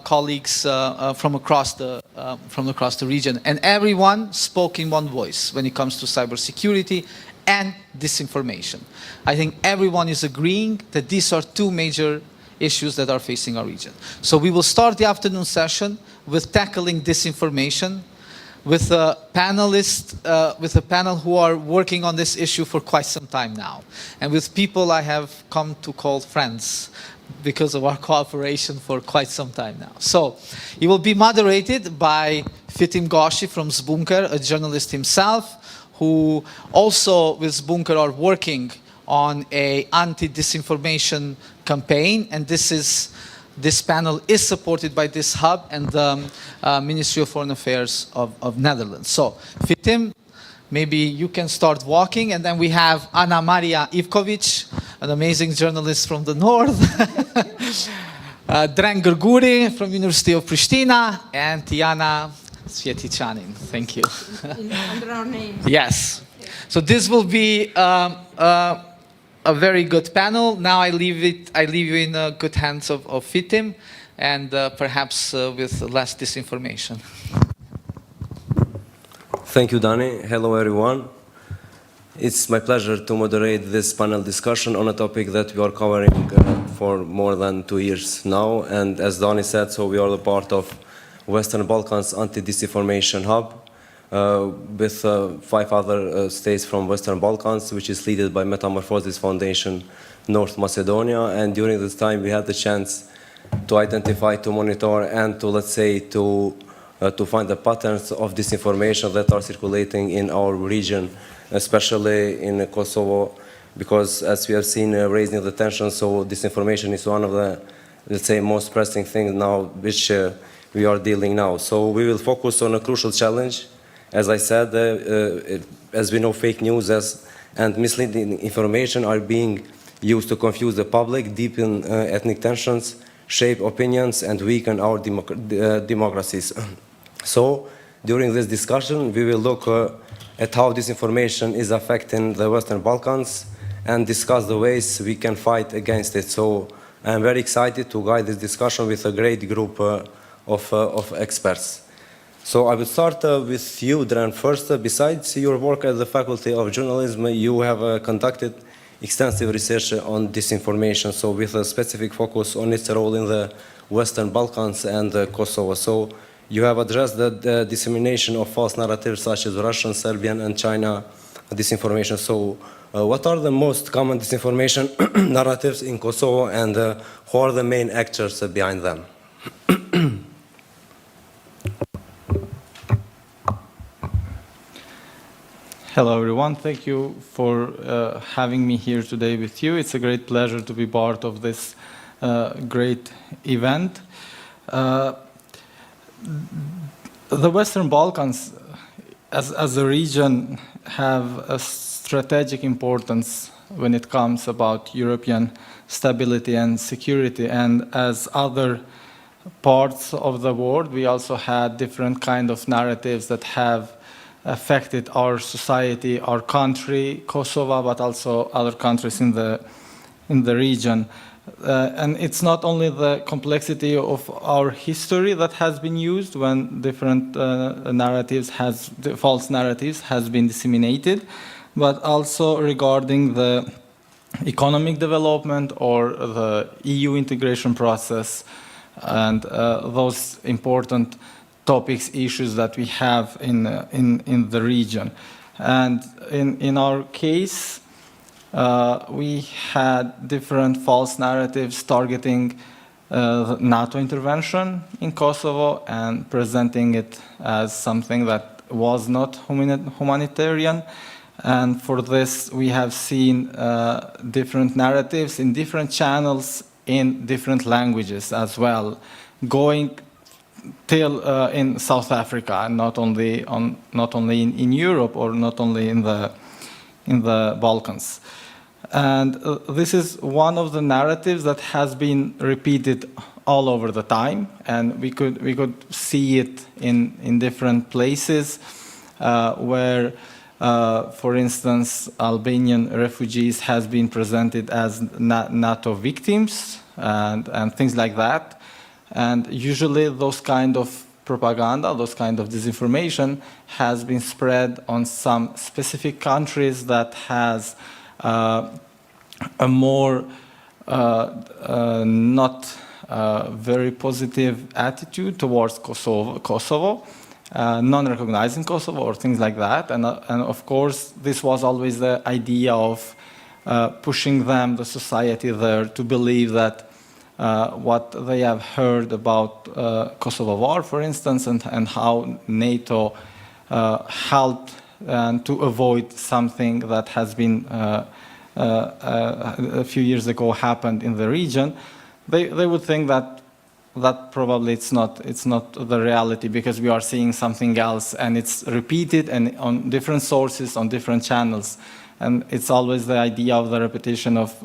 colleagues from across the region, and everyone spoke in one voice when it comes to cybersecurity and disinformation. I think everyone is agreeing that these are two major issues that are facing our region. So we will start the afternoon session with tackling disinformation, with a panel who are working on this issue for quite some time now, and with people I have come to call friends because of our cooperation for quite some time now. So it will be moderated by Fitim Goshi from Zbunker, a journalist himself, who also with Zbunker are working on a anti-disinformation campaign, and this panel is supported by this hub and the Ministry of Foreign Affairs of Netherlands. So, Fitim, maybe you can start walking, and then we have Ana Maria Ivkovic, an amazing journalist from the north, Dren Gurguri from University of Pristina, and Tiana Svjetichanin. Thank you. Under our name. Yes. So this will be a very good panel. Now I leave you in good hands of Fitim, and perhaps with less disinformation. Thank you, Dani. Hello, everyone. It's my pleasure to moderate this panel discussion on a topic that we are covering for more than 2 years now. And as Dani said, so we are a part of Western Balkans Anti-Disinformation Hub, with 5 other states from Western Balkans, which is led by Metamorphosis Foundation, North Macedonia. And during this time, we had the chance to identify, to monitor, and to, let's say, to find the patterns of disinformation that are circulating in our region, especially in Kosovo, because as we have seen raising the tension, so disinformation is one of the, let's say, most pressing things now, which we are dealing now. So we will focus on a crucial challenge. As I said, as we know, fake news and misleading information are being used to confuse the public, deepen ethnic tensions, shape opinions, and weaken our democracies. So, during this discussion, we will look at how disinformation is affecting the Western Balkans and discuss the ways we can fight against it. So, I am very excited to guide this discussion with a great group of experts. So I will start with you, Dren, first. Besides your work at the Faculty of Journalism, you have conducted extensive research on disinformation, so with a specific focus on its role in the Western Balkans and Kosovo. So you have addressed the dissemination of false narratives such as Russian, Serbian, and China disinformation. So what are the most common disinformation narratives in Kosovo, and who are the main actors behind them? Hello, everyone. Thank you for having me here today with you. It's a great pleasure to be part of this great event. The Western Balkans, as a region, have a strategic importance when it comes about European stability and security. And as other parts of the world, we also had different kind of narratives that have affected our society, our country, Kosovo, but also other countries in the region. And it's not only the complexity of our history that has been used when different false narratives has been disseminated, but also regarding the economic development or the EU integration process and those important topics, issues that we have in the region. And in our case, we had different false narratives targeting NATO intervention in Kosovo and presenting it as something that was not humanitarian. And for this, we have seen different narratives in different channels in different languages as well, going till in South Africa, and not only in Europe or not only in the Balkans. And this is one of the narratives that has been repeated all over the time, and we could see it in different places where, for instance, Albanian refugees has been presented as NATO victims and things like that. And usually those kind of propaganda, those kind of disinformation has been spread on some specific countries that has a more not very positive attitude towards Kosovo, non-recognizing Kosovo or things like that. And of course, this was always the idea of pushing them, the society there, to believe that what they have heard about Kosovo war, for instance, and how NATO helped to avoid something that has been a few years ago happened in the region, they would think that probably it's not the reality, because we are seeing something else and it's repeated and on different sources, on different channels. And it's always the idea of the repetition of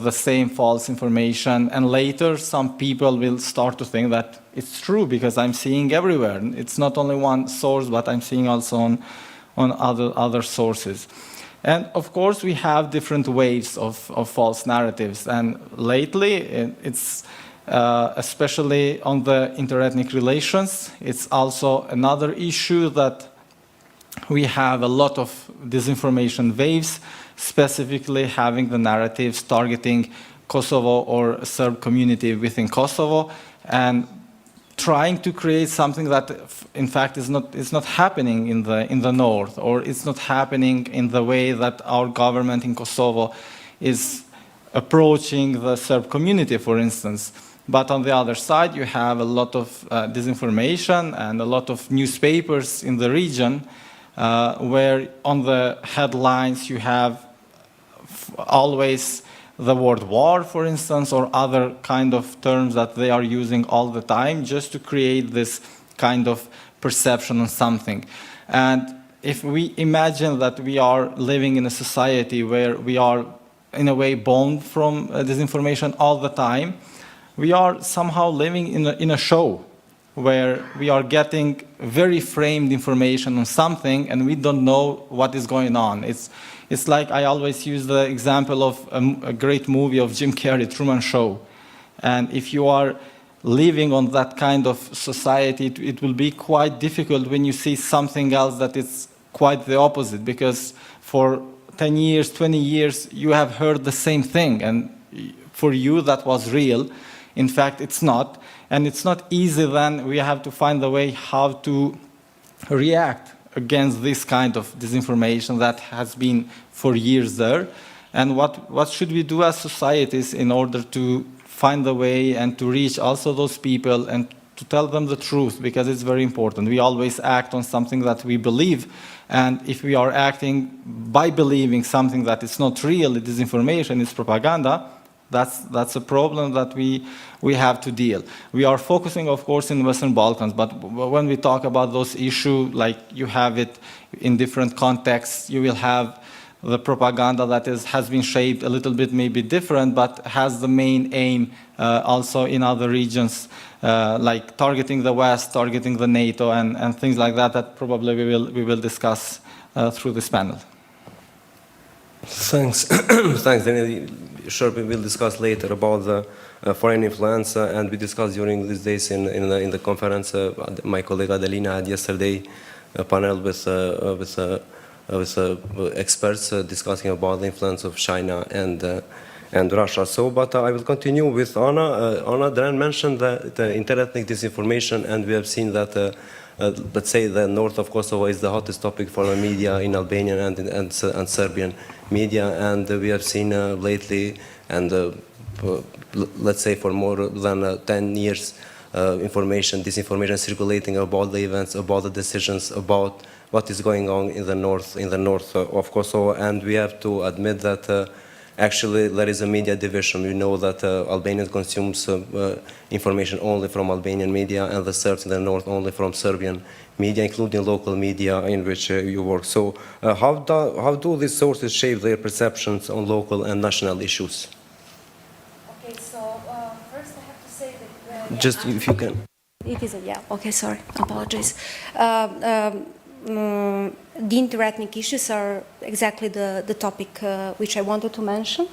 the same false information. And later, some people will start to think that it's true because I'm seeing everywhere. It's not only one source, but I'm seeing also on other sources. And of course, we have different waves of false narratives. And lately, it's especially on the interethnic relations, it's also another issue that we have a lot of disinformation waves, specifically having the narratives targeting Kosovo or Serb community within Kosovo, and trying to create something that, in fact, is not happening in the north, or it's not happening in the way that our government in Kosovo is approaching the Serb community, for instance. But on the other side, you have a lot of disinformation and a lot of newspapers in the region where on the headlines you have always the word war, for instance, or other kind of terms that they are using all the time just to create this kind of perception on something. And if we imagine that we are living in a society where we are in a way bound from disinformation all the time, we are somehow living in a show where we are getting very framed information on something and we don't know what is going on. It's like I always use the example of a great movie of Jim Carrey, Truman Show. And if you are living on that kind of society, it will be quite difficult when you see something else that is quite the opposite, because for 10 years, 20 years, you have heard the same thing. And for you, that was real. In fact, it's not. And it's not easy then. We have to find a way how to react against this kind of disinformation that has been for years there. And what should we do as societies in order to find a way and to reach also those people and to tell them the truth, because it's very important. We always act on something that we believe. And if we are acting by believing something that is not real, it is disinformation, it's propaganda, that's a problem that we have to deal. We are focusing, of course, in Western Balkans, but when we talk about those issues, like you have it in different contexts, you will have the propaganda that has been shaped a little bit maybe different, but has the main aim also in other regions, like targeting the West, targeting the NATO, and things like that, that probably we will discuss through this panel. Thanks. Thanks, Daniel. Sure, we will discuss later about the foreign influence, and we discussed during these days in the conference. My colleague Adelina had yesterday a panel with experts discussing about the influence of China and Russia. So, but I will continue with Anna. Anna then mentioned the interethnic disinformation, and we have seen that. Let's say the north of Kosovo is the hottest topic for the media in Albanian and Serbian media, and we have seen lately, and let's say for more than 10 years, disinformation circulating about the events, about the decisions, about what is going on in the north of Kosovo, and we have to admit that. Actually, there is a media division. We know that Albania consumes information only from Albanian media, and the Serbs in the north only from Serbian media, including local media in which you work. So, how do these sources shape their perceptions on local and national issues? Okay, so first I have to say that... Just if you can. It is, yeah, okay, sorry, apologies. The interethnic issues are exactly the topic which I wanted to mention.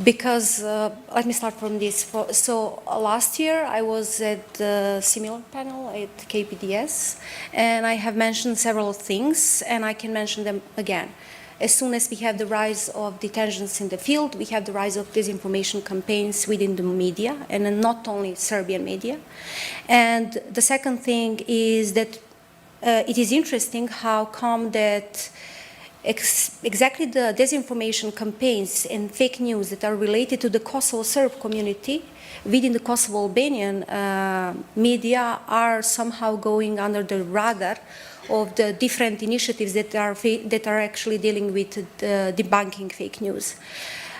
Because, let me start from this. So last year I was at the similar panel at KPDS, and I have mentioned several things, and I can mention them again. As soon as we have the rise of detentions in the field, we have the rise of disinformation campaigns within the media, and not only Serbian media. And the second thing is that it is interesting how come that exactly the disinformation campaigns and fake news that are related to the Kosovo Serb community within the Kosovo Albanian media are somehow going under the radar of the different initiatives that are actually dealing with debunking fake news.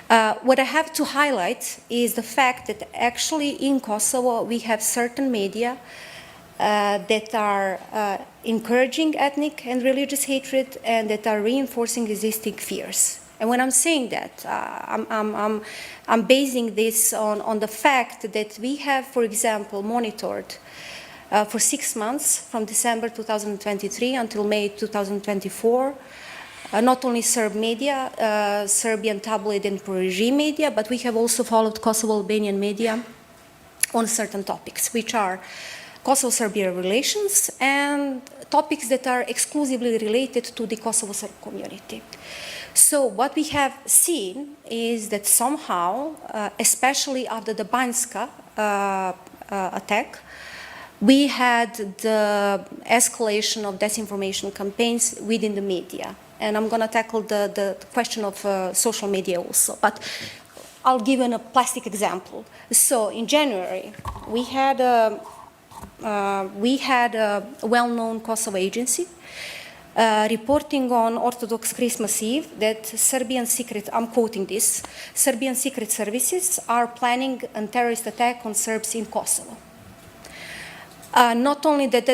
What I have to highlight is the fact that actually in Kosovo we have certain media that are encouraging ethnic and religious hatred and that are reinforcing existing fears. And when I'm saying that, I'm basing this on the fact that we have, for example, monitored for 6 months from December 2023 until May 2024, not only Serb media, Serbian tabloid and pro-regime media, but we have also followed Kosovo Albanian media on certain topics, which are Kosovo-Serbia relations and topics that are exclusively related to the Kosovo Serb community. So what we have seen is that somehow, especially after the Banjska attack, we had the escalation of disinformation campaigns within the media. And I'm going to tackle the question of social media also. But I'll give you a plastic example. So in January, we had a well-known Kosovo agency reporting on Orthodox Christmas Eve that Serbian secret, I'm quoting this, Serbian secret services are planning a terrorist attack on Serbs in Kosovo. Not only that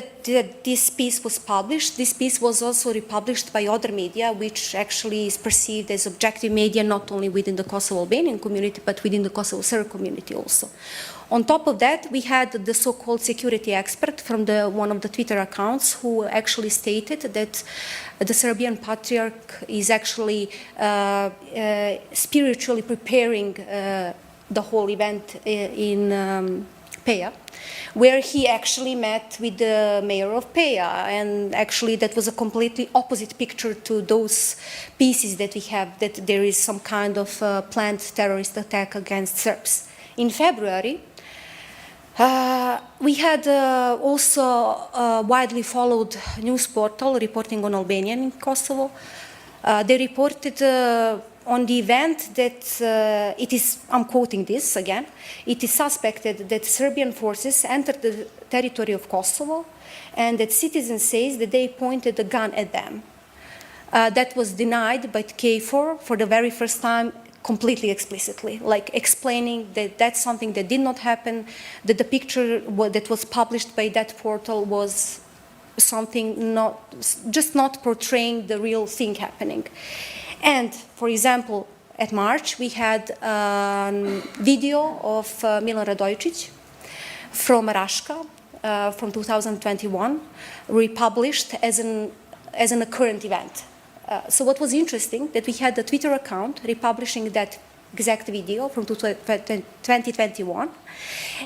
this piece was published, this piece was also republished by other media, which actually is perceived as objective media, not only within the Kosovo Albanian community, but within the Kosovo Serb community also. On top of that, we had the so-called security expert from one of the Twitter accounts who actually stated that the Serbian Patriarch is actually spiritually preparing the whole event in Peja, where he actually met with the mayor of Peja, and actually that was a completely opposite picture to those pieces that we have, that there is some kind of planned terrorist attack against Serbs. In February, we had also a widely followed news portal reporting on Albanian in Kosovo. They reported on the event that it is, I'm quoting this again, it is suspected that Serbian forces entered the territory of Kosovo and that citizens say that they pointed a gun at them. That was denied by KFOR for the very first time completely explicitly, like explaining that that's something that did not happen, that the picture that was published by that portal was something not portraying the real thing happening. And, for example, at March, we had a video of Milan Radojcic from Raška from 2021, republished as a current event. So what was interesting, that we had a Twitter account republishing that exact video from 2021,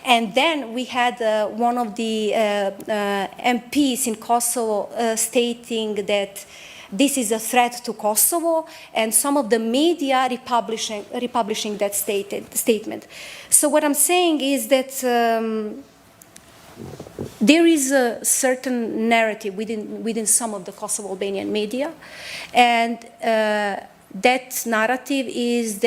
and then we had one of the MPs in Kosovo stating that this is a threat to Kosovo, and some of the media republishing that statement. So what I'm saying is that there is a certain narrative within some of the Kosovo Albanian media, and that narrative is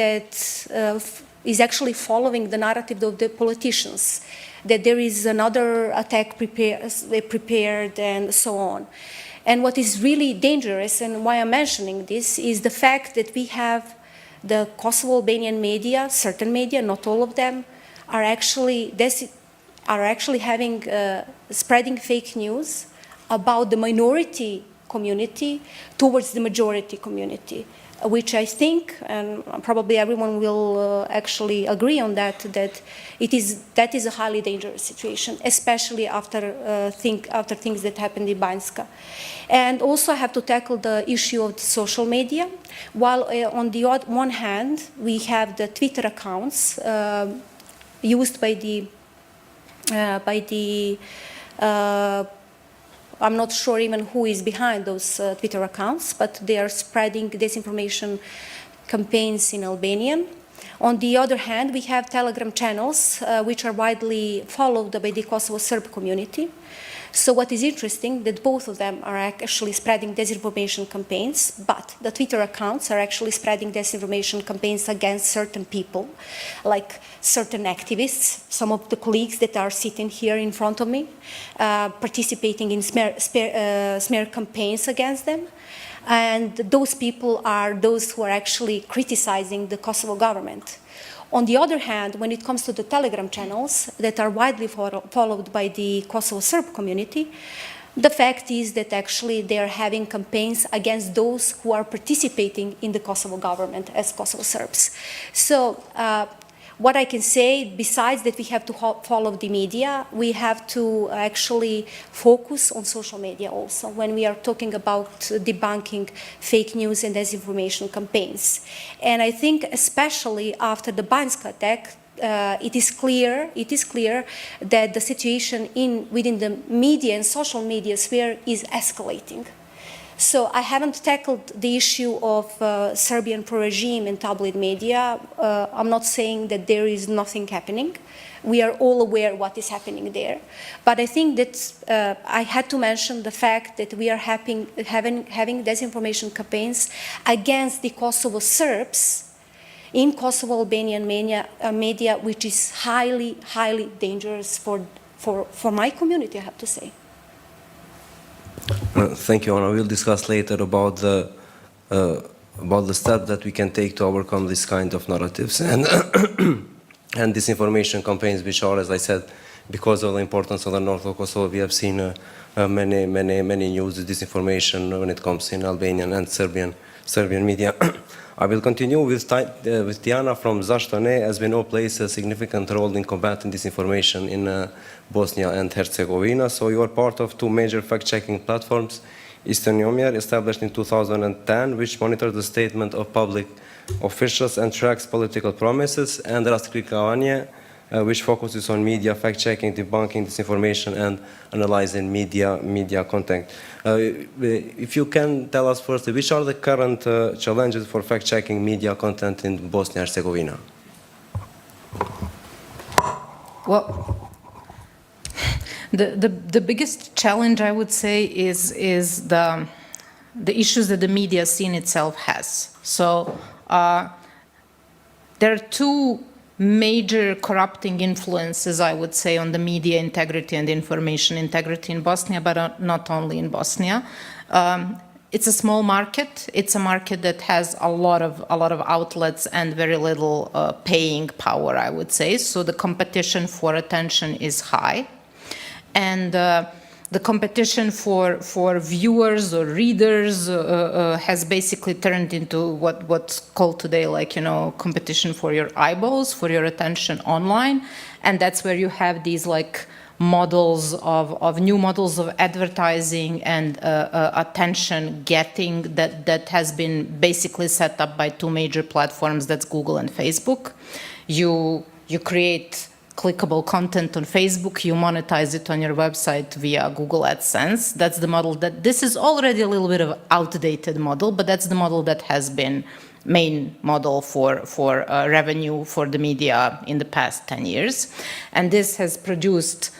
actually following the narrative of the politicians, that there is another attack prepared and so on. And what is really dangerous, and why I'm mentioning this, is the fact that we have the Kosovo Albanian media, certain media, not all of them, are actually spreading fake news about the minority community towards the majority community. which I think, and probably everyone will actually agree on that, that that is a highly dangerous situation, especially after things that happened in Banjska. And also I have to tackle the issue of social media. While on the one hand, we have the Twitter accounts used by the I'm not sure even who is behind those Twitter accounts, but they are spreading disinformation campaigns in Albanian. On the other hand, we have Telegram channels which are widely followed by the Kosovo Serb community. So what is interesting that both of them are actually spreading disinformation campaigns, but the Twitter accounts are actually spreading disinformation campaigns against certain people, like certain activists, some of the colleagues that are sitting here in front of me, participating in smear campaigns against them. And those people are those who are actually criticizing the Kosovo government. On the other hand, when it comes to the Telegram channels that are widely followed by the Kosovo Serb community, the fact is that actually they are having campaigns against those who are participating in the Kosovo government as Kosovo Serbs. So what I can say, besides that we have to follow the media, we have to actually focus on social media also when we are talking about debunking fake news and disinformation campaigns. And I think especially after the Banjska attack, it is clear that the situation within the media and social media sphere is escalating. So I haven't tackled the issue of Serbian pro-regime in tabloid media. I'm not saying that there is nothing happening. We are all aware what is happening there. But I think that I had to mention the fact that we are having disinformation campaigns against the Kosovo Serbs in Kosovo Albanian media, which is highly, highly dangerous for my community, I have to say. Thank you, Anna. We'll discuss later about the steps that we can take to overcome this kind of narratives and and disinformation campaigns, which are, as I said, because of the importance of the north of Kosovo, we have seen many news disinformation when it comes in Albanian and Serbian media. I will continue with Tijana from Zashtane, as we know, plays a significant role in combating disinformation in Bosnia and Herzegovina. So you are part of two major fact-checking platforms, Istonomir, established in 2010, which monitors the statement of public officials and tracks political promises, and Rast, which focuses on media fact-checking, debunking disinformation, and analyzing media content. If you can tell us first, which are the current challenges for fact-checking media content in Bosnia and Herzegovina? Well, the biggest challenge, I would say, is the issues that the media scene itself has. So there are two major corrupting influences, I would say, on the media integrity and information integrity in Bosnia, but not only in Bosnia. It's a small market. It's a market that has a lot of outlets and very little paying power, I would say. So the competition for attention is high, and the competition for viewers or readers has basically turned into what's called today, like, competition for your eyeballs, for your attention online. And that's where you have these like models of new models of advertising and attention getting that has been basically set up by two major platforms, that's Google and Facebook. You create clickable content on Facebook, you monetize it on your website via Google AdSense. That's the model this is already a little bit of outdated model, but that's the model that has been main model for revenue for the media in the past 10 years. And this has produced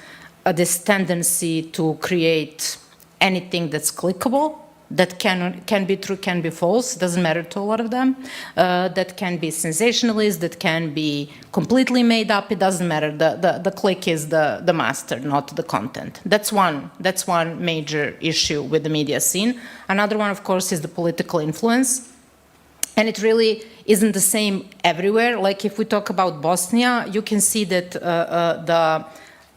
this tendency to create anything that's clickable, that can be true, can be false, doesn't matter to a lot of them, that can be sensationalist, that can be completely made up, it doesn't matter. The click is the master, not the content. That's one major issue with the media scene. Another one, of course, is the political influence. And it really isn't the same everywhere. Like if we talk about Bosnia, you can see that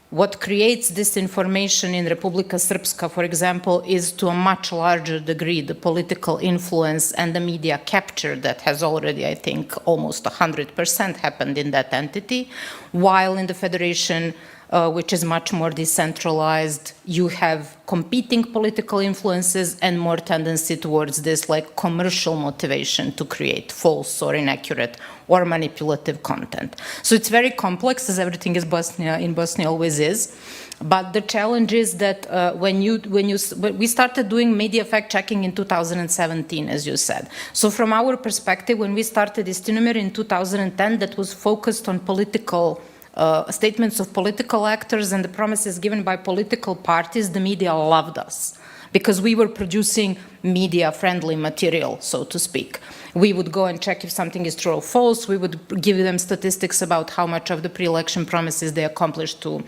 what creates disinformation in Republika Srpska, for example, is to a much larger degree the political influence and the media capture that has already, I think, almost 100% happened in that entity, while in the Federation, which is much more decentralized, you have competing political influences and more tendency towards this like commercial motivation to create false or inaccurate or manipulative content. So it's very complex, as everything in Bosnia always is. But the challenge is that when we started doing media fact checking in 2017, as you said. So from our perspective, when we started Istinomir in 2010, that was focused on political statements of political actors and the promises given by political parties, the media loved us because we were producing media-friendly material, so to speak. We would go and check if something is true or false. We would give them statistics about how much of the pre-election promises they accomplished to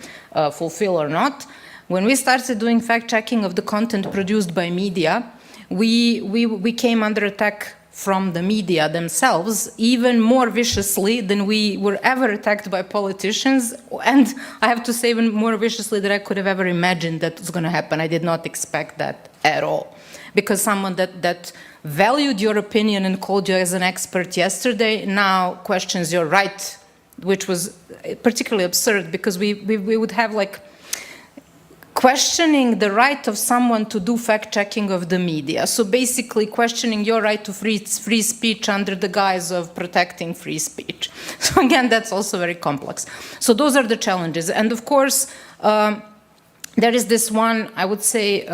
fulfill or not. When we started doing fact-checking of the content produced by media, we came under attack from the media themselves, even more viciously than we were ever attacked by politicians. And I have to say, even more viciously than I could have ever imagined that was going to happen. I did not expect that at all. Because someone that valued your opinion and called you as an expert yesterday now questions your right, which was particularly absurd because we would have like questioning the right of someone to do fact-checking of the media. So basically questioning your right to free speech under the guise of protecting free speech. So again, that's also very complex. So those are the challenges. And of course, there is this one, I would say,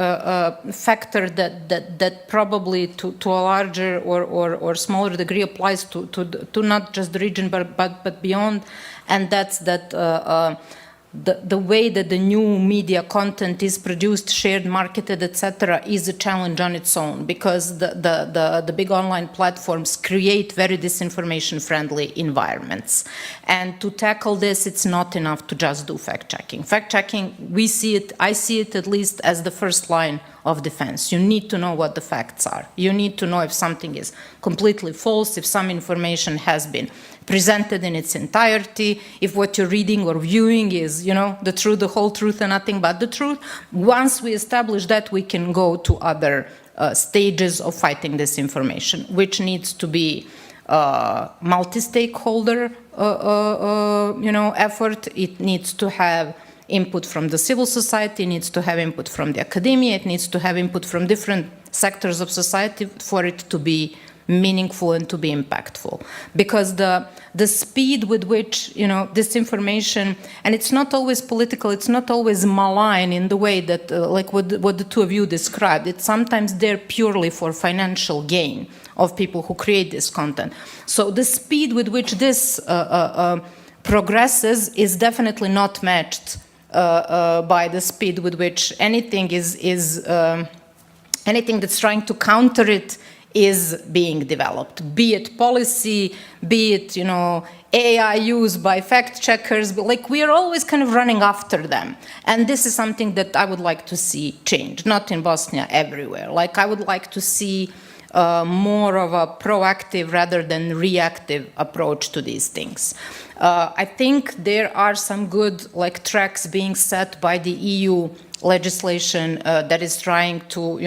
factor that probably to a larger or smaller degree applies to not just the region but beyond, and that's that the way that the new media content is produced, shared, marketed, etc., is a challenge on its own because the big online platforms create very disinformation-friendly environments. And to tackle this, it's not enough to just do fact-checking. Fact-checking, we see it, I see it at least as the first line of defense. You need to know what the facts are. You need to know if something is completely false, if some information has been presented in its entirety, if what you're reading or viewing is, the truth, the whole truth, and nothing but the truth. Once we establish that, we can go to other stages of fighting this information, which needs to be multi-stakeholder, effort. It needs to have input from the civil society, it needs to have input from the academia, it needs to have input from different sectors of society for it to be meaningful and to be impactful. Because the speed with which, this information, and it's not always political, it's not always malign in the way that, like what the two of you described. It's sometimes there purely for financial gain of people who create this content. So the speed with which this progresses is definitely not matched by the speed with which anything anything that's trying to counter it is being developed, be it policy, be it, AI used by fact checkers, but like we are always kind of running after them. And this is something that I would like to see change, not in Bosnia, everywhere. Like I would like to see more of a proactive rather than reactive approach to these things. I think there are some good tracks being set by the EU legislation that is trying to,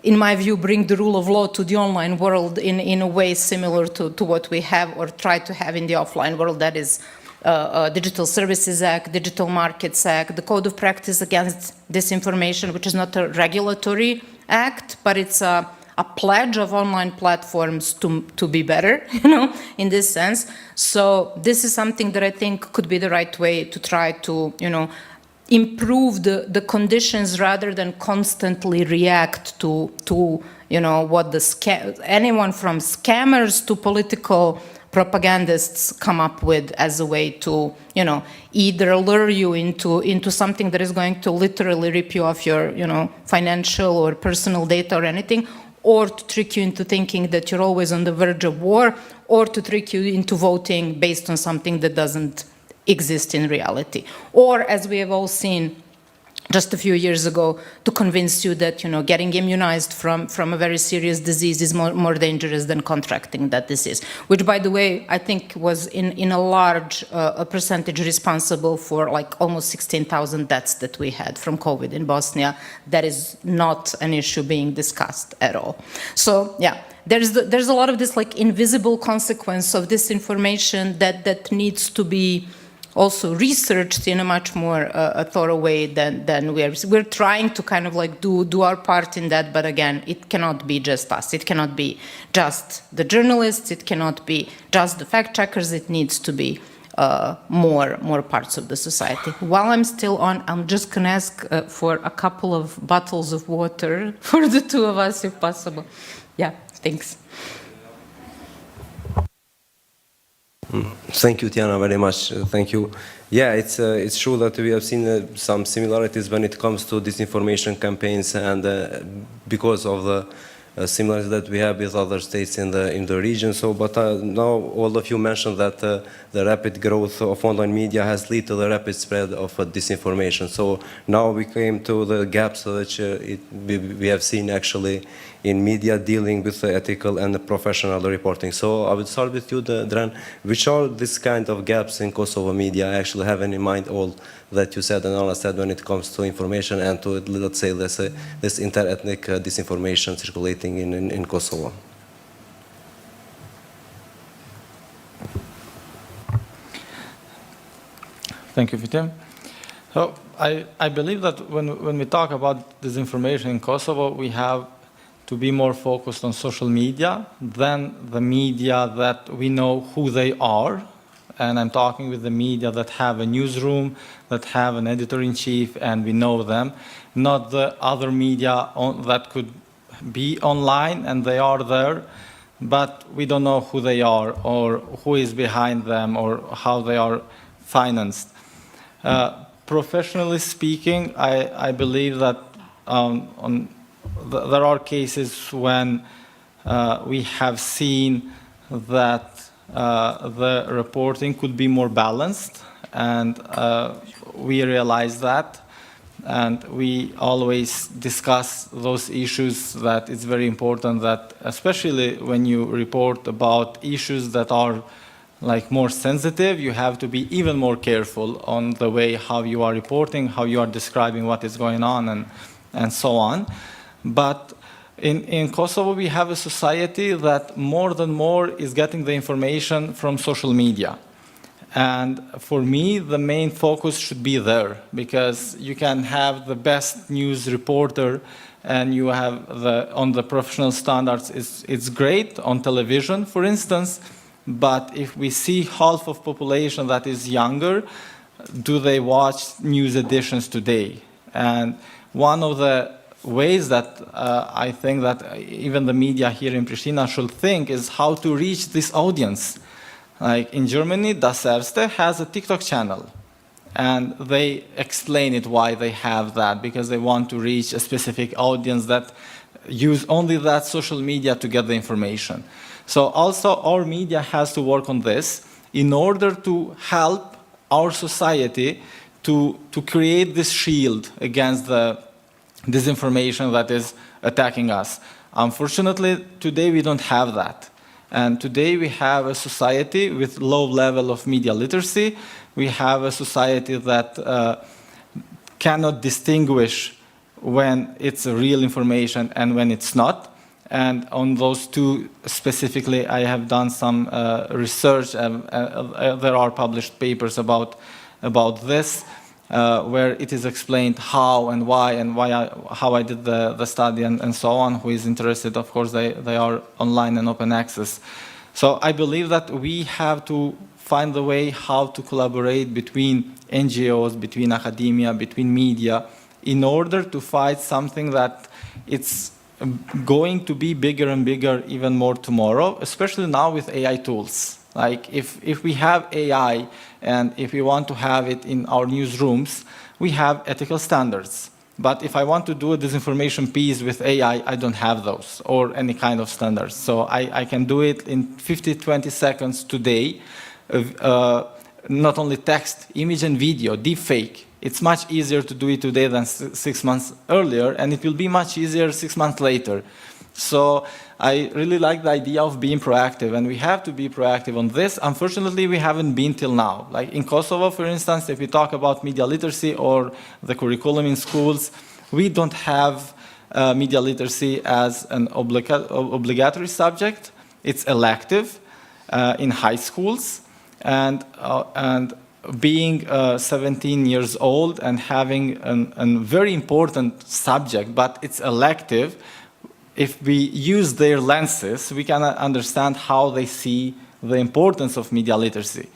in my view, bring the rule of law to the online world in a way similar to what we have or try to have in the offline world. That is Digital Services Act, Digital Markets Act, the Code of Practice Against Disinformation, which is not a regulatory act, but it's a pledge of online platforms to be better, in this sense. So this is something that I think could be the right way to try to, improve the conditions rather than constantly react to what anyone from scammers to political propagandists come up with as a way to, either lure you into something that is going to literally rip you off your, financial or personal data or anything, or to trick you into thinking that you're always on the verge of war, or to trick you into voting based on something that doesn't exist in reality. Or, as we have all seen just a few years ago to convince you that, getting immunized from a very serious disease is more dangerous than contracting that disease, which, by the way, I think was in a large a percentage responsible for like almost 16,000 deaths that we had from COVID in Bosnia. That is not an issue being discussed at all. So, yeah. There's a lot of this like invisible consequence of this information that needs to be also researched in a much more thorough way than we're trying to kind of like do our part in that, but again, it cannot be just us. It cannot be just the journalists. It cannot be just the fact checkers. It needs to be more parts of the society. While I'm still on, I'm just gonna ask for a couple of bottles of water for the two of us, if possible. Yeah, thanks. Thank you, Tiana, very much. Thank you. Yeah, it's true that we have seen some similarities when it comes to disinformation campaigns, and because of the similarities that we have with other states in the region. So, but now all of you mentioned that the rapid growth of online media has led to the rapid spread of disinformation. So now we came to the gaps which we have seen actually in media dealing with the ethical and the professional reporting. So I would start with you, Dran. Which are these kind of gaps in Kosovo media, actually having in mind all that you said and Anna said when it comes to information and to, let's say, this inter-ethnic disinformation circulating in Kosovo? Thank you, Vitim. So I believe that when we talk about disinformation in Kosovo, we have to be more focused on social media than the media that we know who they are. And I'm talking with the media that have a newsroom, that have an editor-in-chief, and we know them, not the other media that could be online and they are there, but we don't know who they are or who is behind them or how they are financed. Professionally speaking, I believe that there are cases when we have seen that the reporting could be more balanced, and we realize that, and we always discuss those issues, that it's very important that, especially when you report about issues that are like more sensitive, you have to be even more careful on the way how you are reporting, how you are describing what is going on, and so on. But in Kosovo, we have a society that more than more is getting the information from social media. And for me, the main focus should be there, because you can have the best news reporter and you have on the professional standards, it's great on television, for instance, but if we see half of population that is younger, do they watch news editions today? And one of the ways that I think that even the media here in Pristina should think is how to reach this audience. Like in Germany, Das Erste has a TikTok channel, and they explain it why they have that, because they want to reach a specific audience that use only that social media to get the information. So also our media has to work on this in order to help our society to create this shield against the disinformation that is attacking us. Unfortunately, today we don't have that. And today we have a society with low level of media literacy. We have a society that cannot distinguish when it's real information and when it's not. And on those two specifically, I have done some research. There are published papers about this, where it is explained how and why and how I did the study and so on. Who is interested, of course, they are online and open access. So I believe that we have to find the way how to collaborate between NGOs, between academia, between media, in order to fight something that it's going to be bigger and bigger even more tomorrow, especially now with AI tools. Like if we have AI and if we want to have it in our newsrooms, we have ethical standards. But if I want to do a disinformation piece with AI, I don't have those or any kind of standards. So I can do it in 50, 20 seconds today. Not only text, image and video, deepfake. It's much easier to do it today than 6 months earlier, and it will be much easier 6 months later. So I really like the idea of being proactive, and we have to be proactive on this. Unfortunately, we haven't been till now. Like in Kosovo, for instance, if we talk about media literacy or the curriculum in schools, we don't have media literacy as an obligatory subject. It's elective in high schools, and being 17 years old and having a very important subject, but it's elective. If we use their lenses, we can understand how they see the importance of media literacy.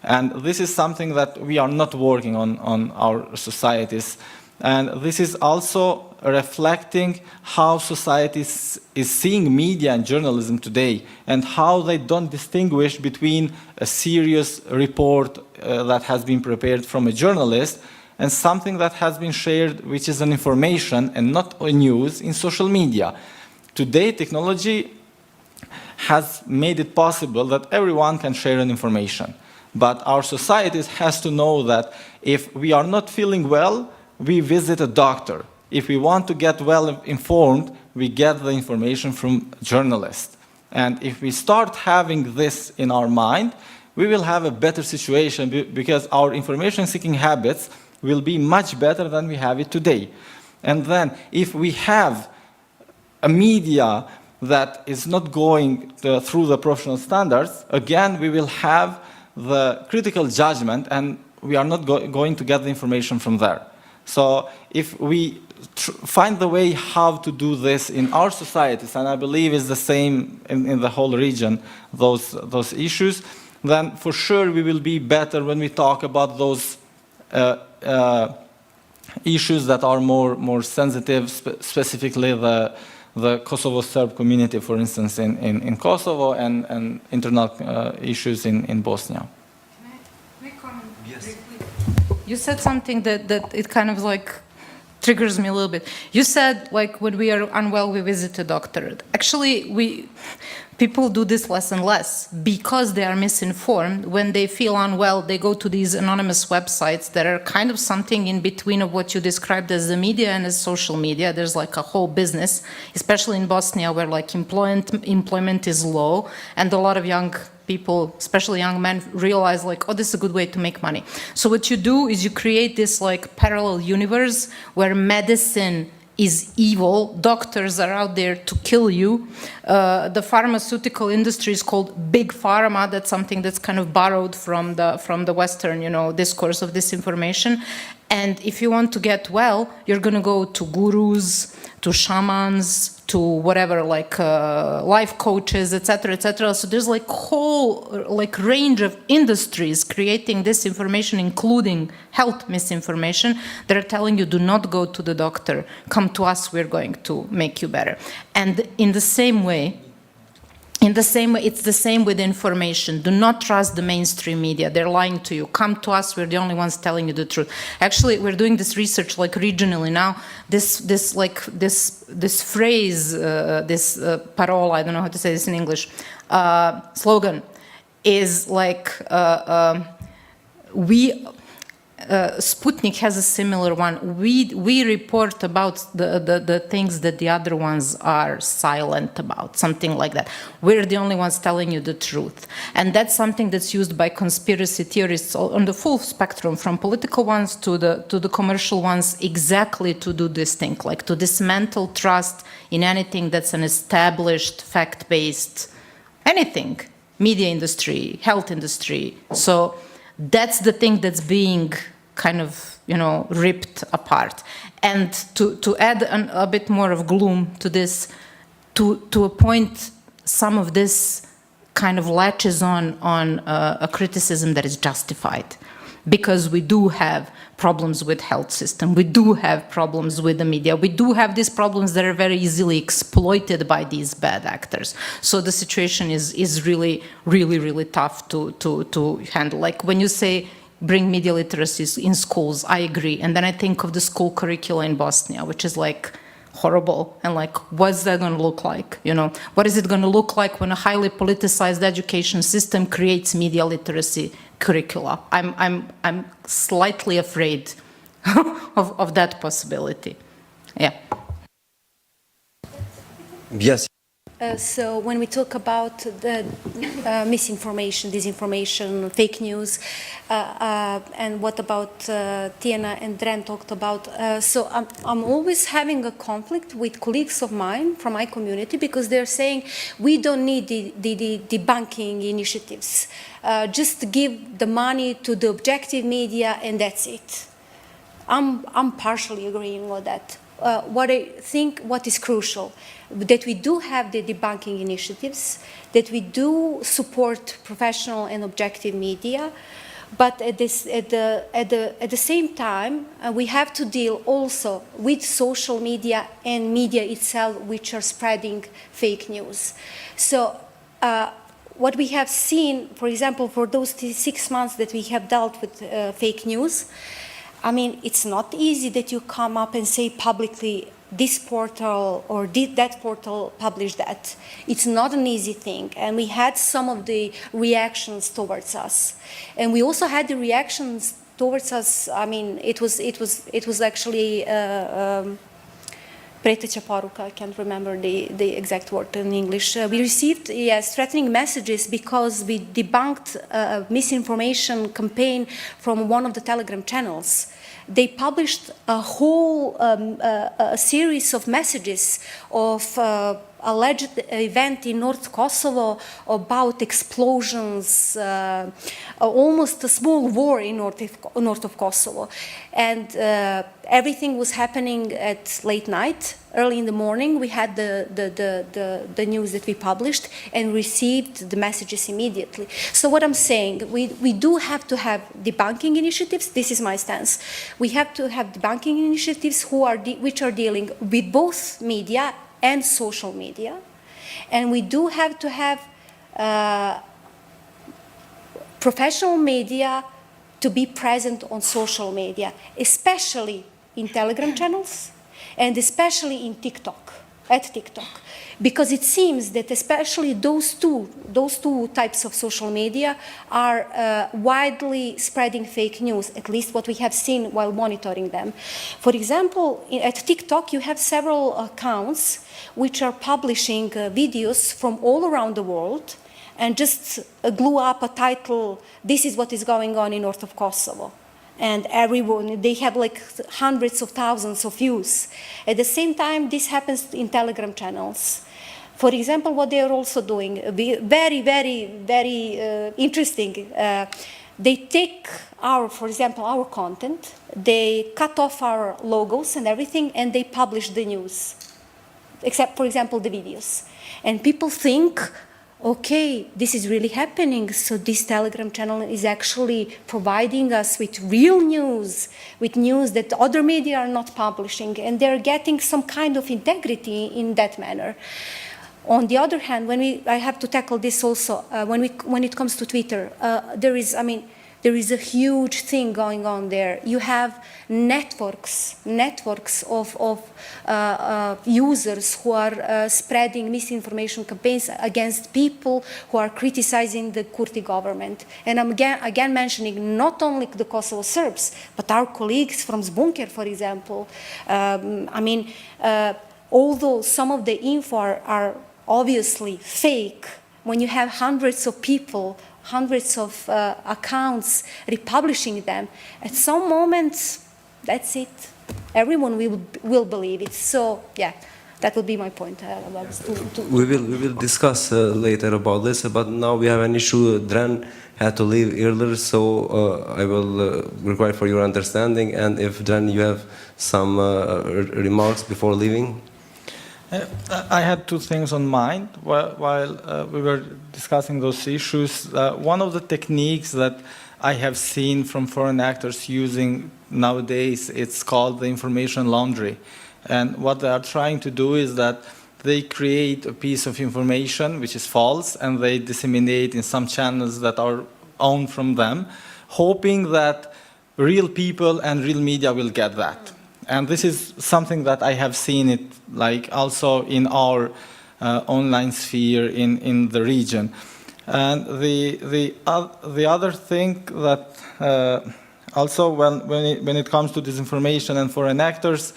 And this is something that we are not working on our societies. And this is also reflecting how society is seeing media and journalism today, and how they don't distinguish between a serious report that has been prepared from a journalist and something that has been shared, which is an information and not a news in social media. Today, technology has made it possible that everyone can share an information. But our societies has to know that if we are not feeling well, we visit a doctor. If we want to get well informed, we get the information from journalists. And if we start having this in our mind, we will have a better situation because our information-seeking habits will be much better than we have it today. And then if we have a media that is not going through the professional standards, again, we will have the critical judgment, and we are not going to get the information from there. So if we find the way how to do this in our societies, and I believe it's the same in the whole region, those issues, then for sure we will be better when we talk about those issues that are more sensitive, specifically the Kosovo Serb community, for instance, in Kosovo, and internal issues in Bosnia. Can I comment? Yes. You said something that it kind of like triggers me a little bit. You said like when we are unwell, we visit a doctor. Actually, people do this less and less because they are misinformed. When they feel unwell, they go to these anonymous websites that are kind of something in between of what you described as the media and as social media. There's like a whole business, especially in Bosnia, where like employment is low, and a lot of young people, especially young men, realize like, oh, this is a good way to make money. So what you do is you create this like parallel universe where medicine is evil, doctors are out there to kill you. The pharmaceutical industry is called big pharma. That's something that's kind of borrowed from the Western, discourse of disinformation. And if you want to get well, you're going to go to gurus, to shamans, to whatever, like life coaches, etc., etc. So there's like whole range of industries creating disinformation, including health misinformation, that are telling you, do not go to the doctor, come to us, we're going to make you better. And in the same way, it's the same with information. Do not trust the mainstream media. They're lying to you. Come to us. We're the only ones telling you the truth. Actually, we're doing this research like regionally now. This phrase, this parole, I don't know how to say this in English, slogan is like Sputnik has a similar one. We report about the things that the other ones are silent about, something like that. We're the only ones telling you the truth. And that's something that's used by conspiracy theorists on the full spectrum, from political ones to the commercial ones, exactly to do this thing, like to dismantle trust in anything that's an established, fact-based, anything, media industry, health industry. So that's the thing that's being kind of, ripped apart. And to add a bit more of gloom to this, to a point, some of this kind of latches on a criticism that is justified. Because we do have problems with health system, we do have problems with the media, we do have these problems that are very easily exploited by these bad actors. So the situation is really, really, really tough to handle. Like when you say bring media literacy in schools, I agree. And then I think of the school curricula in Bosnia, which is like horrible, and like, what's that going to look like? What is it going to look like when a highly politicized education system creates media literacy curricula? I'm slightly afraid of that possibility. Yeah. Yes. So when we talk about the misinformation, disinformation, fake news, and what about Tiana and Dren talked about, so I'm always having a conflict with colleagues of mine from my community because they're saying we don't need the debunking initiatives. Just give the money to the objective media and that's it. I'm partially agreeing with that. What I think, what is crucial, that we do have the debunking initiatives, that we do support professional and objective media, but at the same time, we have to deal also with social media and media itself, which are spreading fake news. So what we have seen, for example, for those 6 months that we have dealt with fake news, I mean, it's not easy that you come up and say publicly, this portal or that portal published that. It's not an easy thing. And we had some of the reactions towards us. And we also had the reactions towards us, I mean, it was actually, I can't remember the exact word in English. We received, yes, threatening messages because we debunked a misinformation campaign from one of the Telegram channels. They published a whole a series of messages of alleged event in North Kosovo about explosions, almost a small war in north of Kosovo. And everything was happening at late night. Early in the morning, we had the news that we published and received the messages immediately. So what I'm saying, we do have to have debunking initiatives. This is my stance. We have to have debunking initiatives which are dealing with both media and social media. And we do have to have professional media to be present on social media, especially in Telegram channels and especially in TikTok, because it seems that especially those two types of social media are widely spreading fake news, at least what we have seen while monitoring them. For example, at TikTok, you have several accounts which are publishing videos from all around the world and just glue up a title, this is what is going on in north of Kosovo. And everyone, they have like hundreds of thousands of views. At the same time, this happens in Telegram channels. For example, what they are also doing, very, very, very interesting. They take for example, our content, they cut off our logos and everything, and they publish the news, except, for example, the videos. And people think, okay, this is really happening, so this Telegram channel is actually providing us with real news, with news that other media are not publishing, and they're getting some kind of integrity in that manner. On the other hand, I have to tackle this also, when it comes to Twitter, there is a huge thing going on there. You have networks of users who are spreading misinformation campaigns against people who are criticizing the Kurti government. And I'm again mentioning not only the Kosovo Serbs, but our colleagues from Zbunker, for example. Although some of the info are obviously fake, when you have hundreds of people, hundreds of accounts republishing them, at some moments, that's it. Everyone will believe it. So, yeah, that would be my point. We will discuss later about this, but now we have an issue. Dren had to leave earlier, so I will require for your understanding. And if, Dren, you have some remarks before leaving? I had two things on mind while we were discussing those issues. One of the techniques that I have seen from foreign actors using nowadays, it's called the information laundry. And what they are trying to do is that they create a piece of information which is false, and they disseminate in some channels that are owned from them, hoping that real people and real media will get that. And this is something that I have seen it like also in our online sphere in the region. And the other thing that also, when it comes to disinformation and foreign actors,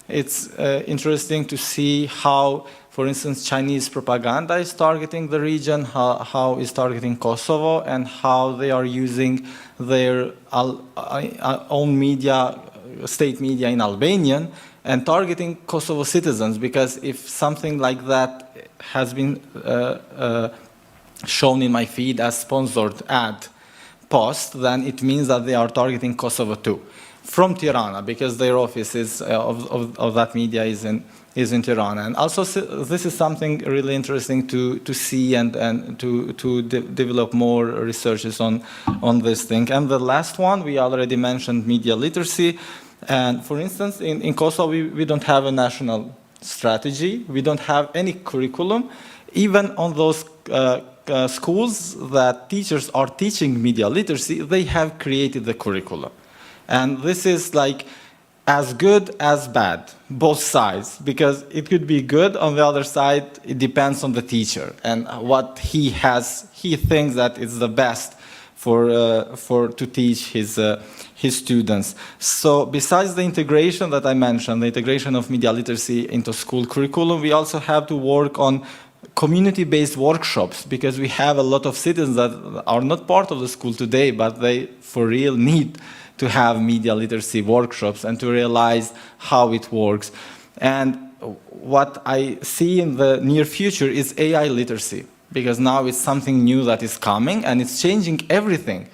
it's interesting to see how, for instance, Chinese propaganda is targeting the region, how is targeting Kosovo, and how they are using their own media, state media in Albanian, and targeting Kosovo citizens, because if something like that has been shown in my feed as sponsored ad post, then it means that they are targeting Kosovo too, from Tirana, because their office is, of that media is in Tirana. And also this is something really interesting to see and to develop more researches on this thing. And the last one, we already mentioned media literacy. And for instance, in Kosovo, we don't have a national strategy. We don't have any curriculum. Even on those schools that teachers are teaching media literacy, they have created the curriculum. And this is like as good as bad, both sides, because it could be good. On the other side, it depends on the teacher and what he thinks that is the best to teach his students. So besides the integration that I mentioned, the integration of media literacy into school curriculum, we also have to work on community-based workshops, because we have a lot of citizens that are not part of the school today, but they for real need to have media literacy workshops and to realize how it works. And what I see in the near future is AI literacy, because now it's something new that is coming and it's changing everything.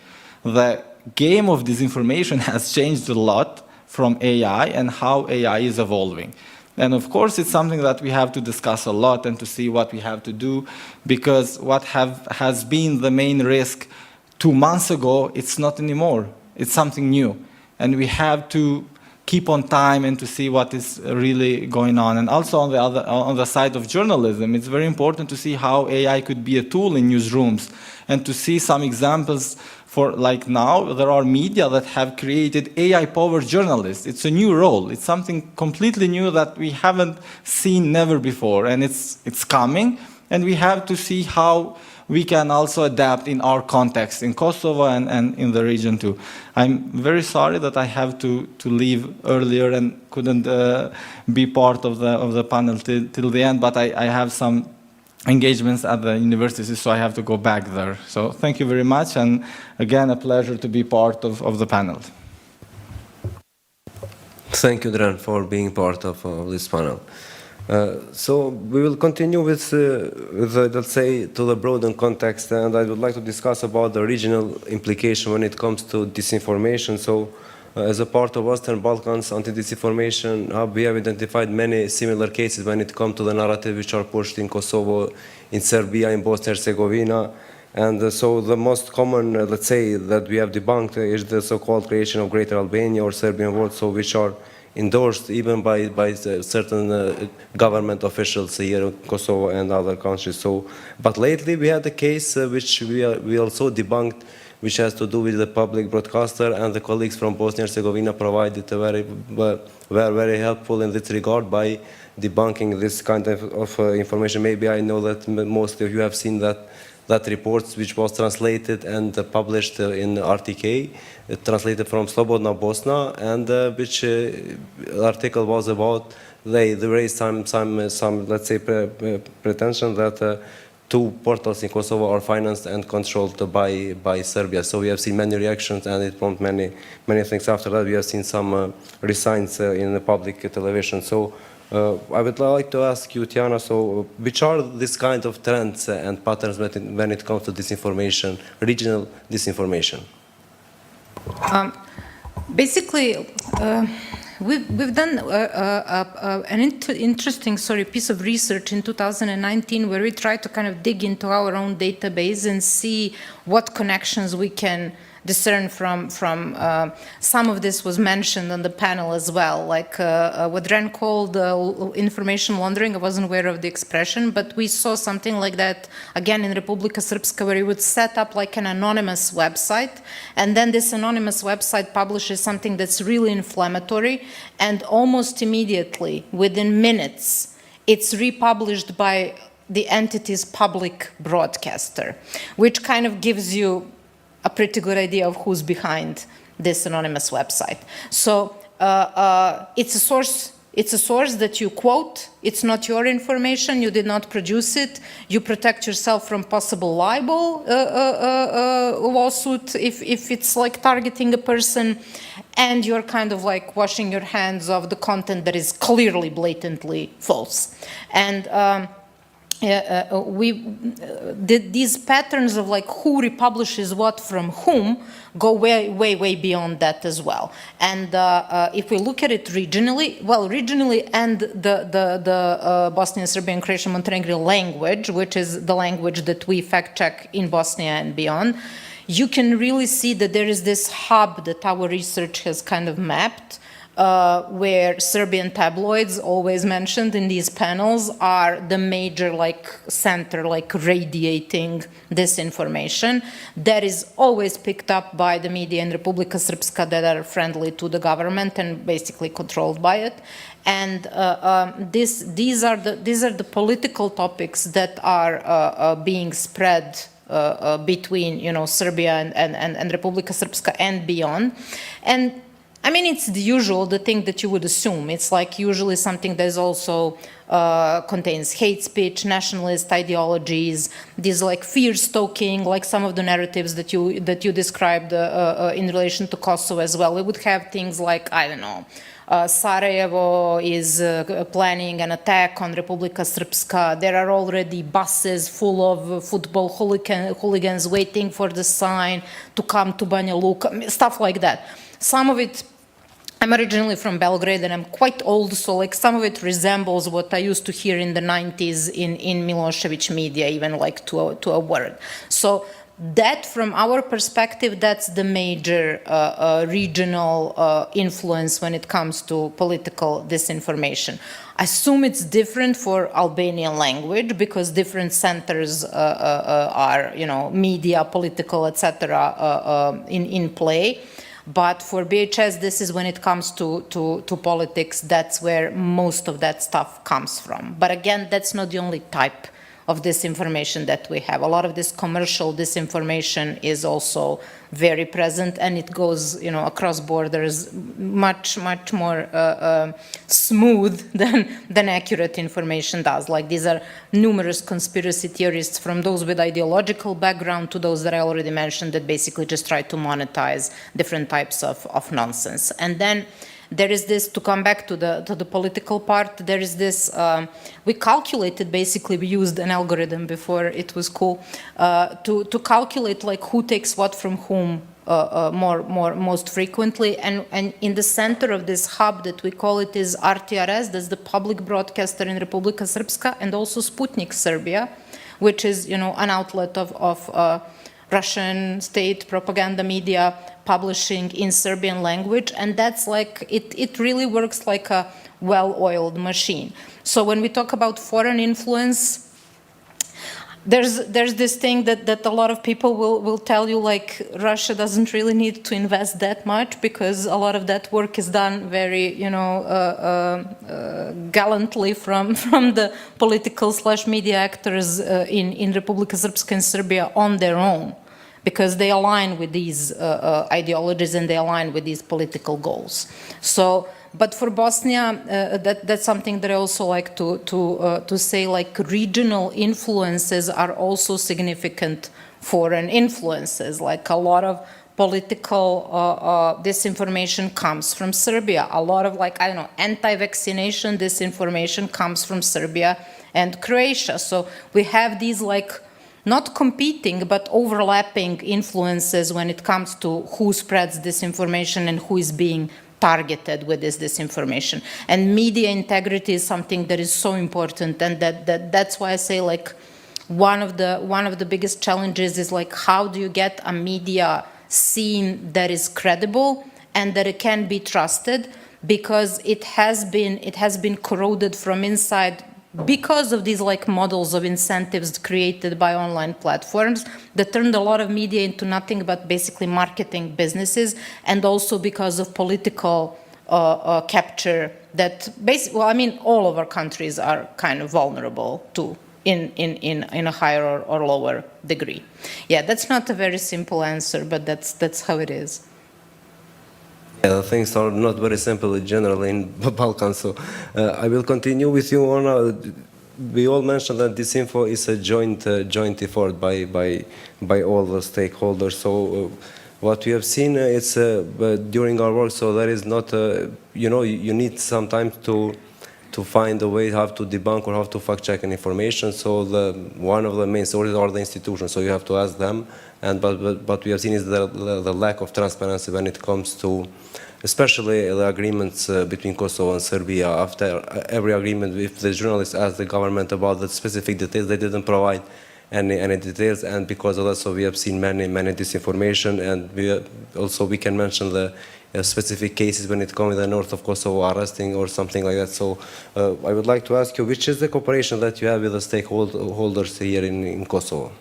The game of disinformation has changed a lot from AI and how AI is evolving. And of course, it's something that we have to discuss a lot and to see what we have to do, because what has been the main risk 2 months ago, it's not anymore. It's something new. And we have to keep on time and to see what is really going on. And also on the side of journalism, it's very important to see how AI could be a tool in newsrooms, and to see some examples. For like now, there are media that have created AI-powered journalists. It's a new role. It's something completely new that we haven't seen never before, and it's coming. And we have to see how we can also adapt in our context in Kosovo and in the region too. I'm very sorry that I have to leave earlier and couldn't be part of the panel till the end, but I have some engagements at the university, so I have to go back there. So thank you very much, and again, a pleasure to be part of the panel. Thank you, Dran, for being part of this panel. So we will continue with, let's say, to the broader context, and I would like to discuss about the regional implication when it comes to disinformation. So as a part of Western Balkans Anti-Disinformation Hub, we have identified many similar cases when it comes to the narrative which are pushed in Kosovo, in Serbia, in Bosnia and Herzegovina. And so the most common, let's say, that we have debunked is the so-called creation of Greater Albania or Serbian words, so which are endorsed even by certain government officials here in Kosovo and other countries. So, but lately we had a case which we also debunked, which has to do with the public broadcaster, and the colleagues from Bosnia and Herzegovina provided were very helpful in this regard by debunking this kind of information. Maybe I know that most of you have seen that report, which was translated and published in RTK, translated from Slobodna Bosna, and which article was about they raised some let's say pretension that 2 portals in Kosovo are financed and controlled by Serbia. So we have seen many reactions, and it prompted many things. After that, we have seen some resigns in the public television. So I would like to ask you, Tiana, so which are these kind of trends and patterns when it comes to disinformation, regional disinformation? Basically, we've done an interesting piece of research in 2019 where we tried to kind of dig into our own database and see what connections we can discern from some of this was mentioned on the panel as well, like what Ren called information laundering. I wasn't aware of the expression, but we saw something like that again in Republika Srpska, where you would set up like an anonymous website, and then this anonymous website publishes something that's really inflammatory, and almost immediately, within minutes, it's republished by the entity's public broadcaster, which kind of gives you a pretty good idea of who's behind this anonymous website. So it's a source. It's a source that you quote. It's not your information. You did not produce it. You protect yourself from possible libel lawsuit if it's like targeting a person, and you're kind of like washing your hands of the content that is clearly, blatantly false. And these patterns of like who republishes what from whom go way beyond that as well. And if we look at it regionally, well, regionally and the Bosnian, Serbian, Croatian, Montenegrin language, which is the language that we fact check in Bosnia and beyond, you can really see that there is this hub that our research has kind of mapped, where Serbian tabloids, always mentioned in these panels, are the major like center, like radiating this information that is always picked up by the media in Republika Srpska that are friendly to the government and basically controlled by it. And these are the political topics that are being spread between, you know, Serbia and Republika Srpska and beyond. And I mean, it's the usual, the thing that you would assume. It's like usually something that is also contains hate speech, nationalist ideologies, these like fear-stoking, like some of the narratives that you described in relation to Kosovo as well. We would have things like, I don't know, Sarajevo is planning an attack on Republika Srpska. There are already buses full of football hooligans waiting for the sign to come to Banja Luka, stuff like that. Some of it, I'm originally from Belgrade and I'm quite old, so like some of it resembles what I used to hear in the 90s in Milosevic media, even like to a word. So that, from our perspective, that's the major regional influence when it comes to political disinformation. I assume it's different for Albanian language because different centers are, you know, media, political, etc. In play. But for BHS, this is when it comes to politics, that's where most of that stuff comes from. But again, that's not the only type of disinformation that we have. A lot of this commercial disinformation is also very present, and it goes, you know, across borders much more smooth than accurate information does. Like, these are numerous conspiracy theorists, from those with ideological background to those that I already mentioned, that basically just try to monetize different types of nonsense. And then there is this, to come back to the political part, there is this, we calculated, basically, we used an algorithm before it was cool, to calculate like who takes what from whom most frequently, and in the center of this hub that we call it is RTRS, that's the public broadcaster in Republika Srpska, and also Sputnik Serbia, which is, you know, an outlet of Russian state propaganda media publishing in Serbian language, and that's like, it really works like a well-oiled machine. So when we talk about foreign influence, there's this thing that a lot of people will tell you, like, Russia doesn't really need to invest that much because a lot of that work is done very, you know, gallantly from the political/media actors in Republika Srpska and Serbia on their own, because they align with these ideologies and they align with these political goals. So, but for Bosnia, that's something that I also like to say, like, regional influences are also significant foreign influences. Like, a lot of political disinformation comes from Serbia. A lot of, like, I don't know, anti-vaccination disinformation comes from Serbia and Croatia. So we have these, like, not competing, but overlapping influences when it comes to who spreads disinformation and who is being targeted with this disinformation. And media integrity is something that is so important, and that's why I say, like, one of the biggest challenges is, like, how do you get a media scene that is credible and that it can be trusted, because it has been corroded from inside because of these, like, models of incentives created by online platforms that turned a lot of media into nothing but basically marketing businesses, and also because of political capture that basically, well, I mean, all of our countries are kind of vulnerable to in a higher or lower degree. Yeah, that's not a very simple answer, but that's how it is. Yeah, things are not very simple generally in the Balkans, so I will continue with you on. We all mentioned that this info is a joint effort by all the stakeholders. So what we have seen is during our work. So there is not, you need sometimes to find a way how to debunk or how to fact check an information. So one of the main sources are the institutions. So you have to ask them. And but we have seen is the lack of transparency when it comes to, especially the agreements between Kosovo and Serbia. After every agreement, if the journalists asked the government about the specific details, they didn't provide any details, and because of that, so we have seen many disinformation, and we can mention the specific cases when it comes to the north of Kosovo arresting or something like that. So I would like to ask you, which is the cooperation that you have with the stakeholders here in Kosovo?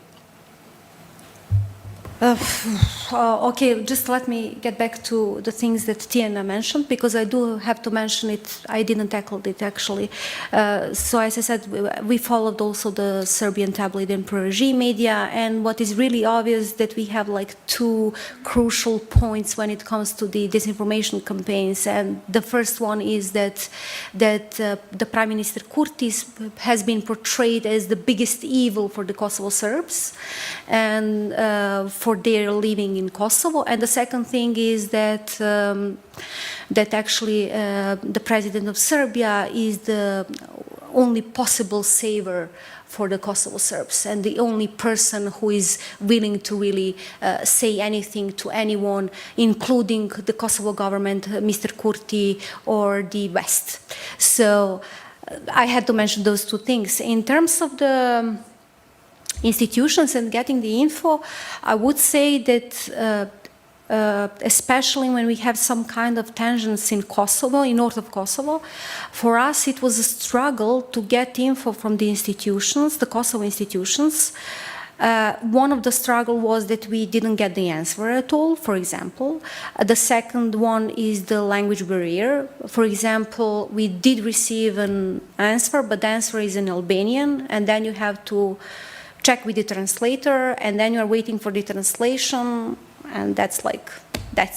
Okay, just let me get back to the things that Tjera mentioned, because I do have to mention it. I didn't tackle it actually. So as I said, we followed also the Serbian tabloid and pro-regime media, and what is really obvious that we have like two crucial points when it comes to the disinformation campaigns. And the first one is that the Prime Minister Kurtis has been portrayed as the biggest evil for the Kosovo Serbs and for their living in Kosovo. And the second thing is that actually the President of Serbia is the only possible savior for the Kosovo Serbs, and the only person who is willing to really say anything to anyone, including the Kosovo government, Mr. Kurti, or the West. So I had to mention those two things. In terms of the institutions and getting the info, I would say that especially when we have some kind of tensions in Kosovo, in north of Kosovo, for us it was a struggle to get info from the institutions, the Kosovo institutions. One of the struggle was that we didn't get the answer at all, for example. The second one is the language barrier. For example, we did receive an answer, but the answer is in Albanian, and then you have to check with the translator, and then you're waiting for the translation, and that's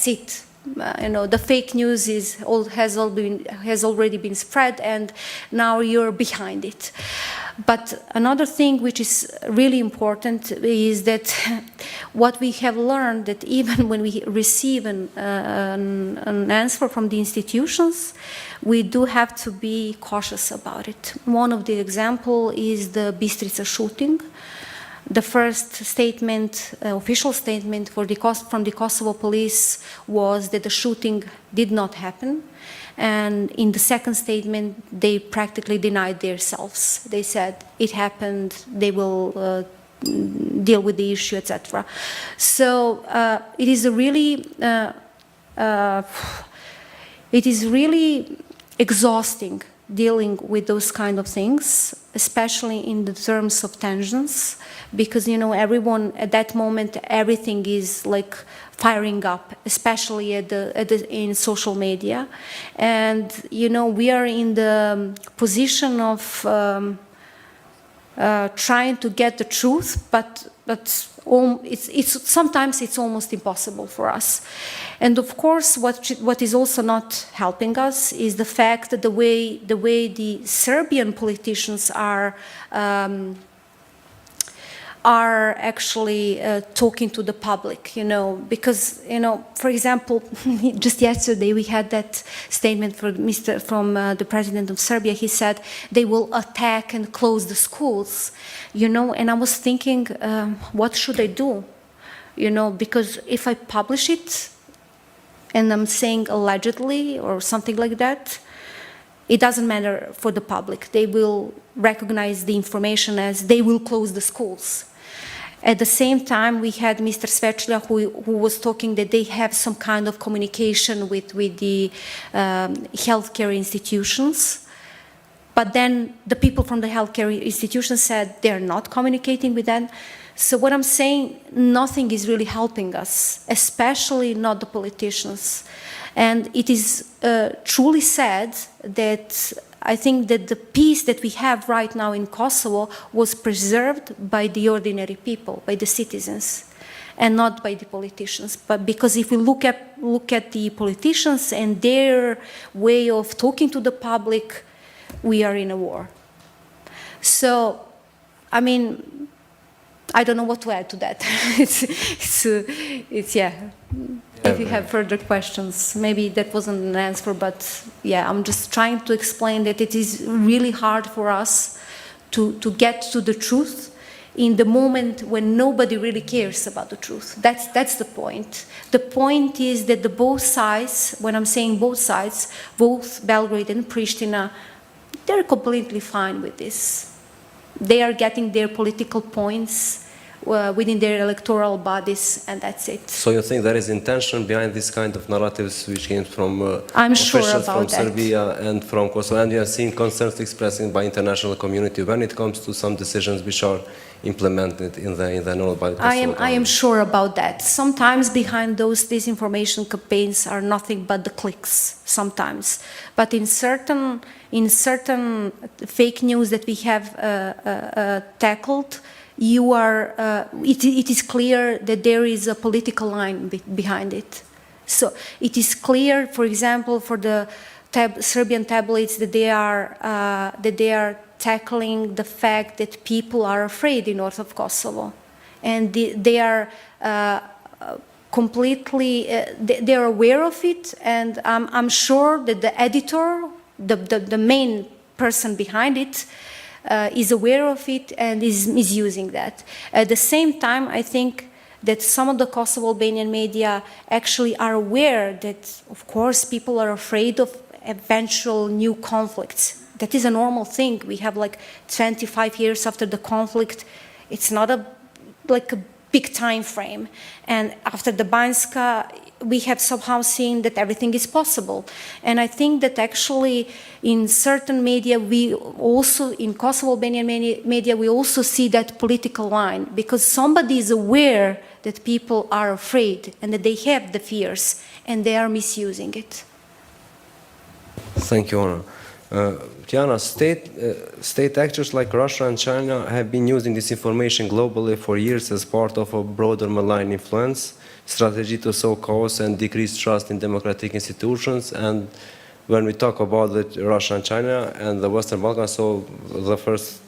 it. The fake news has already been spread, and now you're behind it. But another thing which is really important is that what we have learned, that even when we receive an answer from the institutions, we do have to be cautious about it. One of the examples is the Bistrica shooting. The first statement, official statement from the Kosovo police was that the shooting did not happen. And in the second statement, they practically denied themselves. They said it happened, they will deal with the issue, etc. So it is really exhausting dealing with those kind of things, especially in the terms of tensions, because everyone at that moment, everything is like firing up, especially in social media. And we are in the position of trying to get the truth, but sometimes it's almost impossible for us. And of course, what is also not helping us is the fact that the way the Serbian politicians are actually talking to the public, because, for example, just yesterday we had that statement from the President of Serbia. He said they will attack and close the schools, and I was thinking, what should I do? Because if I publish it and I'm saying allegedly or something like that, it doesn't matter for the public. They will recognize the information as they will close the schools. At the same time, we had Mr. Sveclja who was talking that they have some kind of communication with the healthcare institutions. But then the people from the healthcare institutions said they're not communicating with them. So what I'm saying, nothing is really helping us, especially not the politicians. And it is truly sad that I think that the peace that we have right now in Kosovo was preserved by the ordinary people, by the citizens. and not by the politicians. But because if we look at the politicians and their way of talking to the public, we are in a war. So, I mean, I don't know what to add to that. it's yeah. If you have further questions, maybe that wasn't an answer, but yeah, I'm just trying to explain that it is really hard for us to get to the truth in the moment when nobody really cares about the truth. That's the point. The point is that the both sides, when I'm saying both sides, both Belgrade and Pristina, they're completely fine with this. They are getting their political points within their electoral bodies, and that's it. So you think there is intention behind this kind of narratives which came from I'm sure officials about from that. Serbia and from Kosovo, and you have seen concerns expressed by international community when it comes to some decisions which are implemented in the north by Kosovo. I am sure about that. Sometimes behind those disinformation campaigns are nothing but the clicks, sometimes. But in certain fake news that we have tackled, it is clear that there is a political line behind it. So it is clear, for example, for the Serbian tabloids that they are tackling the fact that people are afraid in north of Kosovo, and they are completely they are aware of it, and I'm sure that the editor, the main person behind it, is aware of it and is misusing that. At the same time, I think that some of the Kosovo Albanian media actually are aware that, of course, people are afraid of eventual new conflicts. That is a normal thing. We have like 25 years after the conflict. It's not like a big time frame. And after the Banjska, we have somehow seen that everything is possible. And I think that actually in certain media, we also, in Kosovo Albanian media, we also see that political line, because somebody is aware that people are afraid and that they have the fears and they are misusing it. Thank you, Anna. Tiana, state actors like Russia and China have been using this information globally for years as part of a broader malign influence strategy to sow chaos and decrease trust in democratic institutions. And when we talk about Russia and China and the Western Balkans, so the first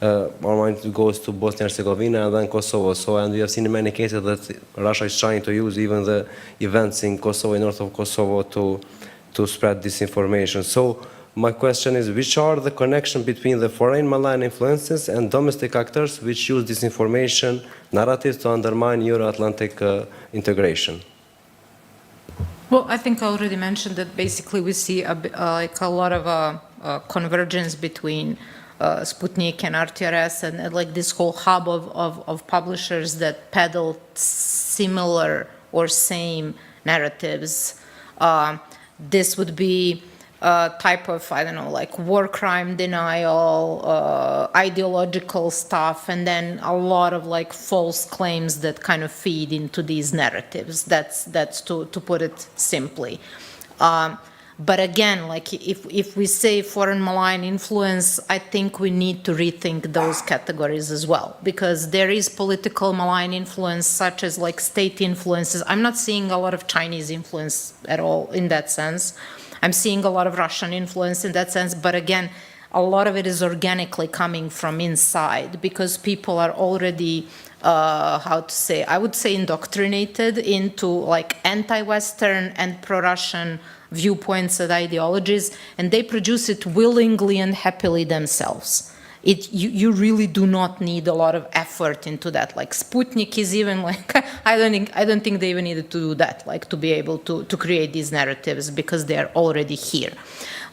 our mind goes to Bosnia and Herzegovina and then Kosovo. So, and we have seen in many cases that Russia is trying to use even the events in Kosovo, in north of Kosovo, to spread disinformation. So my question is, which are the connection between the foreign malign influences and domestic actors which use disinformation narratives to undermine Euro-Atlantic integration? Well, I think I already mentioned that basically we see like a lot of convergence between Sputnik and RTRS and like this whole hub of publishers that peddle similar or same narratives. This would be type of, I don't know, like war crime denial, ideological stuff, and then a lot of like false claims that kind of feed into these narratives. That's to put it simply. But again, like if we say foreign malign influence, I think we need to rethink those categories as well, because there is political malign influence, such as like state influences. I'm not seeing a lot of Chinese influence at all in that sense. I'm seeing a lot of Russian influence in that sense, but again, a lot of it is organically coming from inside, because people are already, how to say, I would say indoctrinated into like anti-Western and pro-Russian viewpoints and ideologies, and they produce it willingly and happily themselves. You really do not need a lot of effort into that. Like Sputnik is even like, I don't think they even needed to do that, like to be able to create these narratives, because they are already here.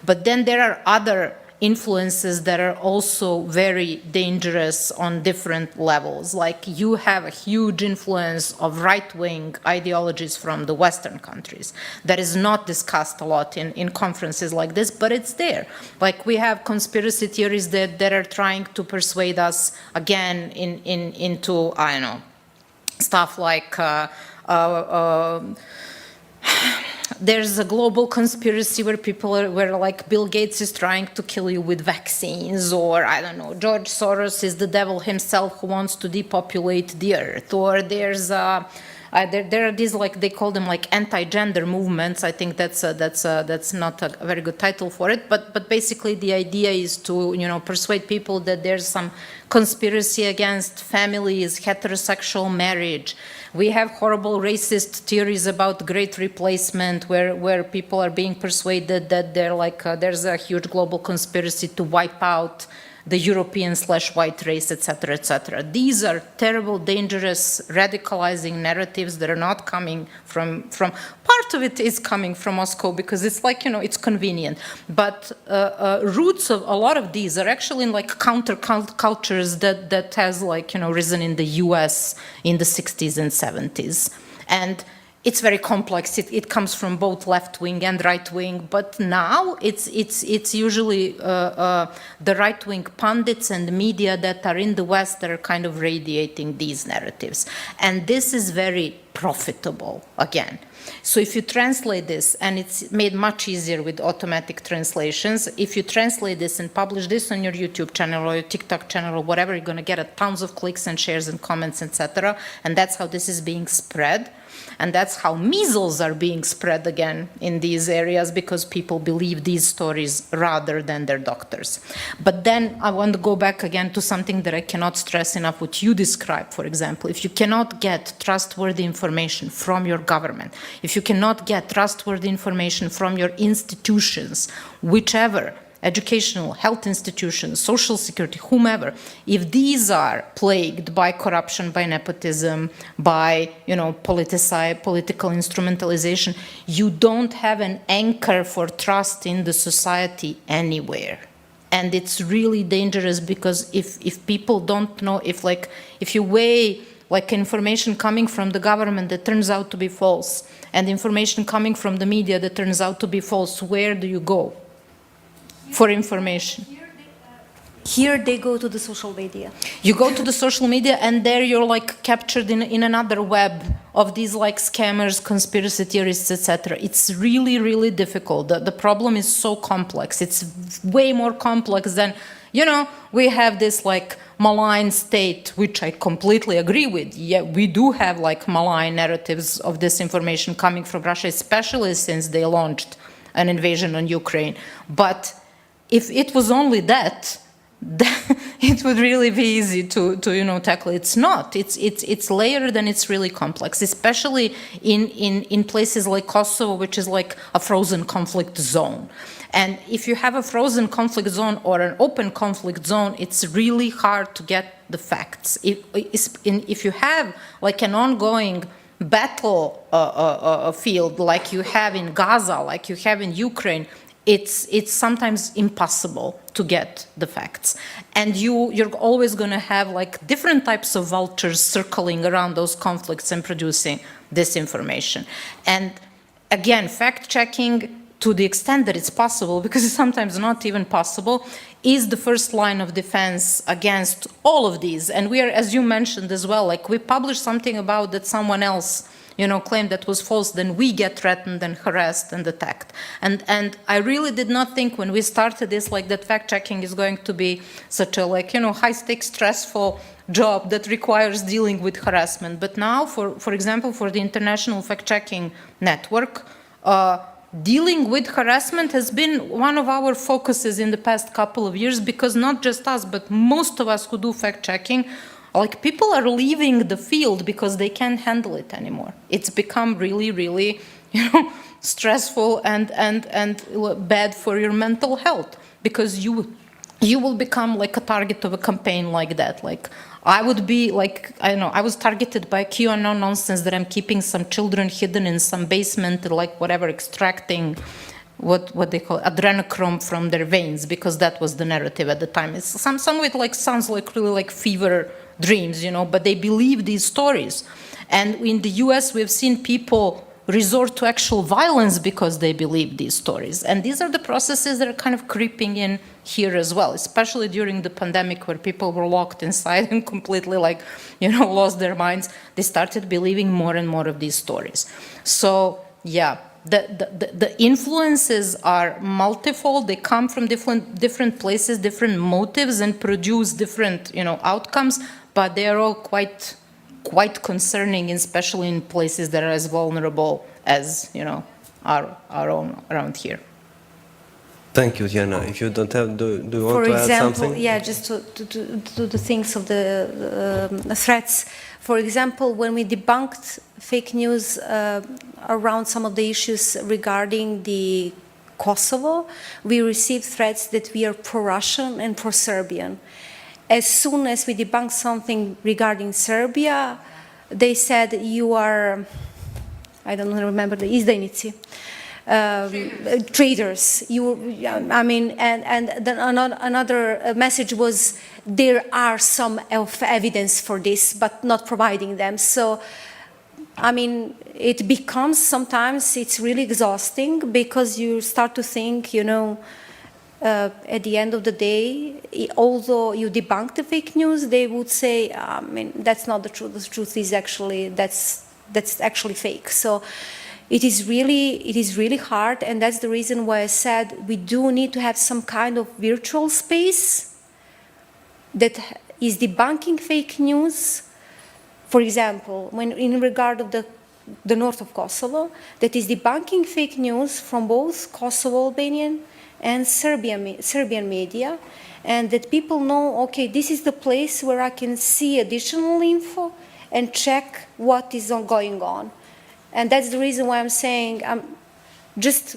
But then there are other influences that are also very dangerous on different levels. Like you have a huge influence of right-wing ideologies from the Western countries that is not discussed a lot in conferences like this, but it's there. Like we have conspiracy theories that are trying to persuade us again into, I don't know, stuff like there's a global conspiracy where where like Bill Gates is trying to kill you with vaccines, or I don't know, George Soros is the devil himself who wants to depopulate the earth, or there's there are these, like, they call them like anti-gender movements. I think that's not a very good title for it, but basically the idea is to, you know, persuade people that there's some conspiracy against families, heterosexual marriage. We have horrible racist theories about great replacement, where people are being persuaded that they're like there's a huge global conspiracy to wipe out the European/white race, etc., etc. These are terrible, dangerous, radicalizing narratives that are not coming from part of it is coming from Moscow, because it's like, you know, it's convenient. But roots of a lot of these are actually in like countercultures that has, like, you know, risen in the US in the 60s and 70s. And it's very complex. It comes from both left-wing and right-wing, but now it's usually the right-wing pundits and media that are in the West that are kind of radiating these narratives. And this is very profitable, again. So if you translate this, and it's made much easier with automatic translations, if you translate this and publish this on your YouTube channel or your TikTok channel or whatever, you're going to get tons of clicks and shares and comments, etc. And that's how this is being spread. And that's how measles are being spread again in these areas, because people believe these stories rather than their doctors. But then I want to go back again to something that I cannot stress enough, what you described, for example. If you cannot get trustworthy information from your government, if you cannot get trustworthy information from your institutions, whichever, educational, health institutions, social security, whomever, if these are plagued by corruption, by nepotism, by, you know, political instrumentalization, you don't have an anchor for trust in the society anywhere. And it's really dangerous, because if people don't know, if you weigh like information coming from the government that turns out to be false, and information coming from the media that turns out to be false, where do you go for information? Here they go to the social media. You go to the social media, and there you're like captured in another web of these like scammers, conspiracy theorists, etc. It's really, really difficult. The problem is so complex. It's way more complex than, you know, we have this like malign state, which I completely agree with. Yeah, we do have like malign narratives of disinformation coming from Russia, especially since they launched an invasion on Ukraine. But if it was only that, it would really be easy to you know, tackle. It's not. It's layered, and it's really complex, especially in places like Kosovo, which is like a frozen conflict zone. And if you have a frozen conflict zone or an open conflict zone, it's really hard to get the facts. If you have like an ongoing battle field like you have in Gaza, like you have in Ukraine, it's sometimes impossible to get the facts. And you're always going to have like different types of vultures circling around those conflicts and producing disinformation. And again, fact-checking, to the extent that it's possible, because it's sometimes not even possible, is the first line of defense against all of these. And we are, as you mentioned as well, like we publish something about that someone else, you know, claimed that was false, then we get threatened and harassed and attacked. And I really did not think when we started this, like, that fact-checking is going to be such a, like, you know, high-stakes, stressful job that requires dealing with harassment. But now, for example, for the International Fact-Checking Network, dealing with harassment has been one of our focuses in the past couple of years, because not just us, but most of us who do fact-checking, like, people are leaving the field because they can't handle it anymore. It's become really, really, you know, stressful and bad for your mental health, because you will become like a target of a campaign like that. Like, I would be like, I don't know, I was targeted by QAnon nonsense that I'm keeping some children hidden in some basement, like whatever, extracting what they call adrenochrome from their veins, because that was the narrative at the time. It's some of it like sounds like really like fever dreams, you know, but they believe these stories. And in the US, we've seen people resort to actual violence because they believe these stories. And these are the processes that are kind of creeping in here as well, especially during the pandemic, where people were locked inside and completely, like, you know, lost their minds. They started believing more and more of these stories. So, yeah, the influences are multifold. They come from different places, different motives, and produce different, outcomes. But they are all quite concerning, especially in places that are as vulnerable as, our own around here. Thank you, Diana. If you don't have, do you want For to add example, something? yeah, just to the things of the threats. For example, when we debunked fake news around some of the issues regarding the Kosovo, we received threats that we are pro-Russian and pro-Serbian. As soon as we debunked something regarding Serbia, they said you are, I don't remember the izdajnici, traitors. And then another message was there are some evidence for this, but not providing them. So, it becomes sometimes it's really exhausting because you start to think, at the end of the day, although you debunk the fake news, they would say, that's not the truth. The truth is actually that's actually fake. So. It is really hard, and that's the reason why I said we do need to have some kind of virtual space that is debunking fake news. For example, when in regard of the north of Kosovo, that is debunking fake news from both Kosovo Albanian and Serbian media, and that people know, okay, this is the place where I can see additional info and check what is going on. And that's the reason why I'm saying just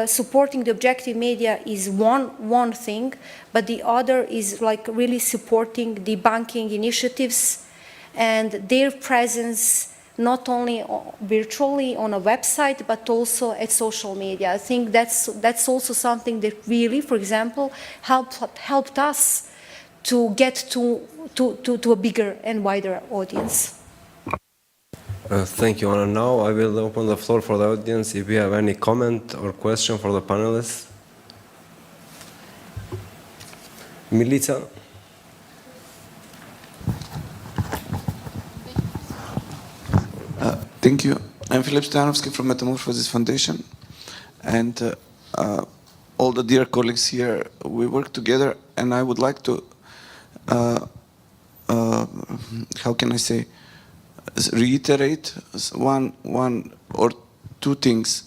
supporting the objective media is one thing, but the other is like really supporting debunking initiatives and their presence not only virtually on a website, but also at social media. I think that's also something that really, for example, helped us to get to a bigger and wider audience. Thank you, Anna. Now I will open the floor for the audience if you have any comment or question for the panelists. Milica? Thank you. I'm Filip Stanovsky from Metamorphosis Foundation, and all the dear colleagues here, we work together, and I would like to, how can I say, reiterate one or two things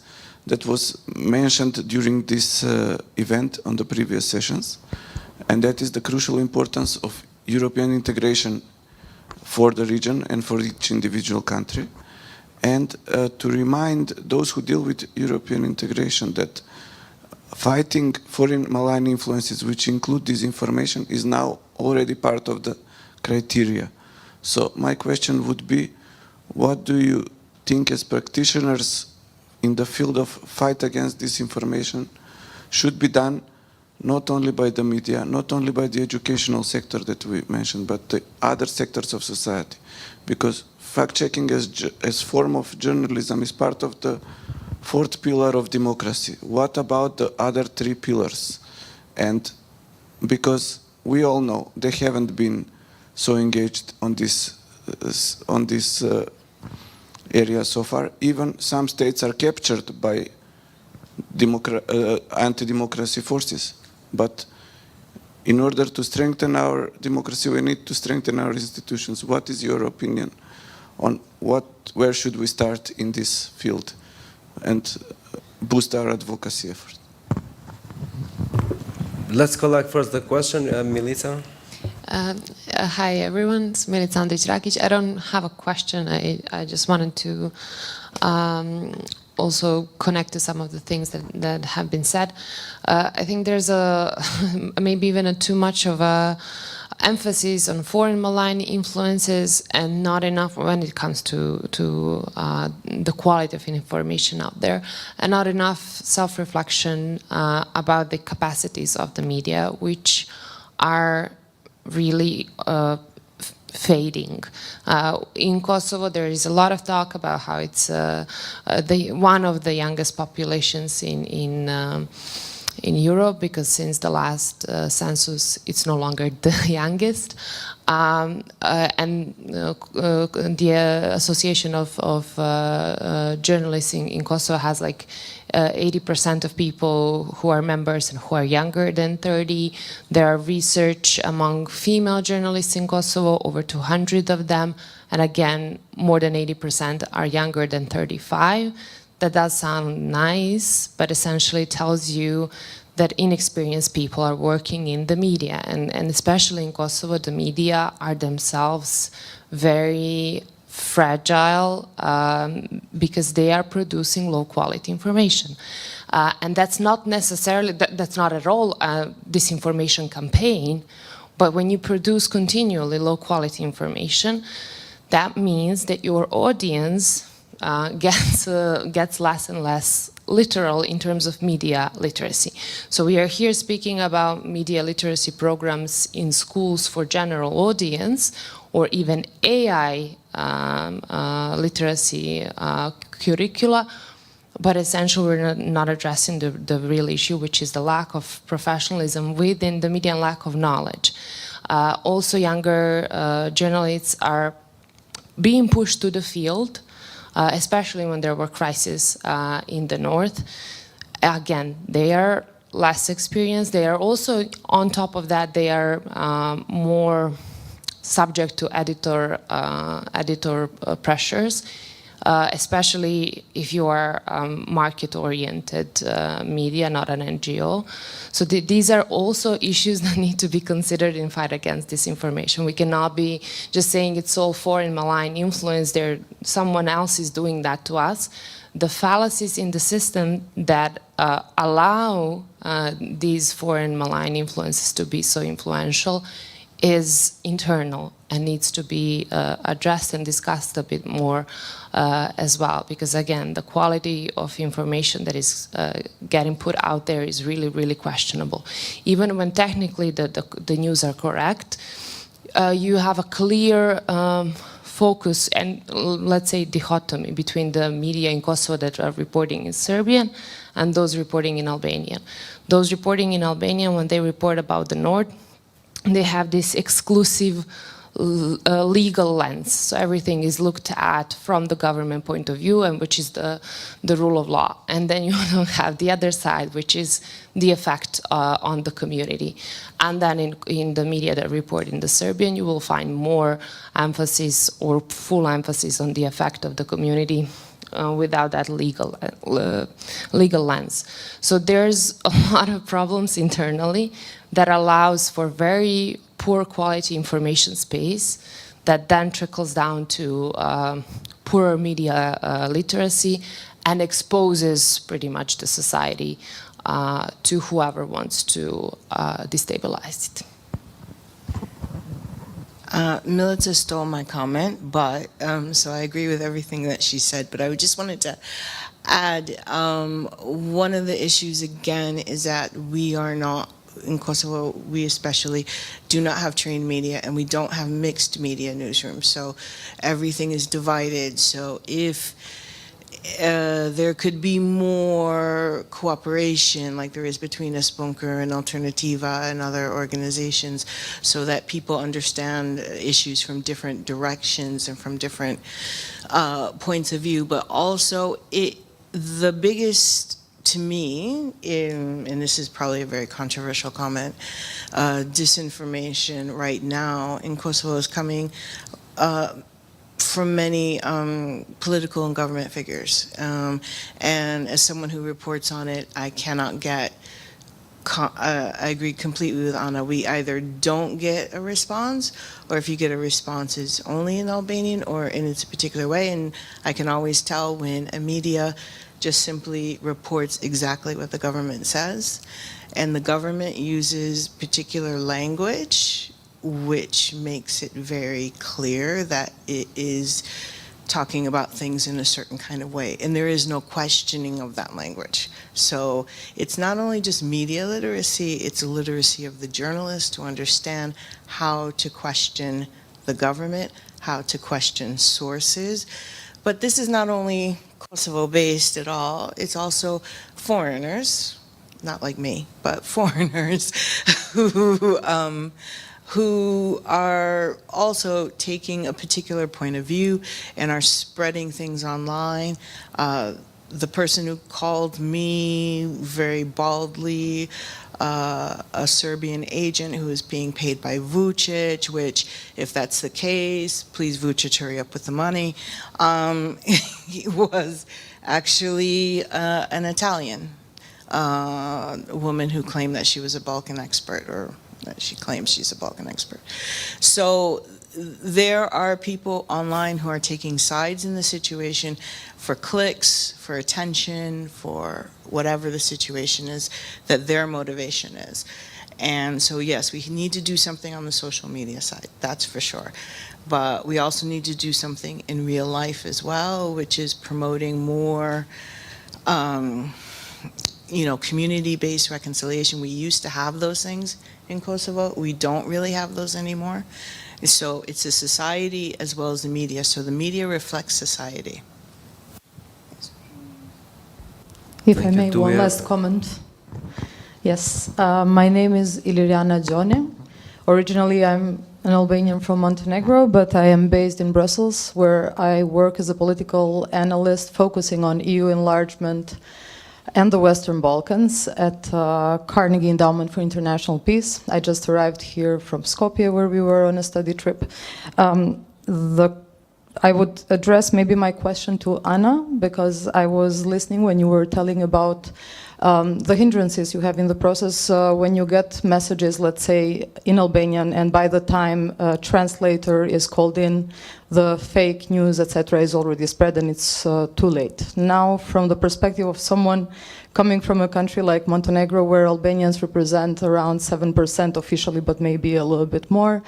that was mentioned during this event on the previous sessions, and that is the crucial importance of European integration for the region and for each individual country, and to remind those who deal with European integration that fighting foreign malign influences, which include disinformation, is now already part of the criteria. So my question would be, what do you think as practitioners in the field of fight against disinformation should be done not only by the media, not only by the educational sector that we mentioned, but the other sectors of society? Because fact-checking as form of journalism is part of the fourth pillar of democracy. What about the other three pillars? And because we all know they haven't been so engaged on this area so far. Even some states are captured by anti-democracy forces. But in order to strengthen our democracy, we need to strengthen our institutions. What is your opinion on where should we start in this field and boost our advocacy effort? Let's collect first the question, Milica. Hi everyone, it's Milica Andrić-Rakić. I don't have a question. I just wanted to also connect to some of the things that have been said. I think there's maybe even too much of a emphasis on foreign malign influences and not enough when it comes to the quality of information out there, and not enough self-reflection about the capacities of the media, which are really fading. In Kosovo, there is a lot of talk about how it's one of the youngest populations in in Europe, because since the last census, it's no longer the youngest. And the Association of Journalists in Kosovo has like 80% of people who are members and who are younger than 30. There are research among female journalists in Kosovo, over 200 of them. And again, more than 80% are younger than 35. That does sound nice, but essentially tells you that inexperienced people are working in the media. And especially in Kosovo, the media are themselves very fragile because they are producing low quality information. And that's not necessarily, that's not at all a disinformation campaign, but when you produce continually low quality information, that means that your audience gets less and less literal in terms of media literacy. So we are here speaking about media literacy programs in schools for general audience, or even AI literacy curricula, but essentially we're not addressing the real issue, which is the lack of professionalism within the media and lack of knowledge. Also, younger journalists are being pushed to the field, especially when there were crises in the north. Again, they are less experienced. They are also, on top of that, they are more subject to editor pressures, especially if you are market-oriented media, not an NGO. So these are also issues that need to be considered in fight against disinformation. We cannot be just saying it's all foreign malign influence, someone else is doing that to us. The fallacies in the system that allow these foreign malign influences to be so influential is internal and needs to be addressed and discussed a bit more as well, because again, the quality of information that is getting put out there is really, really questionable. Even when technically the news are correct, you have a clear focus and, let's say, dichotomy between the media in Kosovo that are reporting in Serbian and those reporting in Albanian. Those reporting in Albanian, when they report about the north, they have this exclusive legal lens. So everything is looked at from the government point of view, and which is the rule of law. And then you don't have the other side, which is the effect on the community. And then in the media that report in the Serbian, you will find more emphasis or full emphasis on the effect of the community without that legal lens. So there's a lot of problems internally that allows for very poor quality information space that then trickles down to poorer media literacy and exposes pretty much the society to whoever wants to destabilize it. Milica stole my comment, but so I agree with everything that she said, but I just wanted to add one of the issues again is that we are not, in Kosovo, we especially do not have trained media, and we don't have mixed media newsrooms, so everything is divided. So if there could be more cooperation like there is between Spunker and Alternativa and other organizations, so that people understand issues from different directions and from different points of view. But also, the biggest, to me, and this is probably a very controversial comment, disinformation right now in Kosovo is coming from many political and government figures. And as someone who reports on it, I cannot get, I agree completely with Anna, we either don't get a response, or if you get a response, it's only in Albanian or in its particular way. And I can always tell when a media just simply reports exactly what the government says, and the government uses particular language which makes it very clear that it is talking about things in a certain kind of way, and there is no questioning of that language. So it's not only just media literacy, it's a literacy of the journalist to understand how to question the government, how to question sources. But this is not only Kosovo-based at all, it's also foreigners not like me, but foreigners who are also taking a particular point of view and are spreading things online. The person who called me very baldly a Serbian agent who is being paid by Vucic, which, if that's the case, please Vucic hurry up with the money, he was actually an Italian woman who claimed that she was a Balkan expert, or that she claims she's a Balkan expert. So there are people online who are taking sides in the situation for clicks, for attention, for whatever the situation is that their motivation is. And so yes, we need to do something on the social media side, that's for sure. But we also need to do something in real life as well, which is promoting more community-based reconciliation. We used to have those things in Kosovo. We don't really have those anymore. So it's a society as well as the media. So the media reflects society. If I may, one last comment. Yes, my name is Iliriana Gjone. Originally, I'm an Albanian from Montenegro, but I am based in Brussels, where I work as a political analyst focusing on EU enlargement and the Western Balkans at Carnegie Endowment for International Peace. I just arrived here from Skopje, where we were on a study trip. I would address maybe my question to Anna, because I was listening when you were telling about the hindrances you have in the process when you get messages, let's say, in Albanian, and by the time a translator is called in, the fake news, etc., is already spread and it's too late. Now, from the perspective of someone coming from a country like Montenegro, where Albanians represent around 7% officially, but maybe a little bit more,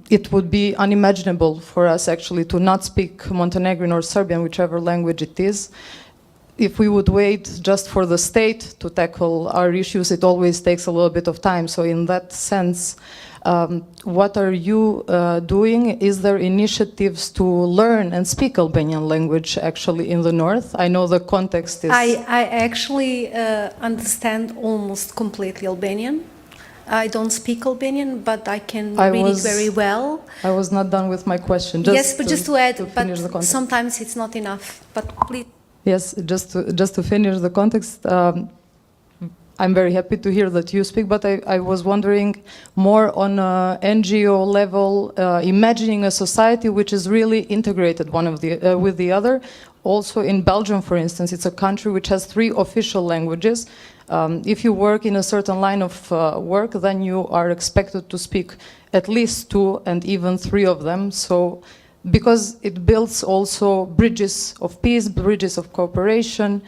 it would be unimaginable for us actually to not speak Montenegrin or Serbian, whichever language it is. If we would wait just for the state to tackle our issues, it always takes a little bit of time. So in that sense, what are you doing? Is there initiatives to learn and speak Albanian language actually in the north? I know the context is... I actually understand almost completely Albanian. I don't speak Albanian, but I can read it very well. I was not done with my question. Yes, but just to add, but sometimes it's not enough. But please. Yes, just to finish the context, I'm very happy to hear that you speak, but I was wondering more on a NGO level, imagining a society which is really integrated with the other. Also in Belgium, for instance, it's a country which has 3 official languages. If you work in a certain line of work, then you are expected to speak at least 2 and even 3 of them. So, because it builds also bridges of peace, bridges of cooperation,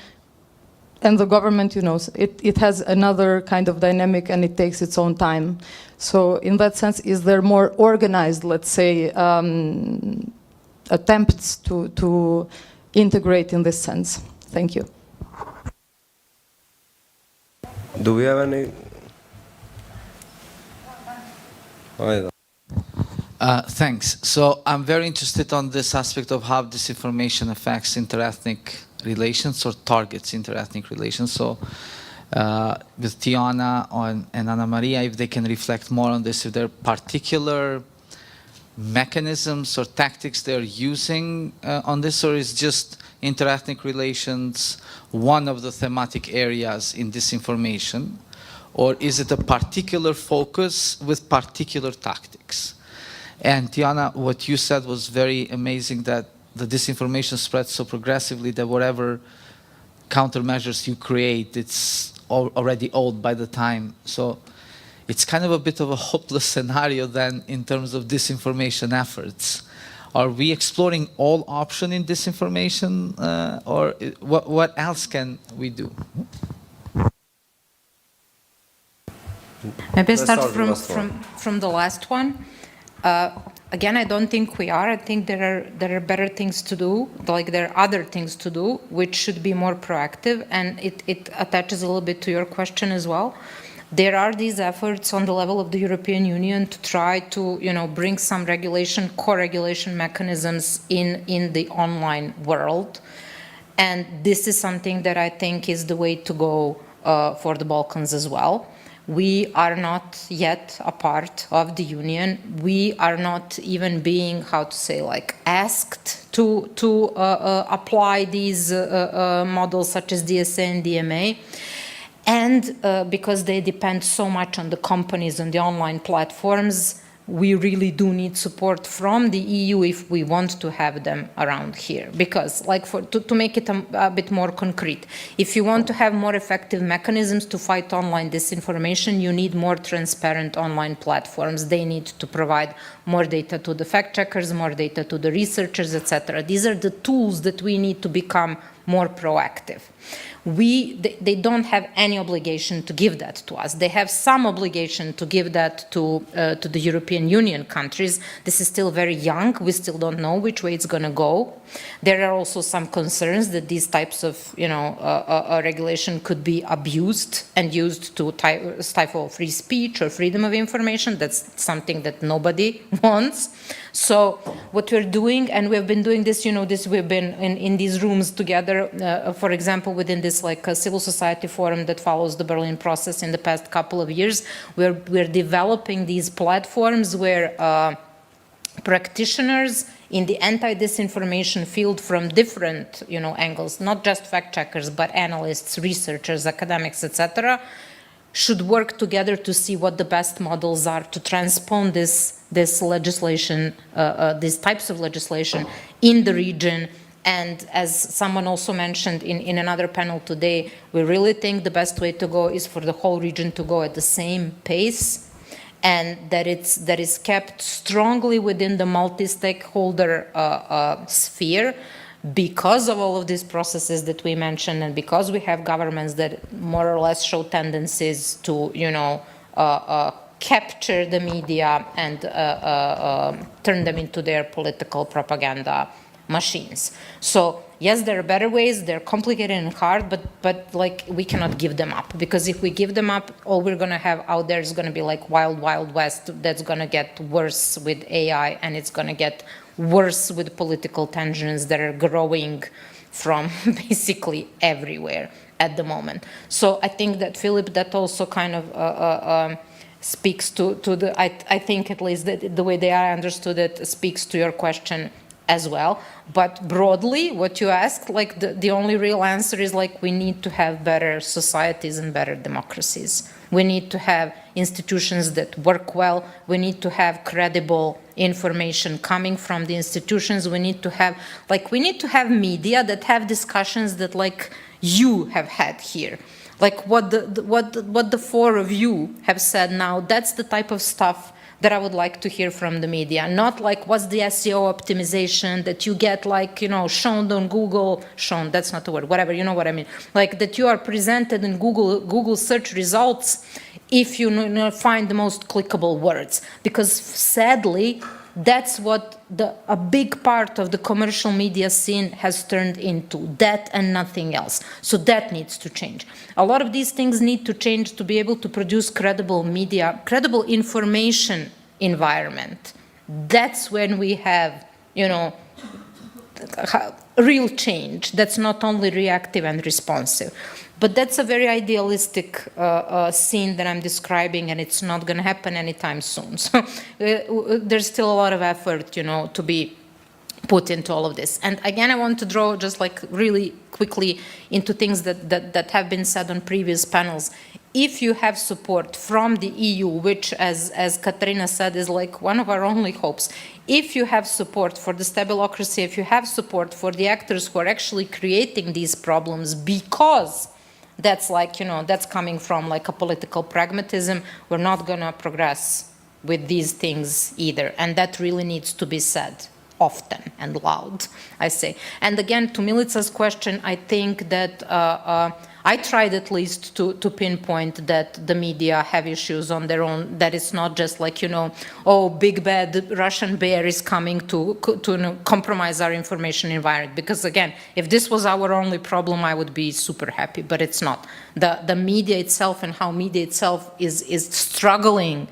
and the government, you know, it has another kind of dynamic and it takes its own time. So in that sense, is there more organized, let's say, attempts to integrate in this sense? Thank you. Do we have any? Thanks. So I'm very interested on this aspect of how disinformation affects interethnic relations or targets interethnic relations. So with Tiana and Ana Maria, if they can reflect more on this, if there are particular mechanisms or tactics they're using on this, or is just interethnic relations one of the thematic areas in disinformation, or is it a particular focus with particular tactics? And Tiana, what you said was very amazing, that the disinformation spreads so progressively that whatever countermeasures you create, it's already old by the time. So it's kind of a bit of a hopeless scenario then in terms of disinformation efforts. Are we exploring all options in disinformation, or what else can we do? Maybe start from the last one. Again, I don't think we are. I think there are better things to do, like there are other things to do, which should be more proactive, and it attaches a little bit to your question as well. There are these efforts on the level of the European Union to try to, you know, bring some regulation, co-regulation mechanisms in the online world, and this is something that I think is the way to go for the Balkans as well. We are not yet a part of the Union. We are not even being, how to say, like asked to apply these models such as DSA and DMA. And because they depend so much on the companies and the online platforms, we really do need support from the EU if we want to have them around here. Because, like, to make it a bit more concrete, if you want to have more effective mechanisms to fight online disinformation, you need more transparent online platforms. They need to provide more data to the fact checkers, more data to the researchers, etc. These are the tools that we need to become more proactive. They don't have any obligation to give that to us. They have some obligation to give that to the European Union countries. This is still very young. We still don't know which way it's going to go. There are also some concerns that these types of, regulation could be abused and used to stifle free speech or freedom of information. That's something that nobody wants. So what we're doing, and we've been doing this, we've been in these rooms together, for example, within this civil society forum that follows the Berlin process in the past couple of years, we're developing these platforms where practitioners in the anti-disinformation field from different, angles, not just fact checkers, but analysts, researchers, academics, etc., should work together to see what the best models are to transpose this legislation, these types of legislation in the region. And as someone also mentioned in another panel today, we really think the best way to go is for the whole region to go at the same pace, and that is kept strongly within the multi-stakeholder sphere, because of all of these processes that we mentioned, and because we have governments that more or less show tendencies to, capture the media and turn them into their political propaganda machines. So yes, there are better ways. They're complicated and hard, but we cannot give them up, because if we give them up, all we're going to have out there is going to be like wild west. That's going to get worse with AI, and it's going to get worse with political tensions that are growing from basically everywhere at the moment. So I think that, Philip, that also kind of speaks to the, I think at least the way that I understood it speaks to your question as well. But broadly, what you asked, the only real answer is we need to have better societies and better democracies. We need to have institutions that work well. We need to have credible information coming from the institutions. We need to have media that have discussions that you have had here. What the four of you have said now, that's the type of stuff that I would like to hear from the media. Not what's the SEO optimization that you get shown on Google, shown, that's not the word, whatever, you know what I mean. That you are presented in Google search results if you find the most clickable words. Because sadly, that's what a big part of the commercial media scene has turned into, that and nothing else. So that needs to change. A lot of these things need to change to be able to produce credible media, credible information environment. That's when we have, real change that's not only reactive and responsive. But that's a very idealistic scene that I'm describing, and it's not going to happen anytime soon. So there's still a lot of effort, to be put into all of this. And again, I want to draw just really quickly into things that have been said on previous panels. If you have support from the EU, which, as Katarina said, is one of our only hopes, if you have support for the stabilocracy, if you have support for the actors who are actually creating these problems, because that's that's coming from a political pragmatism, we're not going to progress with these things either. And that really needs to be said often and loud, I say. And again, to Milica's question, I think that I tried at least to pinpoint that the media have issues on their own, that it's not just big bad Russian bear is coming to compromise our information environment. Because again, if this was our only problem, I would be super happy, but it's not. The media itself and how media itself is struggling,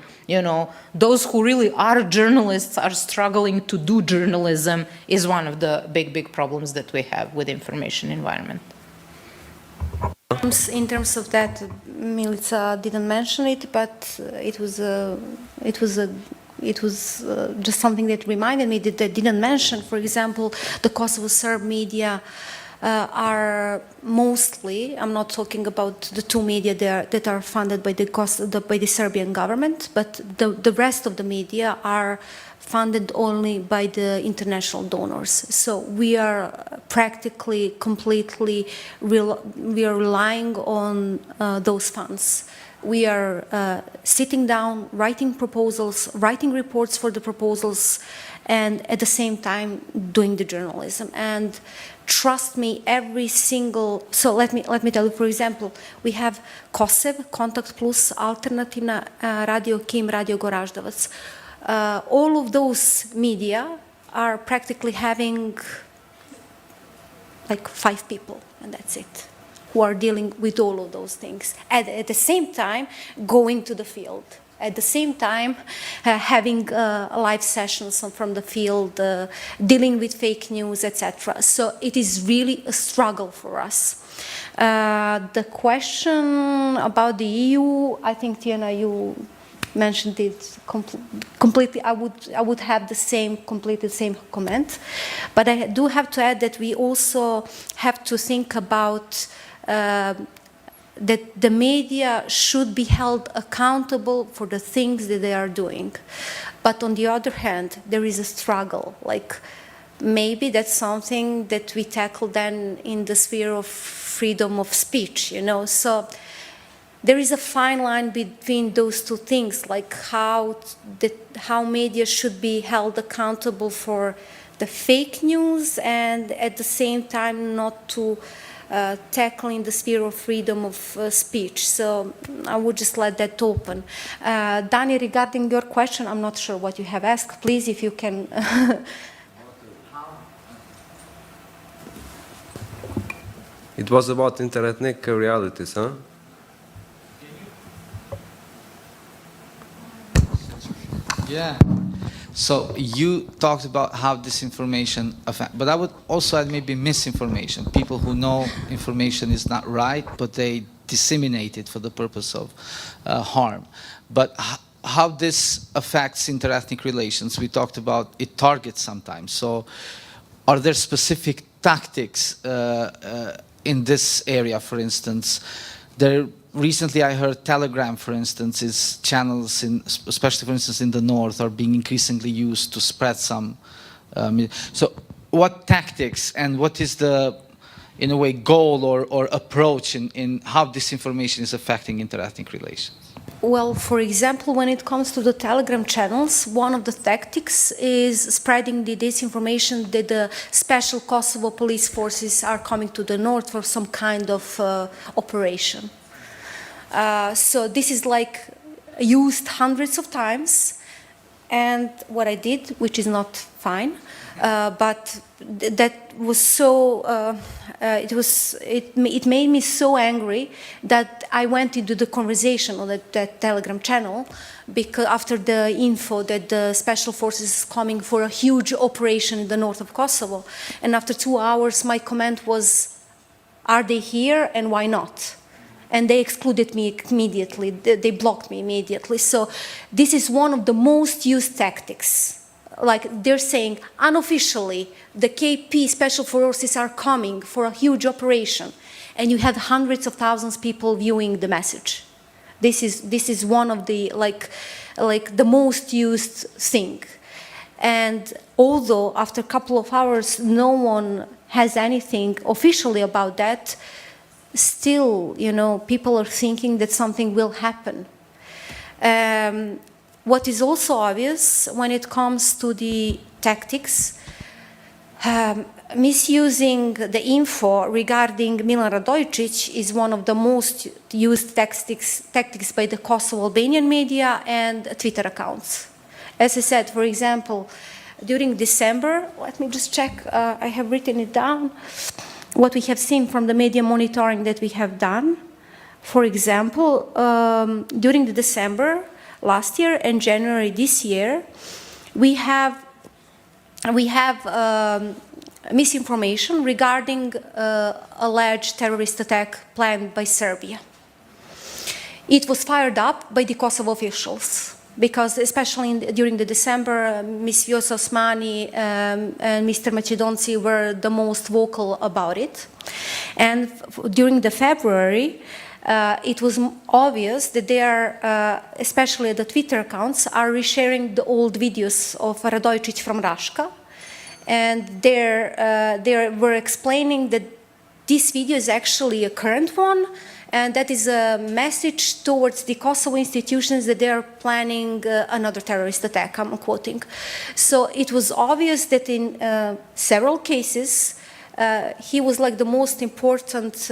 those who really are journalists are struggling to do journalism is one of the big problems that we have with information environment. In terms of that, Milica didn't mention it, but it was just something that reminded me that I didn't mention. For example, the Kosovo Serb media are mostly, I'm not talking about the two media that are funded by the Serbian government, but the rest of the media are funded only by the international donors. So we are practically, completely, we are relying on those funds. We are sitting down, writing proposals, writing reports for the proposals, and at the same time doing the journalism. And trust me, every single, so let me tell you, for example, we have Kosovo, Kontakt Plus, Alternativna Radio, Kim, Radio Goraždevac. All of those media are practically having like 5 people, and that's it, who are dealing with all of those things. At the same time, going to the field. At the same time, having live sessions from the field, dealing with fake news, etc. So it is really a struggle for us. The question about the EU, I think, Tiana, you mentioned it completely. I would have completely the same comment, but I do have to add that we also have to think about that the media should be held accountable for the things that they are doing. But on the other hand, there is a struggle. Like maybe that's something that we tackle then in the sphere of freedom of speech, you know. So there is a fine line between those two things, like how media should be held accountable for the fake news and at the same time not to tackling the sphere of freedom of speech. So I would just let that open. Dani, regarding your question, I'm not sure what you have asked. Please, if you can. It was about interethnic realities, huh? Yeah. So you talked about how disinformation affects, but I would also add maybe misinformation. People who know information is not right, but they disseminate it for the purpose of harm. But how this affects interethnic relations, we talked about it targets sometimes. So are there specific tactics in this area, for instance? Recently, I heard Telegram, for instance, is channels, especially, for instance, in the north, are being increasingly used to spread some. So what tactics and what is the, in a way, goal or approach in how disinformation is affecting interethnic relations? Well, for example, when it comes to the Telegram channels, one of the tactics is spreading the disinformation that the special Kosovo police forces are coming to the north for some kind of operation. So this is like used hundreds of times, and what I did, which is not fine, but that was so, it made me so angry that I went into the conversation on that Telegram channel, because after the info that the special forces is coming for a huge operation in the north of Kosovo, and after 2 hours my comment was, are they here and why not? And they excluded me immediately, they blocked me immediately. So this is one of the most used tactics. Like they're saying, unofficially, the KP special forces are coming for a huge operation, and you have hundreds of thousands of people viewing the message. This is one of the, like the most used thing. And although after a couple of hours, no one has anything officially about that, still, you know, people are thinking that something will happen. What is also obvious when it comes to the tactics, misusing the info regarding Milan Radojcic is one of the most used tactics by the Kosovo Albanian media and Twitter accounts. As I said, for example, during December, let me just check, I have written it down, what we have seen from the media monitoring that we have done. For example, during the December last year and January this year, we have misinformation regarding alleged terrorist attack planned by Serbia. It was fired up by the Kosovo officials, because especially during the December, Ms. Vjosa Osmani and Mr. Macedonci were the most vocal about it. And during the February, it was obvious that they are, especially the Twitter accounts, are resharing the old videos of Radojčić from Raška. And they were explaining that this video is actually a current one, and that is a message towards the Kosovo institutions that they are planning another terrorist attack, I'm quoting. So it was obvious that in several cases, he was like the most important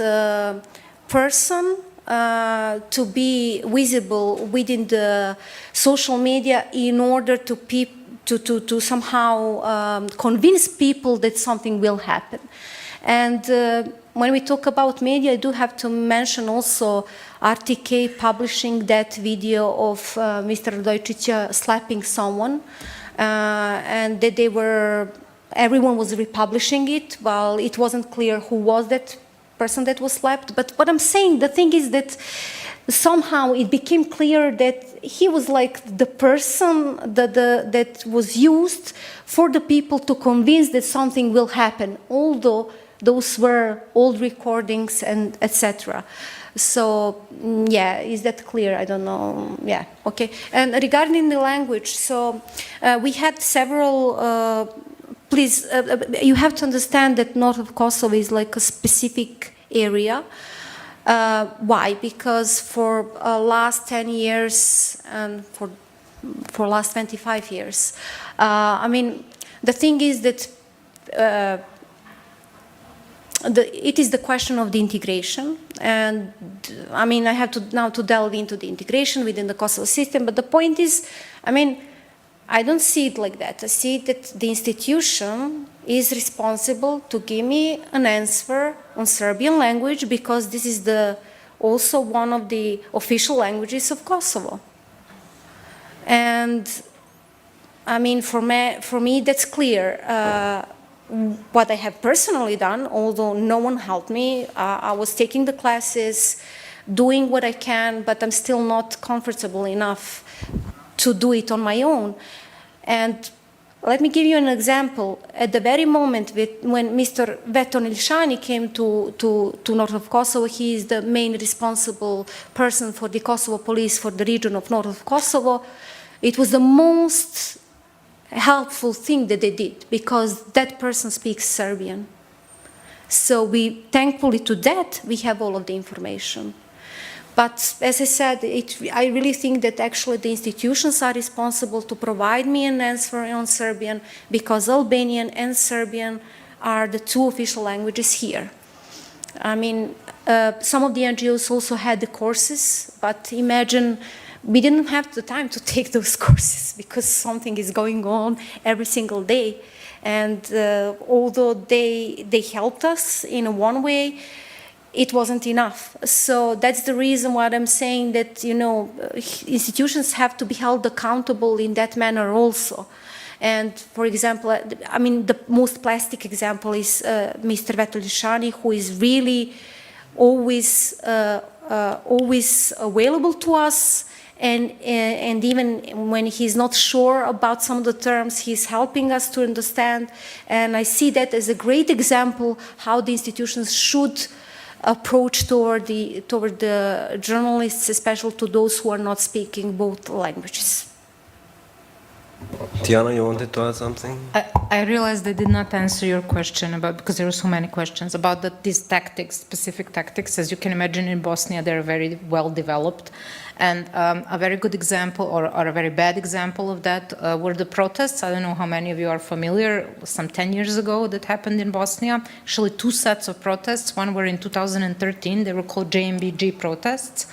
person to be visible within the social media in order to somehow convince people that something will happen. And when we talk about media, I do have to mention also RTK publishing that video of Mr. Radojčić slapping someone, and that everyone was republishing it, while it wasn't clear who was that person that was slapped. But what I'm saying, the thing is that somehow it became clear that he was like the person that was used for the people to convince that something will happen, although those were old recordings and etc. So, yeah, is that clear? I don't know. Yeah, okay. And regarding the language, so we had several, please, you have to understand that north of Kosovo is like a specific area. Why? Because for last 10 years and for last 25 years, I mean, the thing is that it is the question of the integration, and I mean, I have to now delve into the integration within the Kosovo system, but the point is, I mean, I don't see it like that. I see that the institution is responsible to give me an answer on Serbian language, because this is also one of the official languages of Kosovo. And I mean, for me that's clear. What I have personally done, although no one helped me, I was taking the classes, doing what I can, but I'm still not comfortable enough to do it on my own. And let me give you an example. At the very moment when Mr. Veton Ilshani came to north of Kosovo, he is the main responsible person for the Kosovo police for the region of north of Kosovo. It was the most helpful thing that they did, because that person speaks Serbian. So thankfully to that, we have all of the information. But as I said, I really think that actually the institutions are responsible to provide me an answer on Serbian, because Albanian and Serbian are the two official languages here. I mean, some of the NGOs also had the courses, but imagine we didn't have the time to take those courses because something is going on every single day. And although they helped us in one way, it wasn't enough. So that's the reason why I'm saying that, you know, institutions have to be held accountable in that manner also. And for example, I mean, the most plastic example is Mr. Veton Ilshani, who is really always available to us. And even when he's not sure about some of the terms, he's helping us to understand. And I see that as a great example how the institutions should approach toward the journalists, especially to those who are not speaking both languages. Tiana, you wanted to add something? I realized I did not answer your question because there were so many questions about these tactics, specific tactics. As you can imagine, in Bosnia, they're very well developed. And a very good example, or a very bad example of that, were the protests. I don't know how many of you are familiar, some 10 years ago that happened in Bosnia. Actually, two sets of protests. One were in 2013. They were called JMBG protests.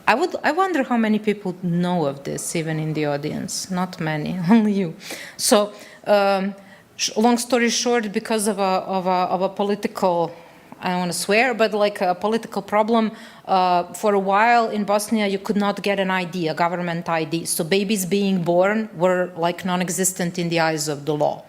I wonder how many people know of this, even in the audience. Not many, only you. So, long story short, because of a political, I don't want to swear, but like a political problem, for a while in Bosnia you could not get an ID, a government ID. So babies being born were like non-existent in the eyes of the law.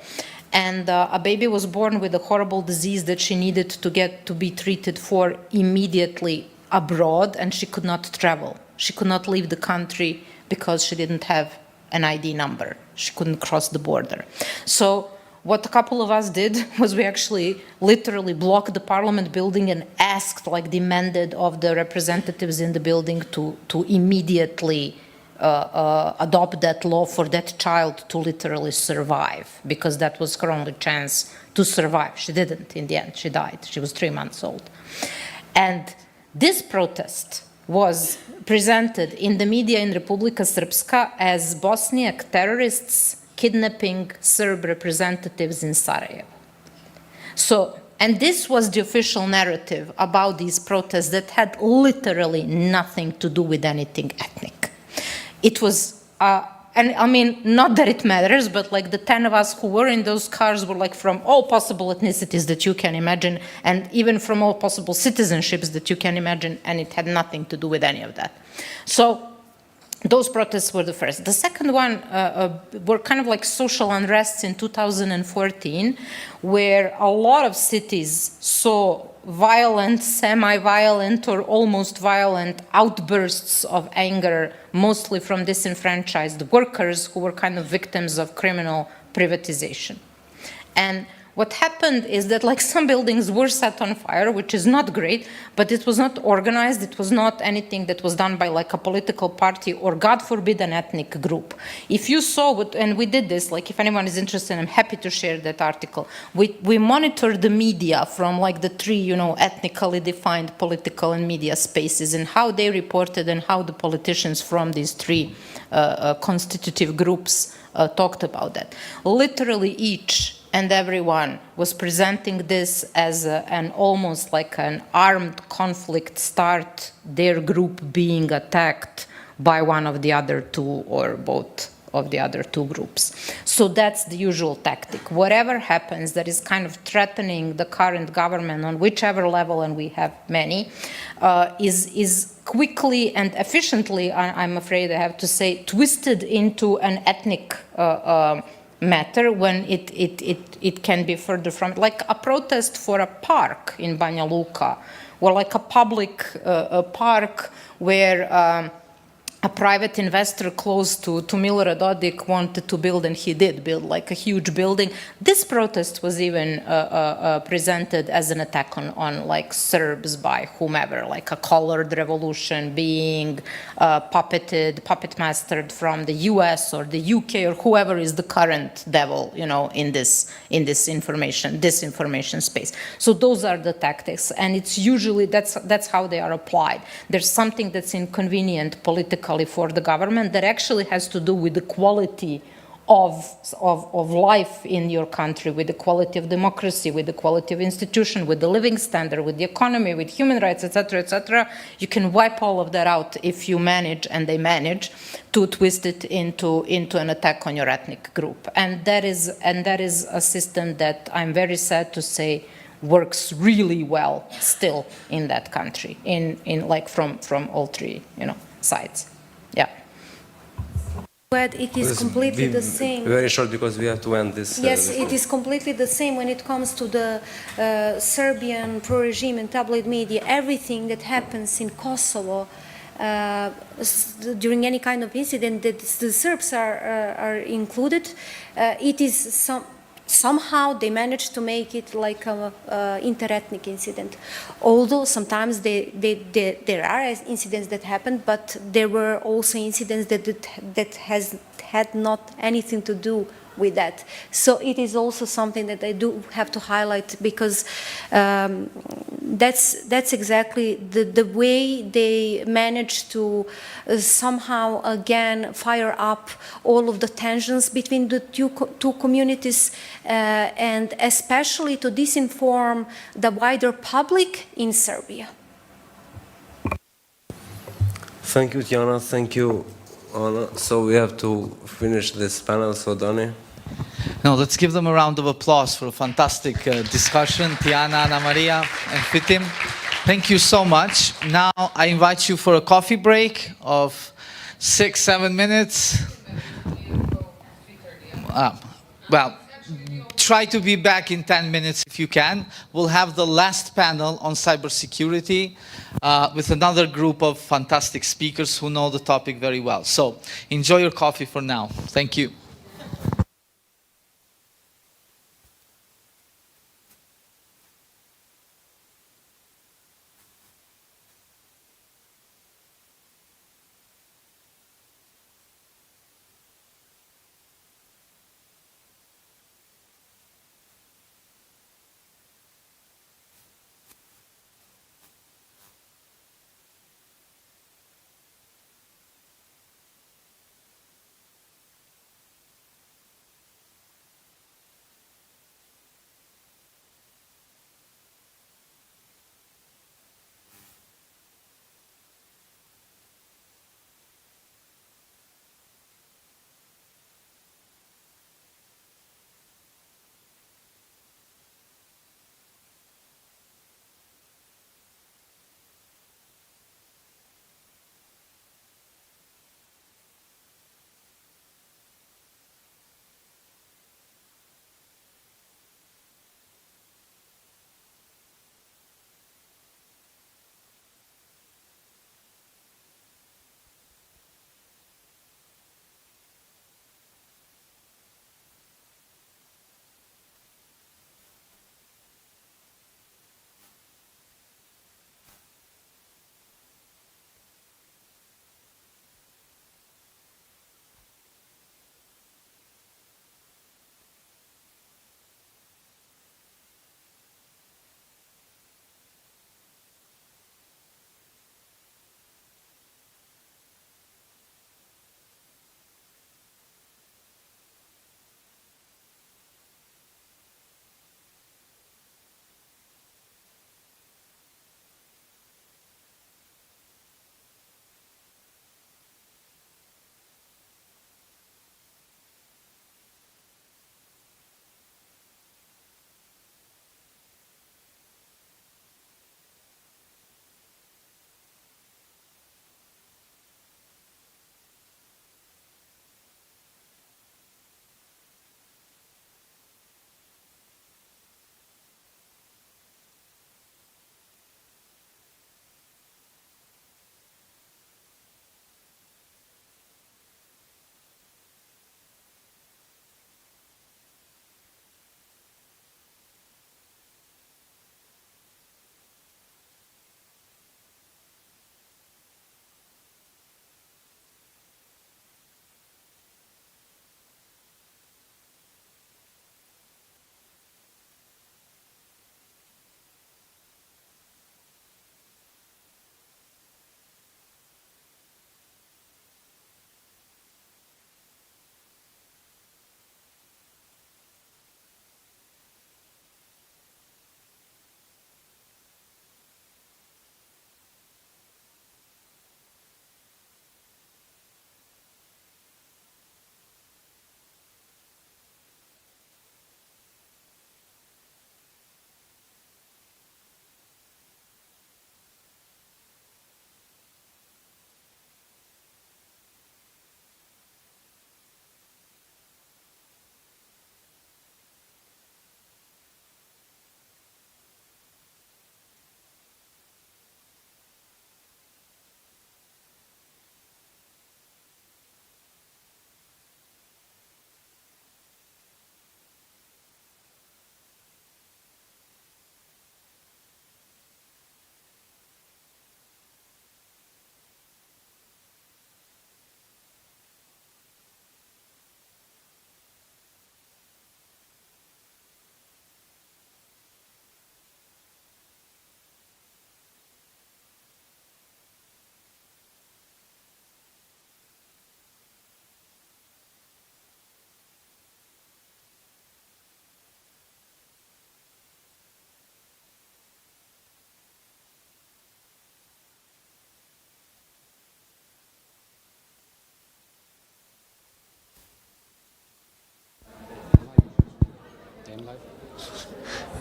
And a baby was born with a horrible disease that she needed to be treated for immediately abroad, and she could not travel. She could not leave the country because she didn't have an ID number. She couldn't cross the border. So what a couple of us did was we actually literally blocked the parliament building and asked, like demanded of the representatives in the building to immediately adopt that law for that child to literally survive, because that was her only chance to survive. She didn't in the end. She died. She was 3 months old. And this protest was presented in the media in Republika Srpska as Bosniak terrorists kidnapping Serb representatives in Sarajevo. So, and this was the official narrative about these protests that had literally nothing to do with anything ethnic. It was, and I mean, not that it matters, but like the 10 of us who were in those cars were like from all possible ethnicities that you can imagine, and even from all possible citizenships that you can imagine, and it had nothing to do with any of that. So those protests were the first. The second one were kind of like social unrests in 2014, where a lot of cities saw violent, semi-violent, or almost violent outbursts of anger, mostly from disenfranchised workers who were kind of victims of criminal privatization. And what happened is that like some buildings were set on fire, which is not great, but it was not organized. It was not anything that was done by like a political party or, God forbid, an ethnic group. If you saw what, and we did this, like if anyone is interested, I'm happy to share that article. We monitored the media from like the three, you know, ethnically defined political and media spaces, and how they reported and how the politicians from these three constitutive groups talked about that. Literally each and everyone was presenting this as an almost like an armed conflict start, their group being attacked by one of the other two or both of the other two groups. So that's the usual tactic. Whatever happens that is kind of threatening the current government on whichever level, and we have many, is quickly and efficiently, I'm afraid I have to say, twisted into an ethnic matter when it can be further from it. Like a protest for a park in Banja Luka, or like a public park where a private investor close to Milorad Dodik wanted to build, and he did build like a huge building. This protest was even presented as an attack on like Serbs by whomever, like a colored revolution being puppet mastered from the US or the UK or whoever is the current devil, you know, in this disinformation space. So those are the tactics, and it's usually that's how they are applied. There's something that's inconvenient politically for the government that actually has to do with the quality of life in your country, with the quality of democracy, with the quality of institution, with the living standard, with the economy, with human rights, etc., etc. You can wipe all of that out if you manage, and they manage, to twist it into an attack on your ethnic group. And that is a system that I'm very sad to say works really well still in that country, in like from all three, you know, sides. Yeah. But it is completely the same. Very short, because we have to end this. Yes, it is completely the same when it comes to the Serbian pro-regime and tabloid media. Everything that happens in Kosovo during any kind of incident that the Serbs are included, it is somehow they manage to make it like an inter-ethnic incident. Although sometimes there are incidents that happen, but there were also incidents that had not anything to do with that. So it is also something that I do have to highlight, because that's exactly the way they manage to somehow again fire up all of the tensions between the two communities, and especially to disinform the wider public in Serbia. Thank you, Tiana. Thank you, Anna. So we have to finish this panel. So, Dani. Now, let's give them a round of applause for a fantastic discussion, Tiana, Anna Maria, and Fitim. Thank you so much. Now, I invite you for a coffee break of 6-7 minutes. Well, try to be back in 10 minutes if you can. We'll have the last panel on cybersecurity with another group of fantastic speakers who know the topic very well. So enjoy your coffee for now. Thank you.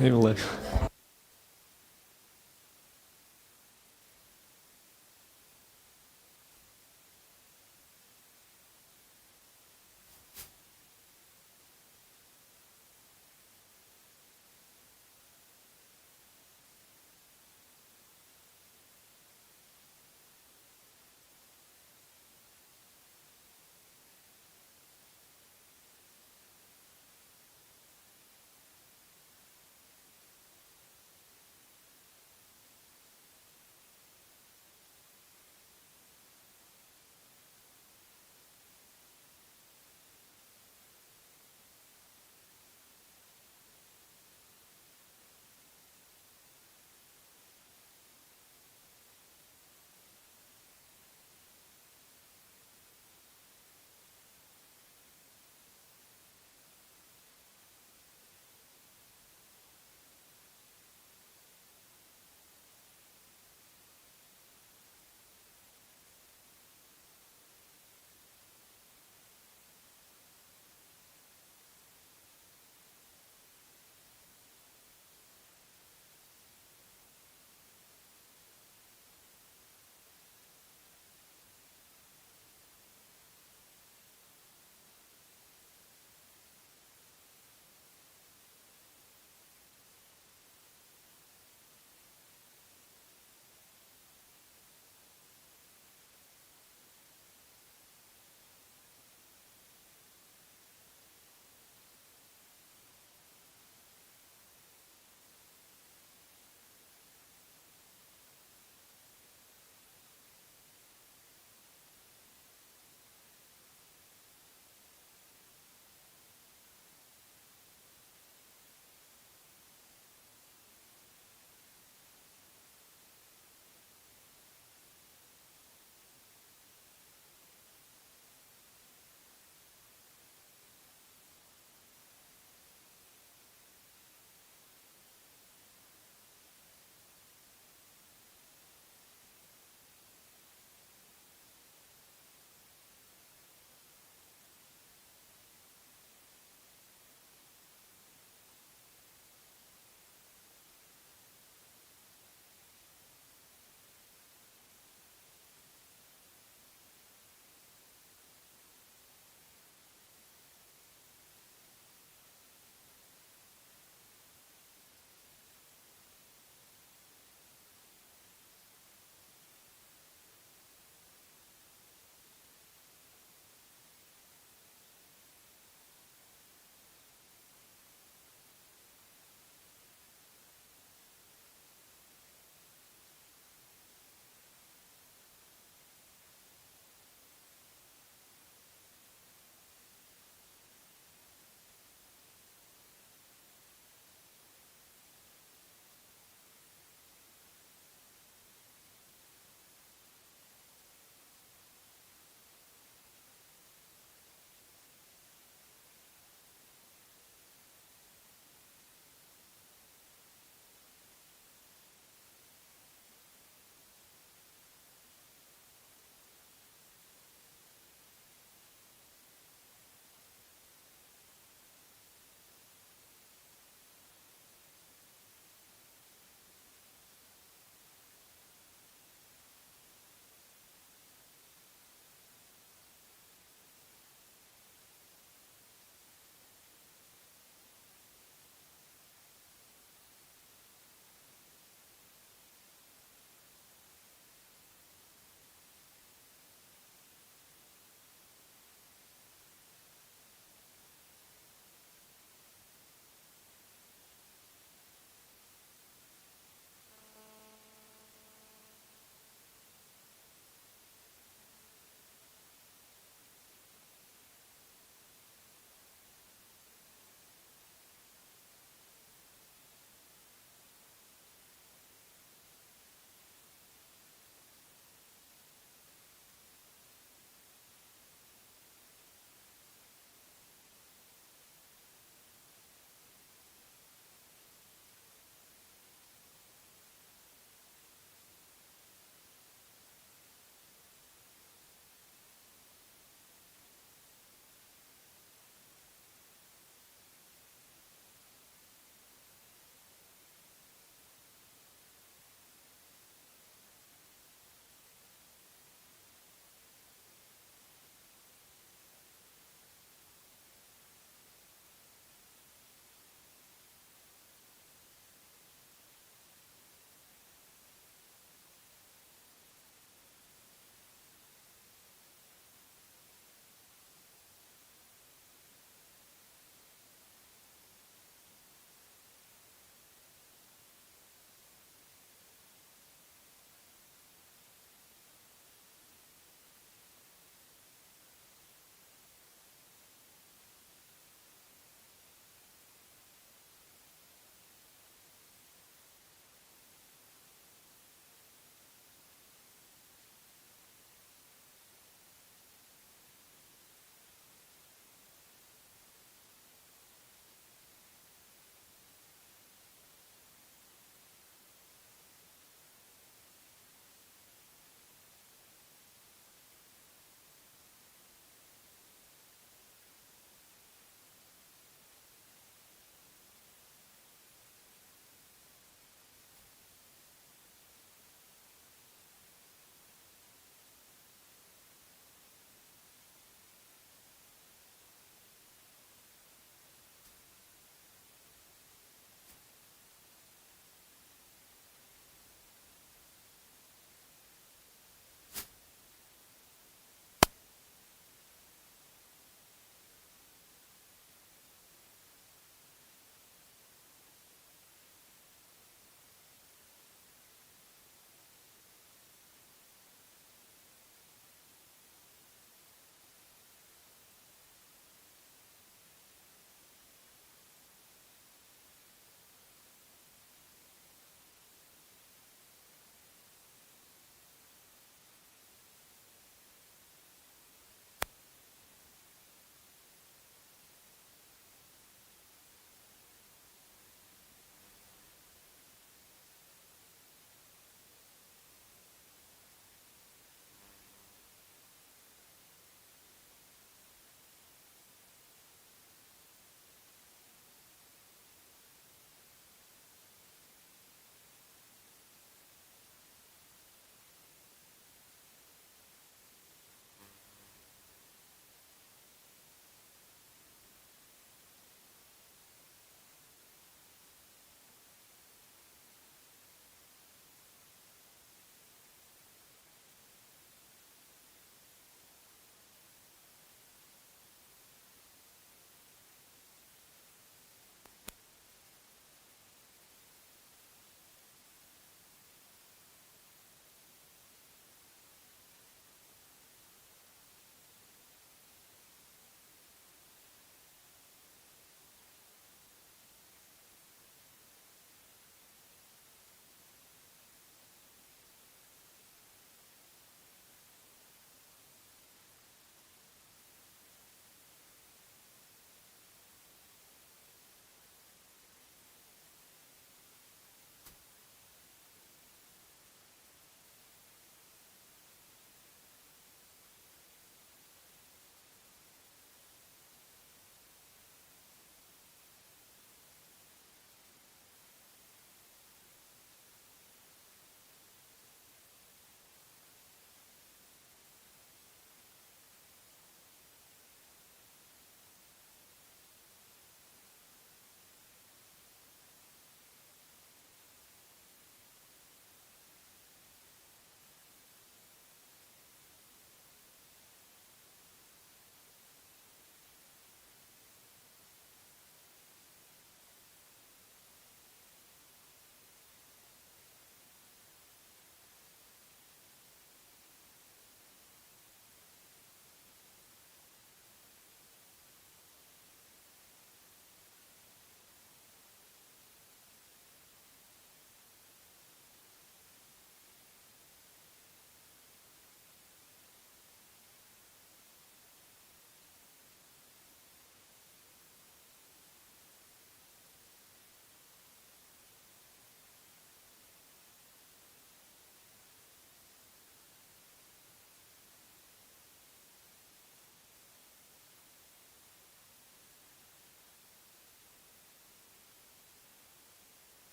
Even live.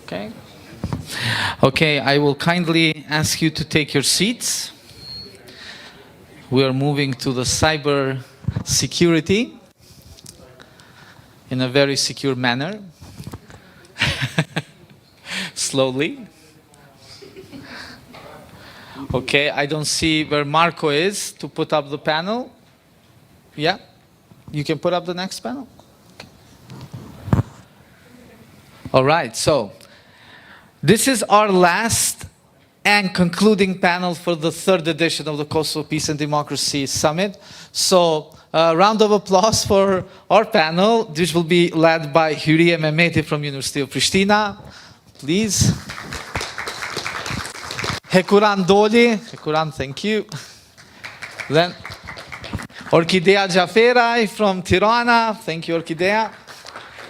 Okay. Okay, I will kindly ask you to take your seats. We are moving to the cyber security in a very secure manner. Slowly. Okay, I don't see where Marco is to put up the panel. Yeah? You can put up the next panel. Okay. All right, so this is our last and concluding panel for the third edition of the Kosovo Peace and Democracy Summit. So a round of applause for our panel. This will be led by Hyria Mehmeti from University of Pristina. Please. Hekuran Doli. Hekuran, thank you. Then Orkidea Jaferaj from Tirana. Thank you, Orkidea.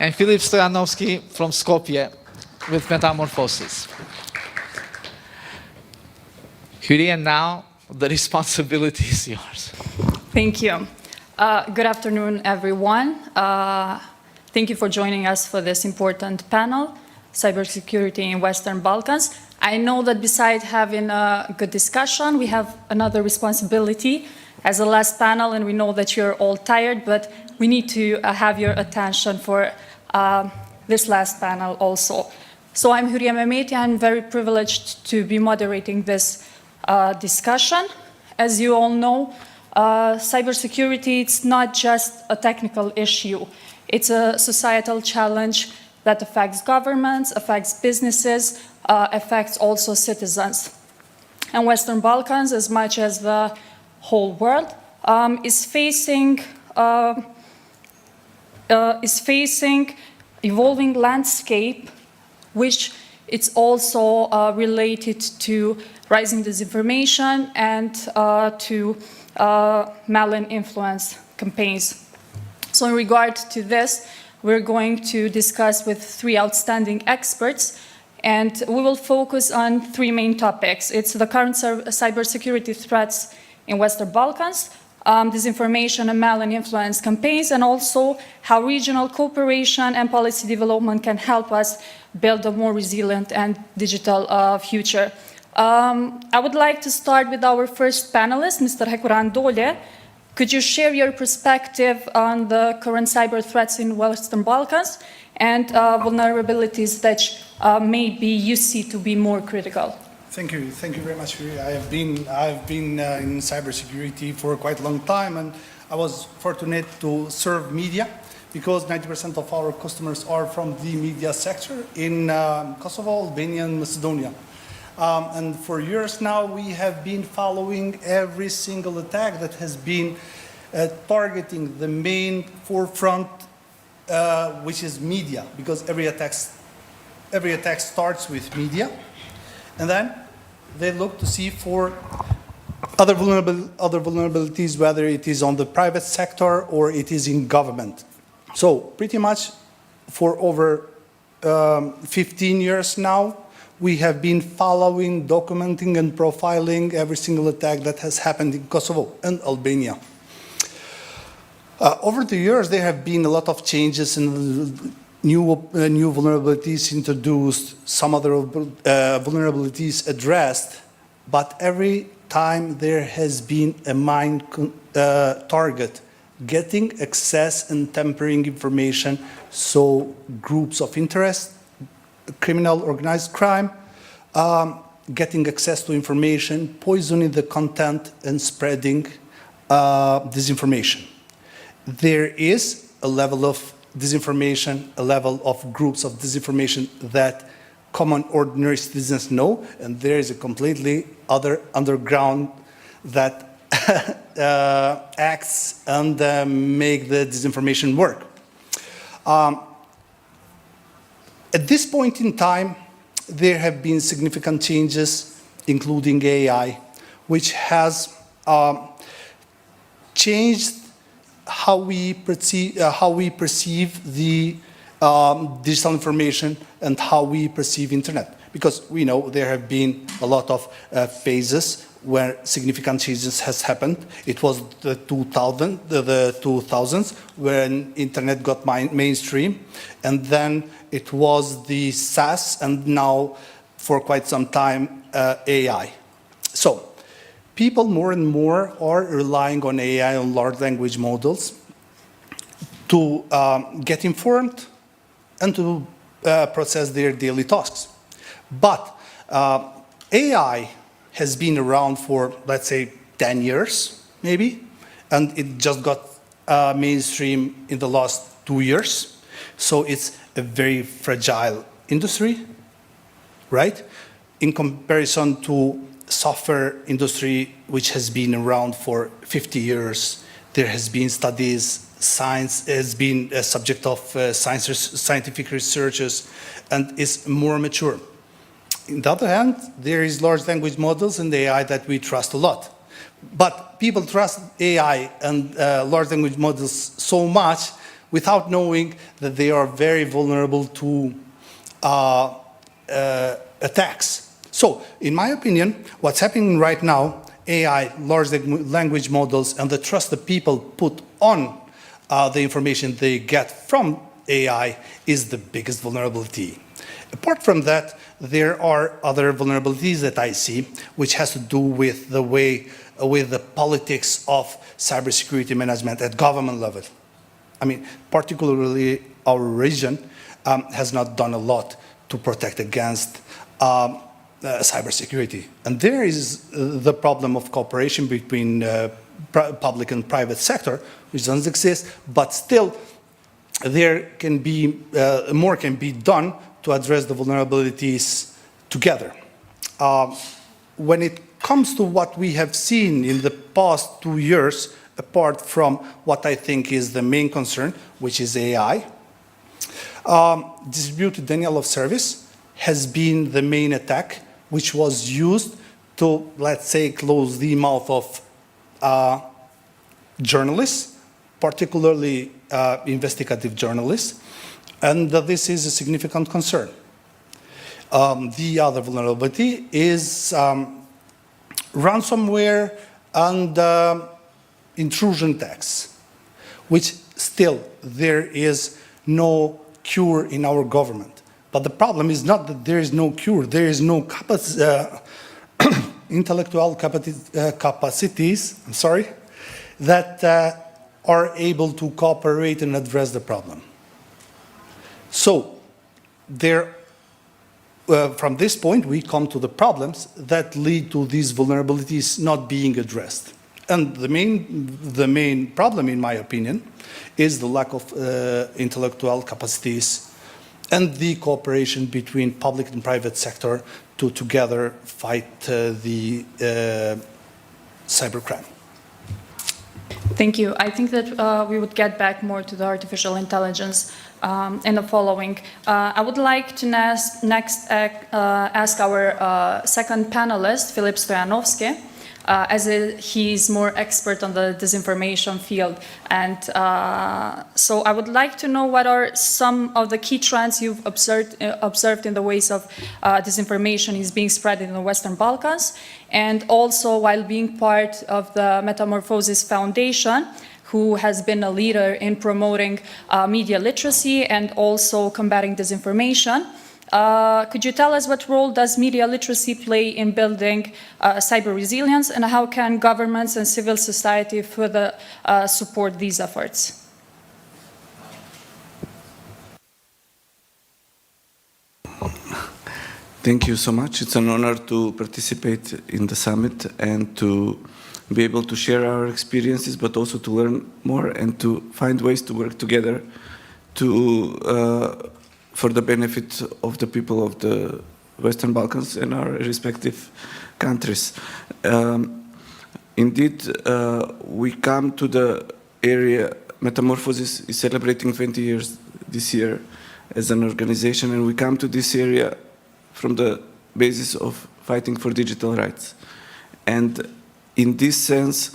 And Filip Stojanovski from Skopje with Metamorphosis. Hyria, now the responsibility is yours. Thank you. Good afternoon, everyone. Thank you for joining us for this important panel, Cybersecurity in Western Balkans. I know that besides having a good discussion, we have another responsibility as a last panel, and we know that you're all tired, but we need to have your attention for this last panel also. So I'm Hyria Mehmeti. I'm very privileged to be moderating this discussion. As you all know, cybersecurity, it's not just a technical issue. It's a societal challenge that affects governments, affects businesses, affects also citizens. And Western Balkans, as much as the whole world, is facing evolving landscape, which it's also related to rising disinformation and to malign influence campaigns. So in regard to this, we're going to discuss with three outstanding experts, and we will focus on three main topics. It's the current cybersecurity threats in Western Balkans, disinformation and malign influence campaigns, and also how regional cooperation and policy development can help us build a more resilient and digital future. I would like to start with our first panelist, Mr. Hekuran Doli. Could you share your perspective on the current cyber threats in Western Balkans and vulnerabilities that maybe you see to be more critical? Thank you very much. I've been in cybersecurity for quite a long time, and I was fortunate to serve media because 90% of our customers are from the media sector in Kosovo, Albania, and Macedonia. And for years now, we have been following every single attack that has been targeting the main forefront, which is media, because every attack starts with media, and then they look to see for other vulnerabilities, whether it is on the private sector or it is in government. So pretty much for over 15 years now, we have been following, documenting, and profiling every single attack that has happened in Kosovo and Albania. Over the years, there have been a lot of changes and new vulnerabilities introduced, some other vulnerabilities addressed, but every time there has been a main target, getting access and tampering information, so groups of interest, criminal organized crime, getting access to information, poisoning the content, and spreading disinformation. There is a level of disinformation, a level of groups of disinformation that common ordinary citizens know, and there is a completely other underground that acts and make the disinformation work. At this point in time, there have been significant changes, including AI, which has changed how we perceive the digital information and how we perceive internet. Because we know there have been a lot of phases where significant changes has happened. It was the 2000s when internet got mainstream, and then it was the SaaS, and now for quite some time AI. So people more and more are relying on AI, on large language models, to get informed and to process their daily tasks. But AI has been around for, let's say, 10 years, maybe, and it just got mainstream in the last 2 years. So it's a very fragile industry, right? In comparison to software industry, which has been around for 50 years, there has been studies, science has been a subject of scientific researches, and is more mature. On the other hand, there is large language models and AI that we trust a lot. But people trust AI and large language models so much without knowing that they are very vulnerable to attacks. So, in my opinion, what's happening right now, AI, large language models, and the trust that people put on the information they get from AI is the biggest vulnerability. Apart from that, there are other vulnerabilities that I see, which has to do with the way, with the politics of cybersecurity management at government level. I mean, particularly our region has not done a lot to protect against cybersecurity. And there is the problem of cooperation between public and private sector, which doesn't exist, but still there can be, more can be done to address the vulnerabilities together. When it comes to what we have seen in the past 2 years, apart from what I think is the main concern, which is AI, distributed denial of service has been the main attack, which was used to, let's say, close the mouth of journalists, particularly investigative journalists, and this is a significant concern. The other vulnerability is ransomware and intrusion attacks, which still there is no cure in our government. But the problem is not that there is no cure, there is no intellectual capacities, that are able to cooperate and address the problem. So, from this point, we come to the problems that lead to these vulnerabilities not being addressed. And the main problem, in my opinion, is the lack of intellectual capacities and the cooperation between public and private sector to together fight the cybercrime. Thank you. I think that we would get back more to the artificial intelligence in the following. I would like to next ask our second panelist, Filip Stojanovski, as he's more expert on the disinformation field. And so I would like to know what are some of the key trends you've observed in the ways of disinformation is being spread in the Western Balkans, and also while being part of the Metamorphosis Foundation, who has been a leader in promoting media literacy and also combating disinformation. Could you tell us what role does media literacy play in building cyber resilience, and how can governments and civil society further support these efforts? Thank you so much. It's an honor to participate in the summit and to be able to share our experiences, but also to learn more and to find ways to work together to for the benefit of the people of the Western Balkans and our respective countries. Indeed, we come to the area, Metamorphosis is celebrating 20 years this year as an organization, and we come to this area from the basis of fighting for digital rights. And in this sense,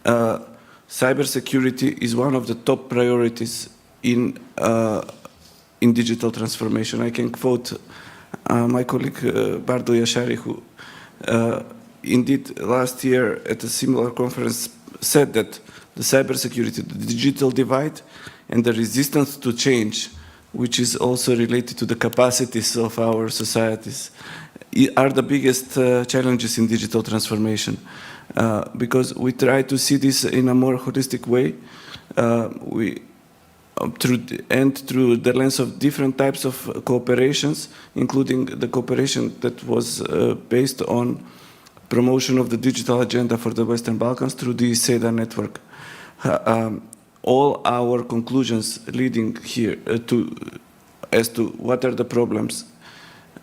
cybersecurity is one of the top priorities in digital transformation. I can quote my colleague Bardo Yashari, who indeed last year at a similar conference said that the cybersecurity, the digital divide, and the resistance to change, which is also related to the capacities of our societies, are the biggest challenges in digital transformation. Because we try to see this in a more holistic way, through the lens of different types of cooperations, including the cooperation that was based on promotion of the digital agenda for the Western Balkans through the SEDA network. All our conclusions leading here as to what are the problems,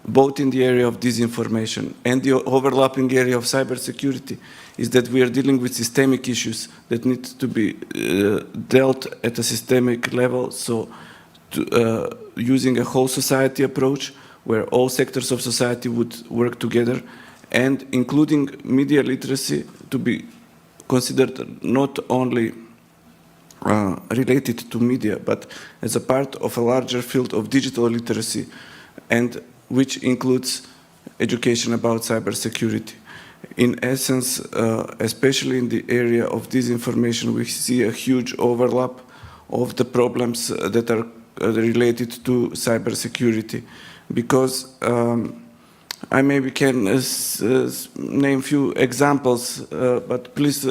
both in the area of disinformation and the overlapping area of cybersecurity, is that we are dealing with systemic issues that need to be dealt at a systemic level. So using a whole society approach where all sectors of society would work together, and including media literacy to be considered not only related to media, but as a part of a larger field of digital literacy, and which includes education about cybersecurity. In essence, especially in the area of disinformation, we see a huge overlap of the problems that are related to cybersecurity, because I maybe can name few examples, but please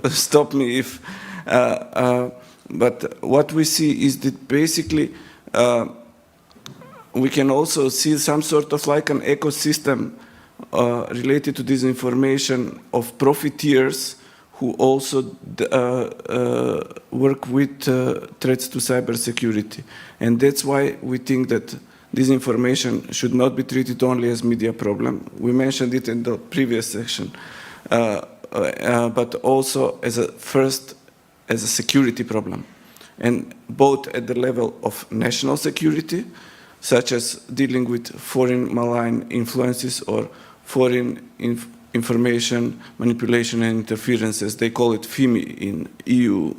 stop me if. But what we see is that basically we can also see some sort of like an ecosystem related to disinformation of profiteers who also work with threats to cybersecurity. And that's why we think that disinformation should not be treated only as media problem. We mentioned it in the previous section, but also as a security problem, and both at the level of national security, such as dealing with foreign malign influences or foreign information manipulation and interference, as they call it FIMI in EU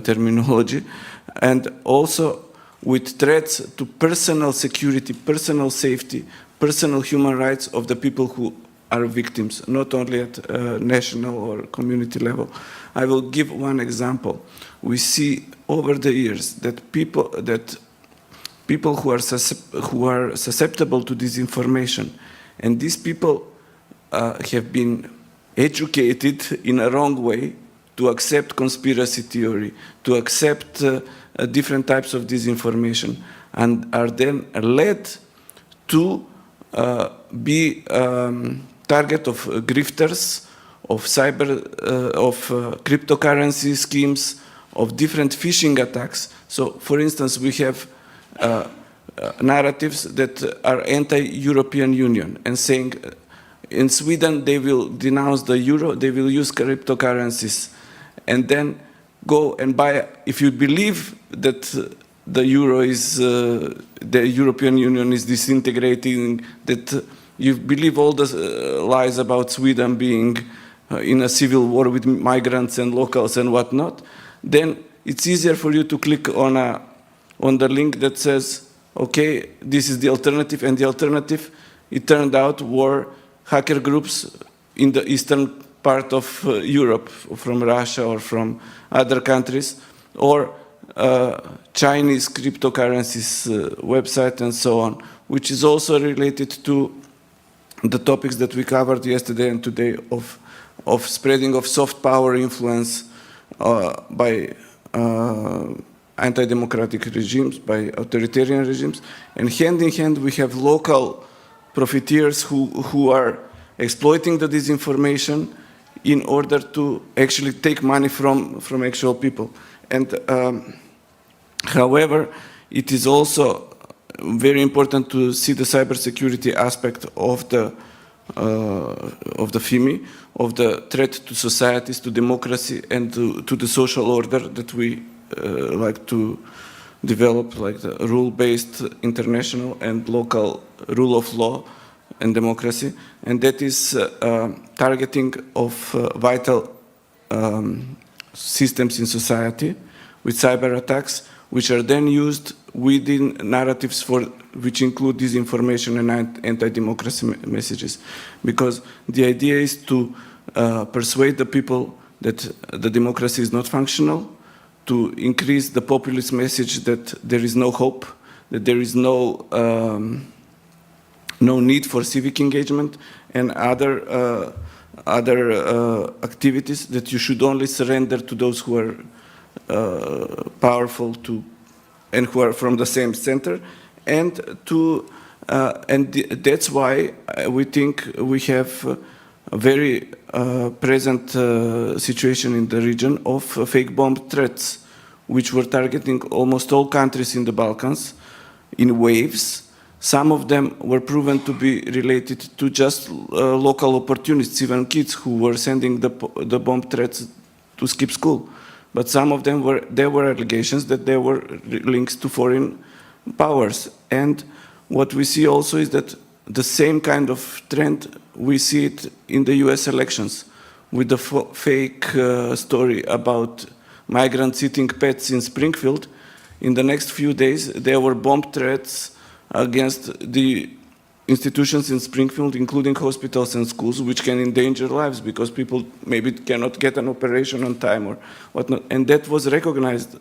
terminology, and also with threats to personal security, personal safety, personal human rights of the people who are victims, not only at national or community level. I will give one example. We see over the years that people who are susceptible to disinformation, and these people have been educated in a wrong way to accept conspiracy theory, to accept different types of disinformation, and are then led to be target of grifters, of cryptocurrency schemes, of different phishing attacks. So, for instance, we have narratives that are anti-European Union and saying in Sweden they will denounce the euro, they will use cryptocurrencies, and then go and buy, if you believe that the euro is, the European Union is disintegrating, that you believe all the lies about Sweden being in a civil war with migrants and locals and whatnot, then it's easier for you to click on the link that says, okay, this is the alternative, and the alternative, it turned out, were hacker groups in the eastern part of Europe, from Russia or from other countries, or Chinese cryptocurrencies website and so on, which is also related to the topics that we covered yesterday and today of spreading of soft power influence by anti-democratic regimes, by authoritarian regimes. And hand in hand, we have local profiteers who are exploiting the disinformation in order to actually take money from actual people. And however, it is also very important to see the cybersecurity aspect of the FIMI, of the threat to societies, to democracy, and to the social order that we like to develop, like the rule-based international and local rule of law and democracy. And that is targeting of vital systems in society with cyber attacks, which are then used within narratives for which include disinformation and anti-democracy messages. Because the idea is to persuade the people that the democracy is not functional, to increase the populist message that there is no hope, that there is no need for civic engagement, and other activities, that you should only surrender to those who are powerful and who are from the same center, and that's why we think we have a very present situation in the region of fake bomb threats, which were targeting almost all countries in the Balkans in waves. Some of them were proven to be related to just local opportunists, even kids who were sending the bomb threats to skip school. But some of them there were allegations that there were links to foreign powers. And what we see also is that the same kind of trend, we see it in the US elections, with the fake story about migrants eating pets in Springfield. In the next few days, there were bomb threats against the institutions in Springfield, including hospitals and schools, which can endanger lives because people maybe cannot get an operation on time or whatnot. And that was recognized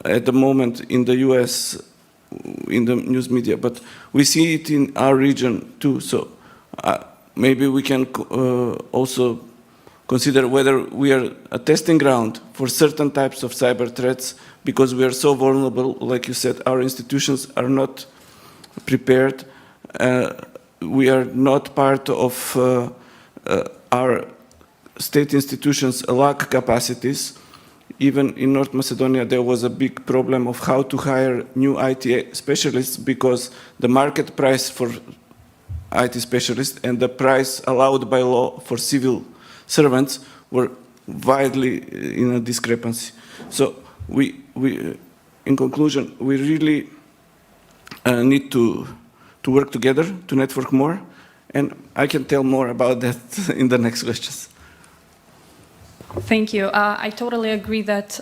at the moment in the US, in the news media. But we see it in our region too. So maybe we can also consider whether we are a testing ground for certain types of cyber threats, because we are so vulnerable. Like you said, our institutions are not prepared. We are not part of our state institutions lack capacities. Even in North Macedonia, there was a big problem of how to hire new IT specialists, because the market price for IT specialists and the price allowed by law for civil servants were widely in a discrepancy. So in conclusion, we really need to work together, to network more, and I can tell more about that in the next questions. Thank you. I totally agree that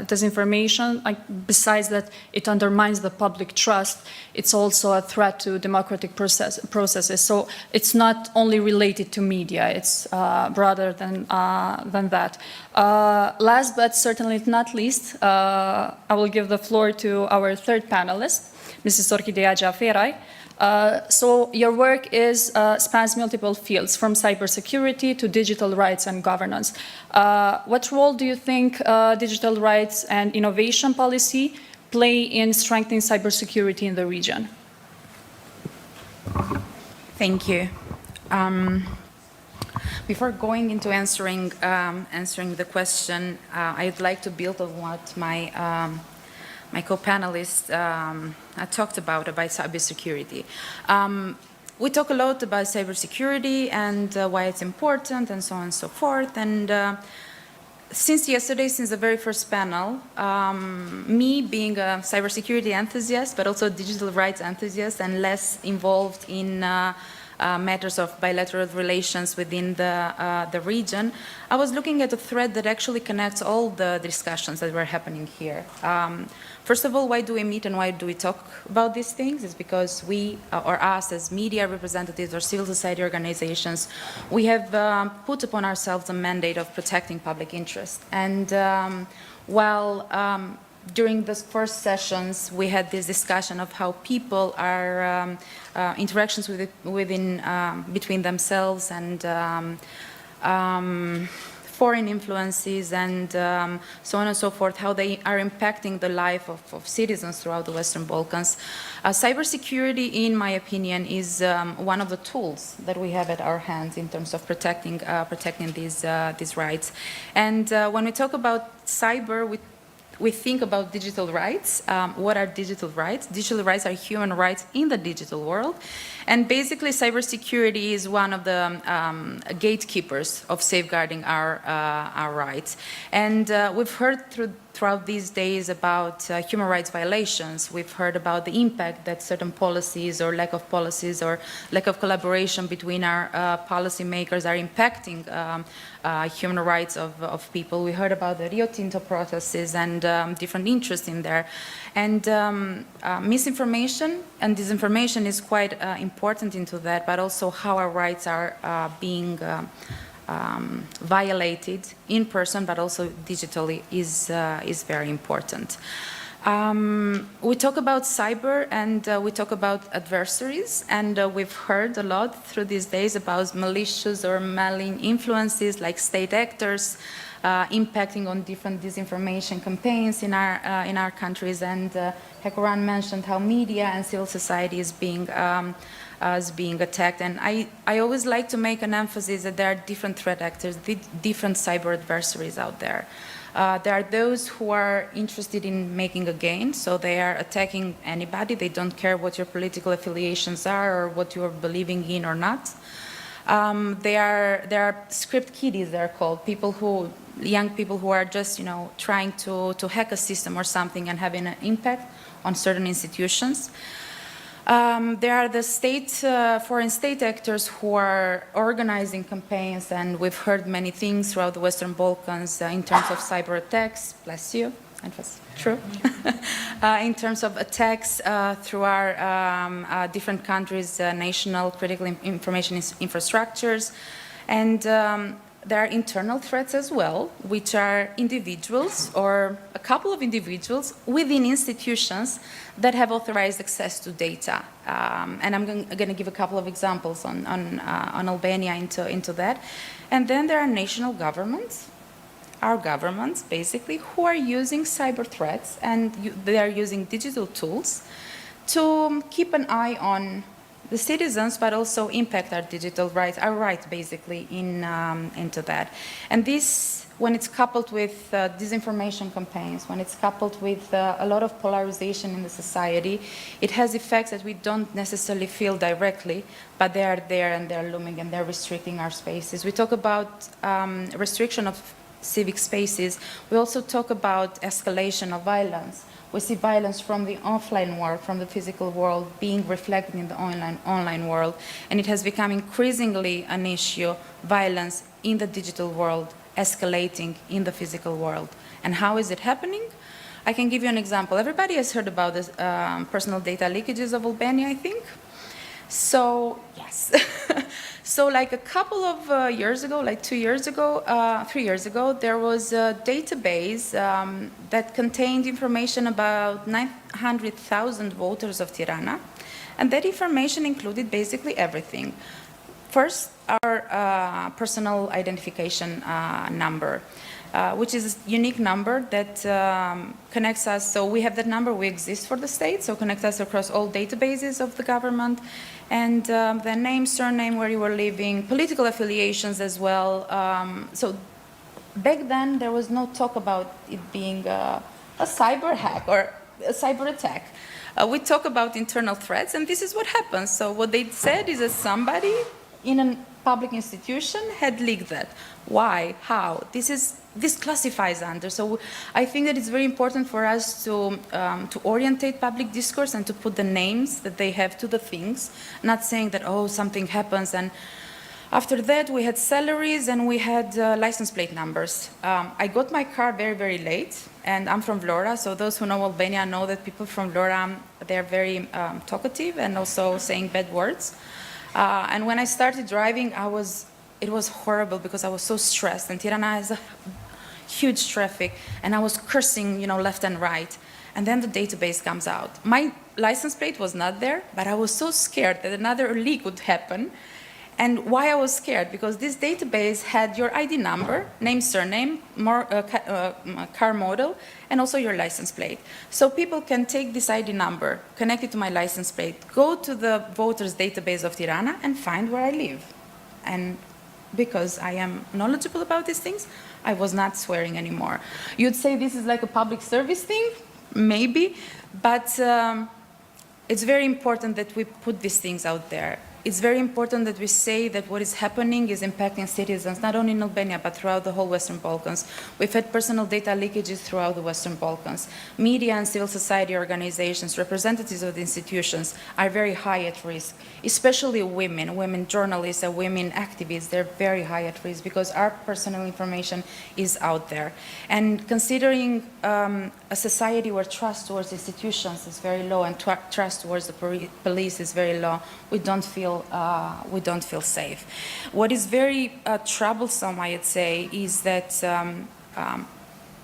disinformation, besides that it undermines the public trust, it's also a threat to democratic processes. So it's not only related to media, it's broader than that. Last but certainly not least, I will give the floor to our third panelist, Mrs. Orchidea Jaferaj. So your work spans multiple fields, from cybersecurity to digital rights and governance. What role do you think digital rights and innovation policy play in strengthening cybersecurity in the region? Thank you. Before going into answering the question, I'd like to build on what my co-panelists talked about cybersecurity. We talk a lot about cybersecurity and why it's important and so on and so forth. And since yesterday, since the very first panel, me being a cybersecurity enthusiast, but also a digital rights enthusiast and less involved in matters of bilateral relations within the region, I was looking at a thread that actually connects all the discussions that were happening here. First of all, why do we meet and why do we talk about these things? It's because we, or us as media representatives or civil society organizations, we have put upon ourselves a mandate of protecting public interest. And while during the first sessions, we had this discussion of how people are interactions between themselves and foreign influences and so on and so forth, how they are impacting the life of citizens throughout the Western Balkans. Cybersecurity, in my opinion, is one of the tools that we have at our hands in terms of protecting these rights. And when we talk about cyber, we think about digital rights. What are digital rights? Digital rights are human rights in the digital world. And basically, cybersecurity is one of the gatekeepers of safeguarding our rights. And we've heard throughout these days about human rights violations. We've heard about the impact that certain policies or lack of policies or lack of collaboration between our policymakers are impacting human rights of people. We heard about the Rio Tinto processes and different interests in there. And misinformation and disinformation is quite important into that, but also how our rights are being violated in person, but also digitally is very important. We talk about cyber and we talk about adversaries, and we've heard a lot through these days about malicious or malign influences like state actors impacting on different disinformation campaigns in our countries. And Hekuran mentioned how media and civil society is being attacked. And I always like to make an emphasis that there are different threat actors, different cyber adversaries out there. There are those who are interested in making a gain, so they are attacking anybody. They don't care what your political affiliations are or what you are believing in or not. There are script kiddies, they're called, young people who are just, trying to hack a system or something and having an impact on certain institutions. There are the foreign state actors who are organizing campaigns, and we've heard many things throughout the Western Balkans in terms of cyber attacks, bless you, that was true, in terms of attacks through our different countries' national critical information infrastructures. And there are internal threats as well, which are individuals or a couple of individuals within institutions that have authorized access to data. And I'm going to give a couple of examples on Albania into that. And then there are national governments, our governments basically, who are using cyber threats, and they are using digital tools to keep an eye on the citizens, but also impact our digital rights, our rights basically into that. And this, when it's coupled with disinformation campaigns, when it's coupled with a lot of polarization in the society, it has effects that we don't necessarily feel directly, but they are there and they're looming and they're restricting our spaces. We talk about restriction of civic spaces. We also talk about escalation of violence. We see violence from the offline world, from the physical world, being reflected in the online world. And it has become increasingly an issue, violence in the digital world, escalating in the physical world. And how is it happening? I can give you an example. Everybody has heard about the personal data leakages of Albania, I think. So, yes. So like a couple of years ago, like 3 years ago, there was a database that contained information about 900,000 voters of Tirana. And that information included basically everything. First, our personal identification number, which is a unique number that connects us. So we have that number, we exist for the state, so connects us across all databases of the government. And the name, surname, where you were living, political affiliations as well. So back then, there was no talk about it being a cyber hack or a cyber attack. We talk about internal threats, and this is what happens. So what they said is that somebody in a public institution had leaked that. Why? How? This classifies under. So I think that it's very important for us to orientate public discourse and to put the names that they have to the things, not saying that, oh, something happens. And after that, we had salaries and we had license plate numbers. I got my car very, very late, and I'm from Vlora, so those who know Albania know that people from Vlora, they're very talkative and also saying bad words. And when I started driving, it was horrible because I was so stressed, and Tirana has a huge traffic, and I was cursing, left and right. And then the database comes out. My license plate was not there, but I was so scared that another leak would happen. And why I was scared? Because this database had your ID number, name, surname, car model, and also your license plate. So people can take this ID number, connect it to my license plate, go to the voters database of Tirana and find where I live. And because I am knowledgeable about these things, I was not swearing anymore. You'd say this is like a public service thing? Maybe, but it's very important that we put these things out there. it's very important that we say that what is happening is impacting citizens, not only in Albania, but throughout the whole Western Balkans. We've had personal data leakages throughout the Western Balkans. Media and civil society organizations, representatives of the institutions are very high at risk, especially women journalists and women activists. They're very high at risk because our personal information is out there. And considering a society where trust towards institutions is very low and trust towards the police is very low, we don't feel safe. What is very troublesome, I'd say, is that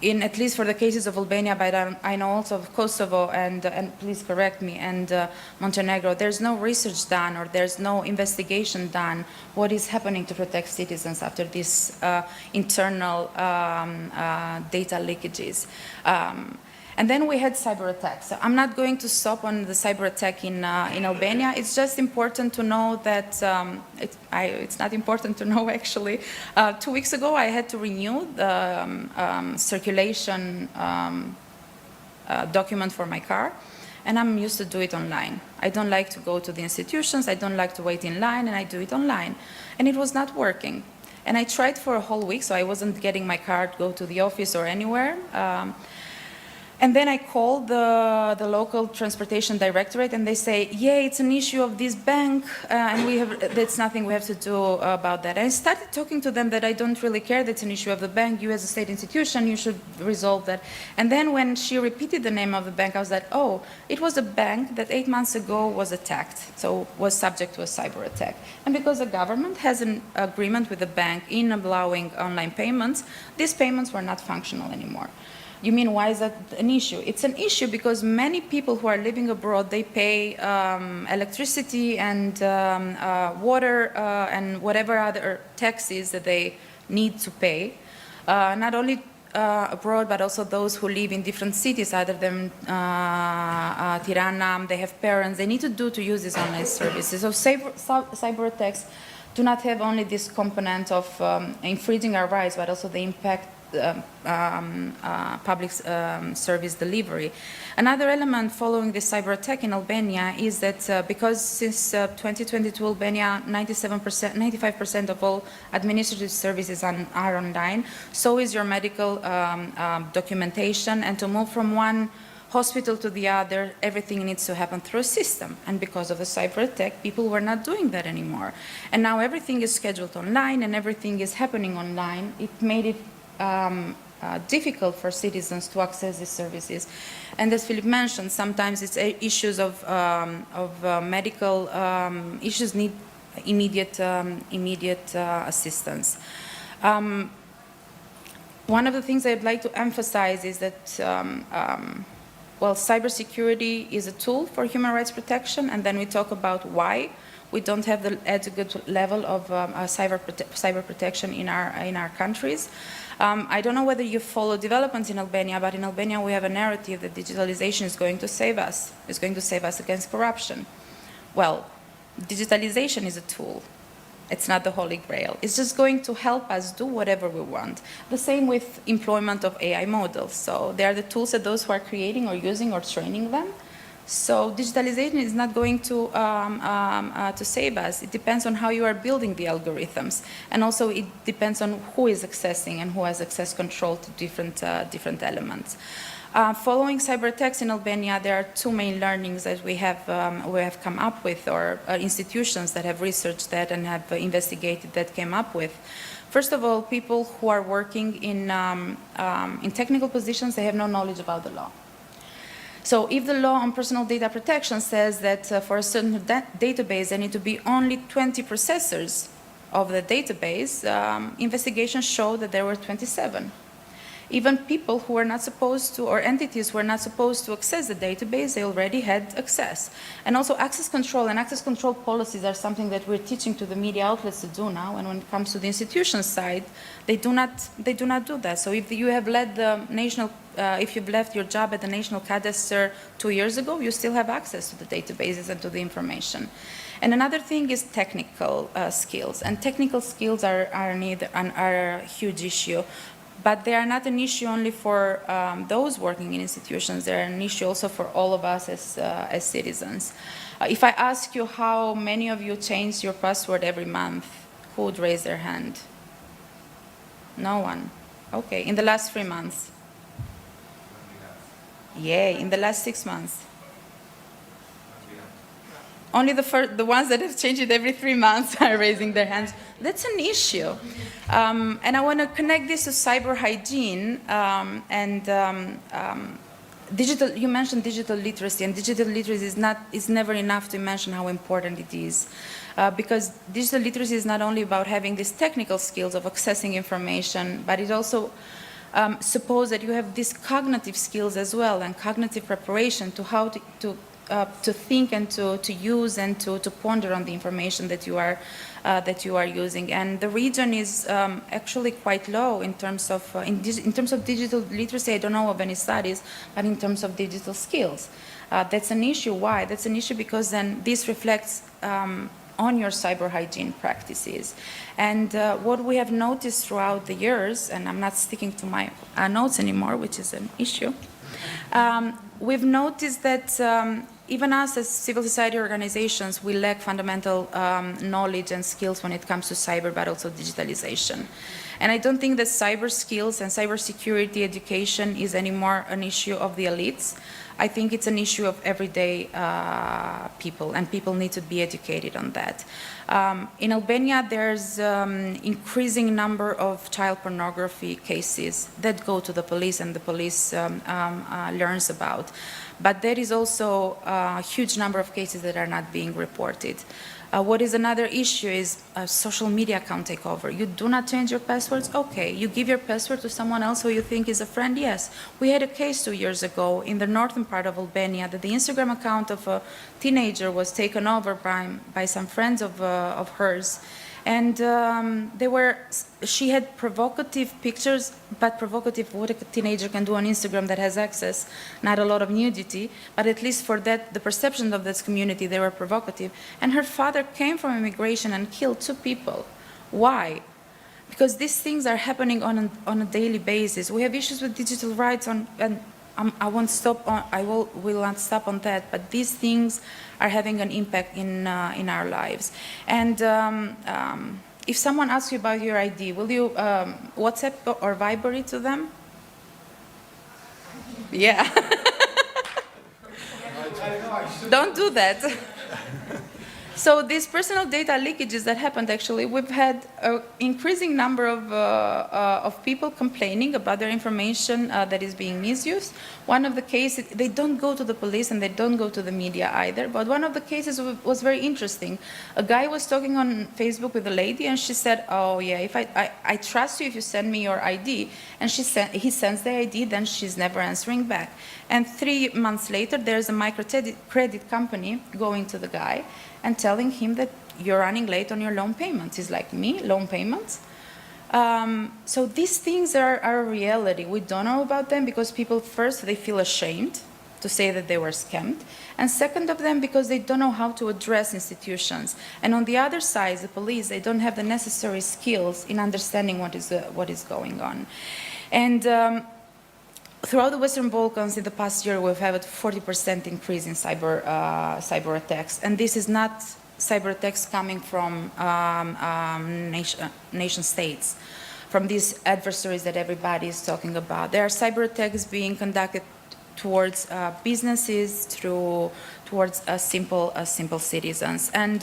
in at least for the cases of Albania, but I know also of Kosovo and please correct me, and Montenegro, there's no research done or there's no investigation done what is happening to protect citizens after these internal data leakages. And then we had cyber attacks. So I'm not going to stop on the cyber attack in Albania. It's just important to know that, it's not important to know actually. 2 weeks ago I had to renew the circulation document for my car, and I'm used to do it online. I don't like to go to the institutions, I don't like to wait in line, and I do it online. And it was not working. And I tried for a whole week, so I wasn't getting my card, go to the office or anywhere. And then I called the local transportation directorate, and they say, yeah, it's an issue of this bank, and that's nothing we have to do about that. And I started talking to them that I don't really care that's an issue of the bank. You as a state institution, you should resolve that. And then when she repeated the name of the bank, I was like, oh, it was a bank that 8 months ago was attacked, so was subject to a cyber attack. And because the government has an agreement with the bank in allowing online payments, these payments were not functional anymore. You mean, why is that an issue? It's an issue because many people who are living abroad, they pay electricity and water and whatever other taxes that they need to pay, not only abroad, but also those who live in different cities, other than Tirana, they have parents, they need to use these online services. So cyber attacks do not have only this component of infringing our rights, but also the impact public service delivery. Another element following this cyber attack in Albania is that because since 2022 Albania 95% of all administrative services are online, so is your medical documentation, and to move from one hospital to the other, everything needs to happen through a system. And because of the cyber attack, people were not doing that anymore. And now everything is scheduled online and everything is happening online. It made it difficult for citizens to access these services. And as Philip mentioned, sometimes it's issues of medical issues need immediate assistance. One of the things I'd like to emphasize is that well, cybersecurity is a tool for human rights protection, and then we talk about why we don't have the adequate level of cyber protection in our countries. I don't know whether you follow developments in Albania, but in Albania we have a narrative that digitalization is going to save us. It's going to save us against corruption. Well, digitalization is a tool. It's not the Holy Grail. It's just going to help us do whatever we want. The same with employment of AI models. So they are the tools that those who are creating or using or training them. So digitalization is not going to save us. It depends on how you are building the algorithms. And also it depends on who is accessing and who has access control to different elements. Following cyber attacks in Albania, there are two main learnings that we have come up with, or institutions that have researched that and have investigated that came up with. First of all, people who are working in technical positions, they have no knowledge about the law. So if the law on personal data protection says that for a certain database there need to be only 20 processors of the database, investigations show that there were 27. Even people who were not supposed to, or entities who were not supposed to access the database, they already had access. And also access control and access control policies are something that we're teaching to the media outlets to do now, and when it comes to the institution side, they do not do that. So if you have led the national, if you've left your job at the National Cadastre 2 years ago, you still have access to the databases and to the information. And another thing is technical skills, and technical skills are a huge issue. But they are not an issue only for those working in institutions. They are an issue also for all of us as citizens. If I ask you how many of you change your password every month, who would raise their hand? No one. Okay, in the last 3 months? Yay, in the last 6 months? Only the ones that have changed it every 3 months are raising their hands. That's an issue. And I want to connect this to cyber hygiene digital. You mentioned digital literacy, and digital literacy is never enough to mention how important it is. Because digital literacy is not only about having these technical skills of accessing information, but it also suppose that you have these cognitive skills as well, and cognitive preparation to how to think and to use and to ponder on the information that you are using. And the region is actually quite low in terms of digital literacy. I don't know of any studies, but in terms of digital skills, that's an issue. Why? That's an issue because then this reflects on your cyber hygiene practices. And what we have noticed throughout the years, and I'm not sticking to my notes anymore, which is an issue, we've noticed that even us as civil society organizations, we lack fundamental knowledge and skills when it comes to cyber, but also digitalization. And I don't think that cyber skills and cybersecurity education is anymore an issue of the elites. I think it's an issue of everyday people, and people need to be educated on that. In Albania, there's increasing number of child pornography cases that go to the police, and the police learns about. But there is also a huge number of cases that are not being reported. What is another issue is social media account takeover. You do not change your passwords? Okay. You give your password to someone else who you think is a friend? Yes. We had a case 2 years ago in the northern part of Albania that the Instagram account of a teenager was taken over by some friends of hers. And she had provocative pictures, but provocative, what a teenager can do on Instagram that has access, not a lot of nudity, but at least for that, the perception of this community, they were provocative. And her father came from immigration and killed 2 people. Why? Because these things are happening on a daily basis. We have issues with digital rights and I will not stop on that, but these things are having an impact in our lives. And if someone asks you about your ID, will you WhatsApp or Viber it to them? Yeah. Don't do that. So these personal data leakages that happened, actually, we've had an increasing number of people complaining about their information that is being misused. One of the cases, they don't go to the police and they don't go to the media either, but one of the cases was very interesting. A guy was talking on Facebook with a lady and she said, oh yeah, if I trust you if you send me your ID. And he sends the ID, then she's never answering back. And 3 months later, there's a microcredit company going to the guy and telling him that you're running late on your loan payments. He's like, me? Loan payments? So these things are a reality. We don't know about them because people, first, they feel ashamed to say that they were scammed. And second of them, because they don't know how to address institutions. And on the other side, the police, they don't have the necessary skills in understanding what is going on. And throughout the Western Balkans in the past year, we've had a 40% increase in cyber attacks. And this is not cyber attacks coming from nation states, from these adversaries that everybody is talking about. There are cyber attacks being conducted towards businesses, towards simple citizens. And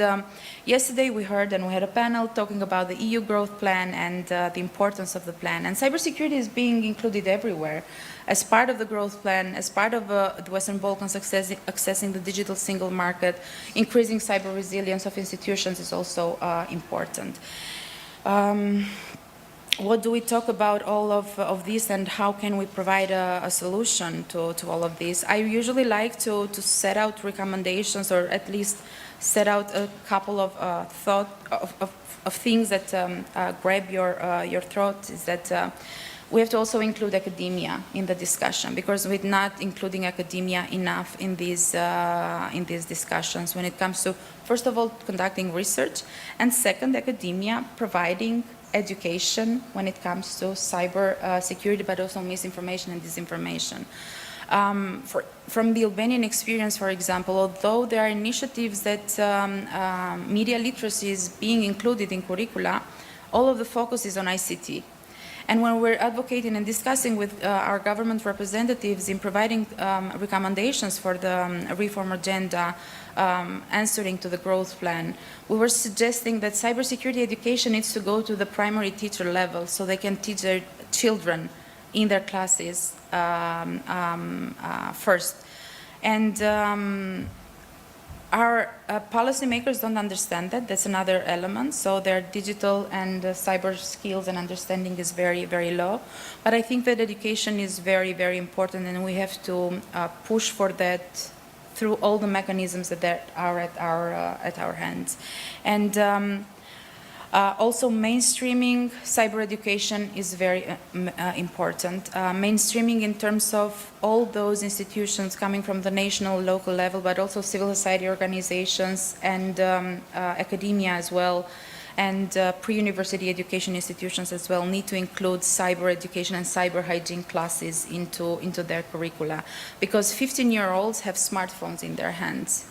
yesterday we heard and we had a panel talking about the EU growth plan and the importance of the plan. And cybersecurity is being included everywhere. As part of the growth plan, as part of the Western Balkans accessing the digital single market, increasing cyber resilience of institutions is also important. What do we talk about all of this and how can we provide a solution to all of this? I usually like to set out recommendations or at least set out a couple of things that grab your throat. Is that we have to also include academia in the discussion because we're not including academia enough in these discussions when it comes to, first of all, conducting research, and second, academia providing education when it comes to cyber security, but also misinformation and disinformation. From the Albanian experience, for example, although there are initiatives that media literacy is being included in curricula, all of the focus is on ICT. And when we're advocating and discussing with our government representatives in providing recommendations for the reform agenda, answering to the growth plan, we were suggesting that cybersecurity education needs to go to the primary teacher level so they can teach their children in their classes first. And our policymakers don't understand that. That's another element. So their digital and cyber skills and understanding is very, very low. But I think that education is very, very important, and we have to push for that through all the mechanisms that are at our hands. And also mainstreaming cyber education is very important. Mainstreaming in terms of all those institutions coming from the national, local level, but also civil society organizations and academia as well, and pre-university education institutions as well need to include cyber education and cyber hygiene classes into their curricula, because 15-year-olds have smartphones in their hands.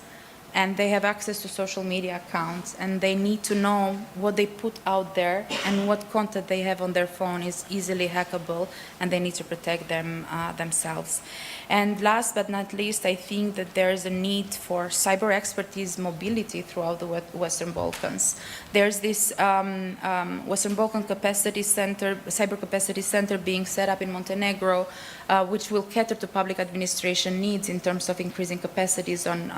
And they have access to social media accounts, and they need to know what they put out there, and what content they have on their phone is easily hackable, and they need to protect themselves. And last but not least, I think that there is a need for cyber expertise mobility throughout the Western Balkans. There's this Western Balkan Capacity Center, Cyber Capacity Center being set up in Montenegro, which will cater to public administration needs in terms of increasing capacities on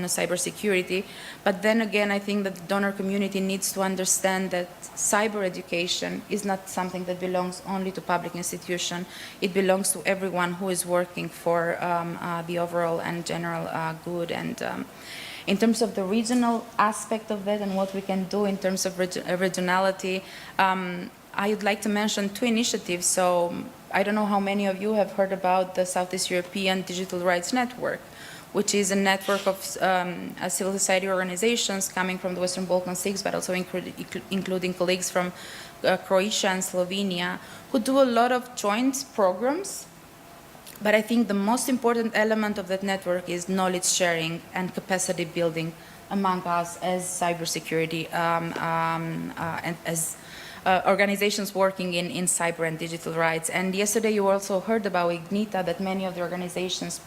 cybersecurity. But then again, I think that the donor community needs to understand that cyber education is not something that belongs only to public institutions. It belongs to everyone who is working for the overall and general good. And in terms of the regional aspect of that and what we can do in terms of regionality, I would like to mention two initiatives. So I don't know how many of you have heard about the Southeast European Digital Rights Network, which is a network of civil society organizations coming from the Western Balkan states, but also including colleagues from Croatia and Slovenia, who do a lot of joint programs. But I think the most important element of that network is knowledge sharing and capacity building among us as cybersecurity and as organizations working in cyber and digital rights. And yesterday you also heard about Ignita, that many of the organizations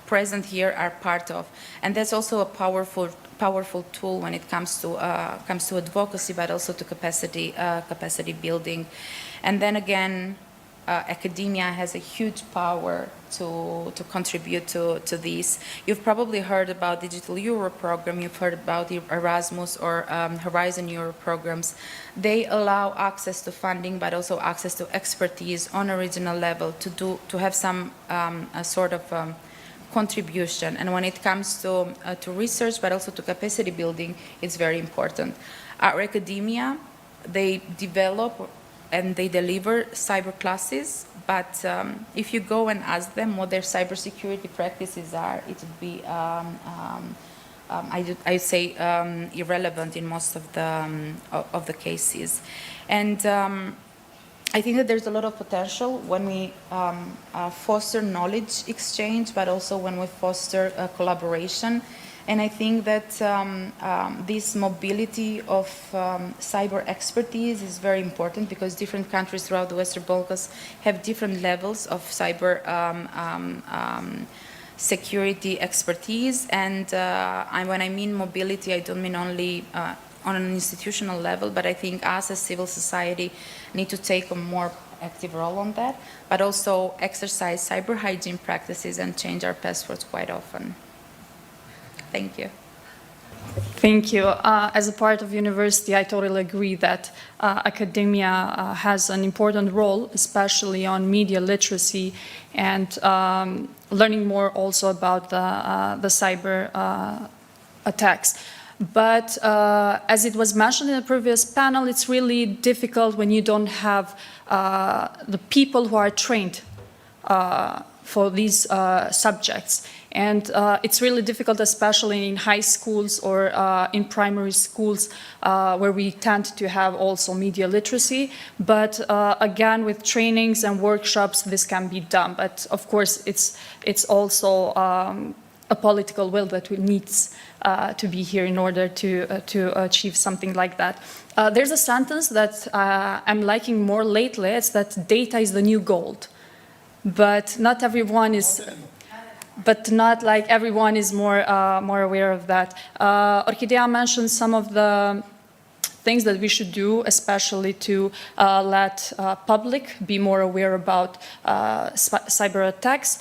present here are part of. And that's also a powerful tool when it comes to advocacy, but also to capacity building. And then again, academia has a huge power to contribute to this. You've probably heard about Digital Europe program, you've heard about the Erasmus or Horizon Europe programs. They allow access to funding, but also access to expertise on a regional level to have some sort of contribution. And when it comes to research, but also to capacity building, it's very important. Our academia, they develop and they deliver cyber classes, but if you go and ask them what their cybersecurity practices are, it would be, I'd say, irrelevant in most of the cases. And I think that there's a lot of potential when we foster knowledge exchange, but also when we foster collaboration. And I think that this mobility of cyber expertise is very important, because different countries throughout the Western Balkans have different levels of cyber security expertise. And when I mean mobility, I don't mean only on an institutional level, but I think us as civil society need to take a more active role on that, but also exercise cyber hygiene practices and change our passwords quite often. Thank you. Thank you. As a part of university, I totally agree that academia has an important role, especially on media literacy and learning more also about the cyber attacks. But as it was mentioned in the previous panel, it's really difficult when you don't have the people who are trained for these subjects. And it's really difficult, especially in high schools or in primary schools, where we tend to have also media literacy. But again, with trainings and workshops, this can be done. But of course, it's also a political will that needs to be here in order to achieve something like that. There's a sentence that I'm liking more lately. It's that data is the new gold, but not everyone is. But not like everyone is more aware of that. Orchidea mentioned some of the things that we should do, especially to let public be more aware about cyber attacks.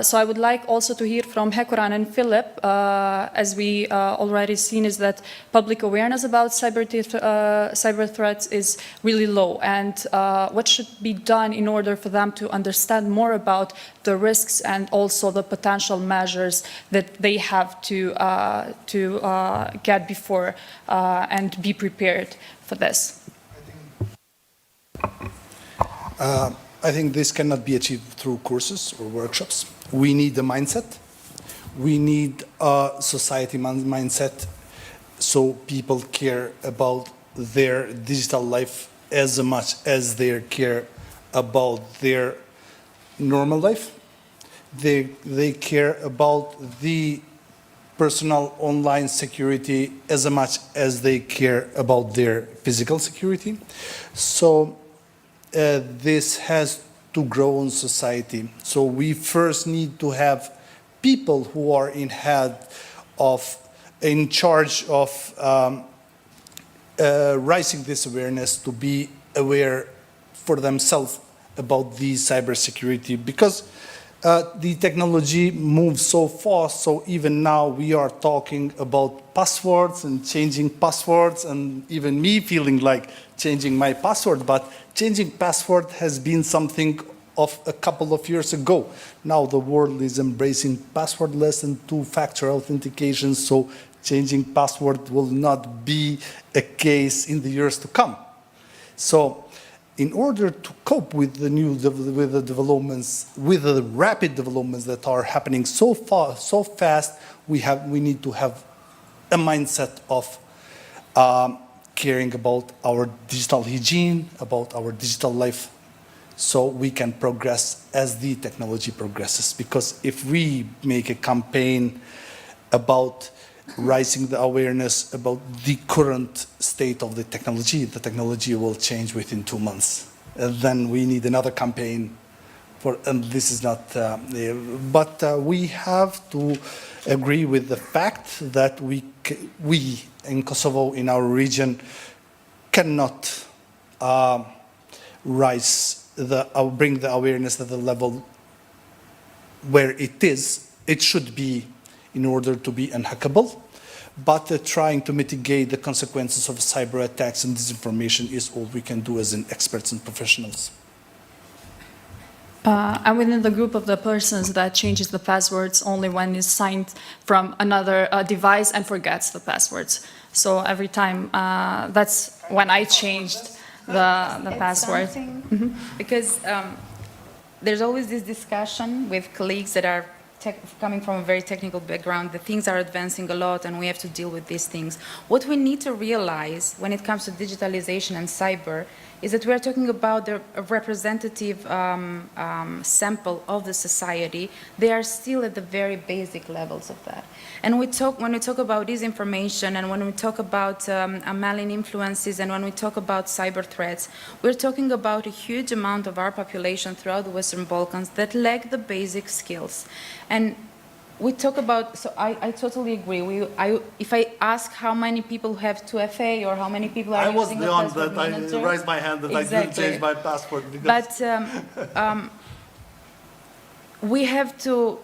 So I would like also to hear from Hekuran and Philip, as we already seen, is that public awareness about cyber threats is really low, and what should be done in order for them to understand more about the risks and also the potential measures that they have to get before and be prepared for this. I think this cannot be achieved through courses or workshops. We need a mindset. We need a society mindset, so people care about their digital life as much as they care about their normal life. They care about the personal online security as much as they care about their physical security. So this has to grow in society. So we first need to have people who are in charge of raising this awareness, to be aware for themselves about the cybersecurity, because the technology moves so fast. So even now we are talking about passwords and changing passwords, and even me feeling like changing my password, but changing password has been something of a couple of years ago. Now the world is embracing passwordless and two-factor authentication, so changing password will not be a case in the years to come. So in order to cope with the rapid developments that are happening so fast, we need to have a mindset of caring about our digital hygiene, about our digital life, so we can progress as the technology progresses. Because if we make a campaign about raising the awareness about the current state of the technology will change within 2 months. And then we need another campaign and this is not, but we have to agree with the fact that we in Kosovo, in our region, cannot bring the awareness at the level where it should be in order to be unhackable. But trying to mitigate the consequences of cyber attacks and disinformation is all we can do as experts and professionals. I'm within the group of the persons that changes the passwords only when it's signed from another device and forgets the passwords. So every time, that's when I changed the password. Mm-hmm. Because there's always this discussion with colleagues that are coming from a very technical background, that things are advancing a lot and we have to deal with these things. What we need to realize when it comes to digitalization and cyber is that we are talking about a representative sample of the society. They are still at the very basic levels of that. And when we talk about disinformation and when we talk about malign influences and when we talk about cyber threats, we're talking about a huge amount of our population throughout the Western Balkans that lack the basic skills. And we talk about, so I totally agree. If I ask how many people have 2FA or how many people are using the password manager, I raised my hand that exactly. I didn't change my password. But we have to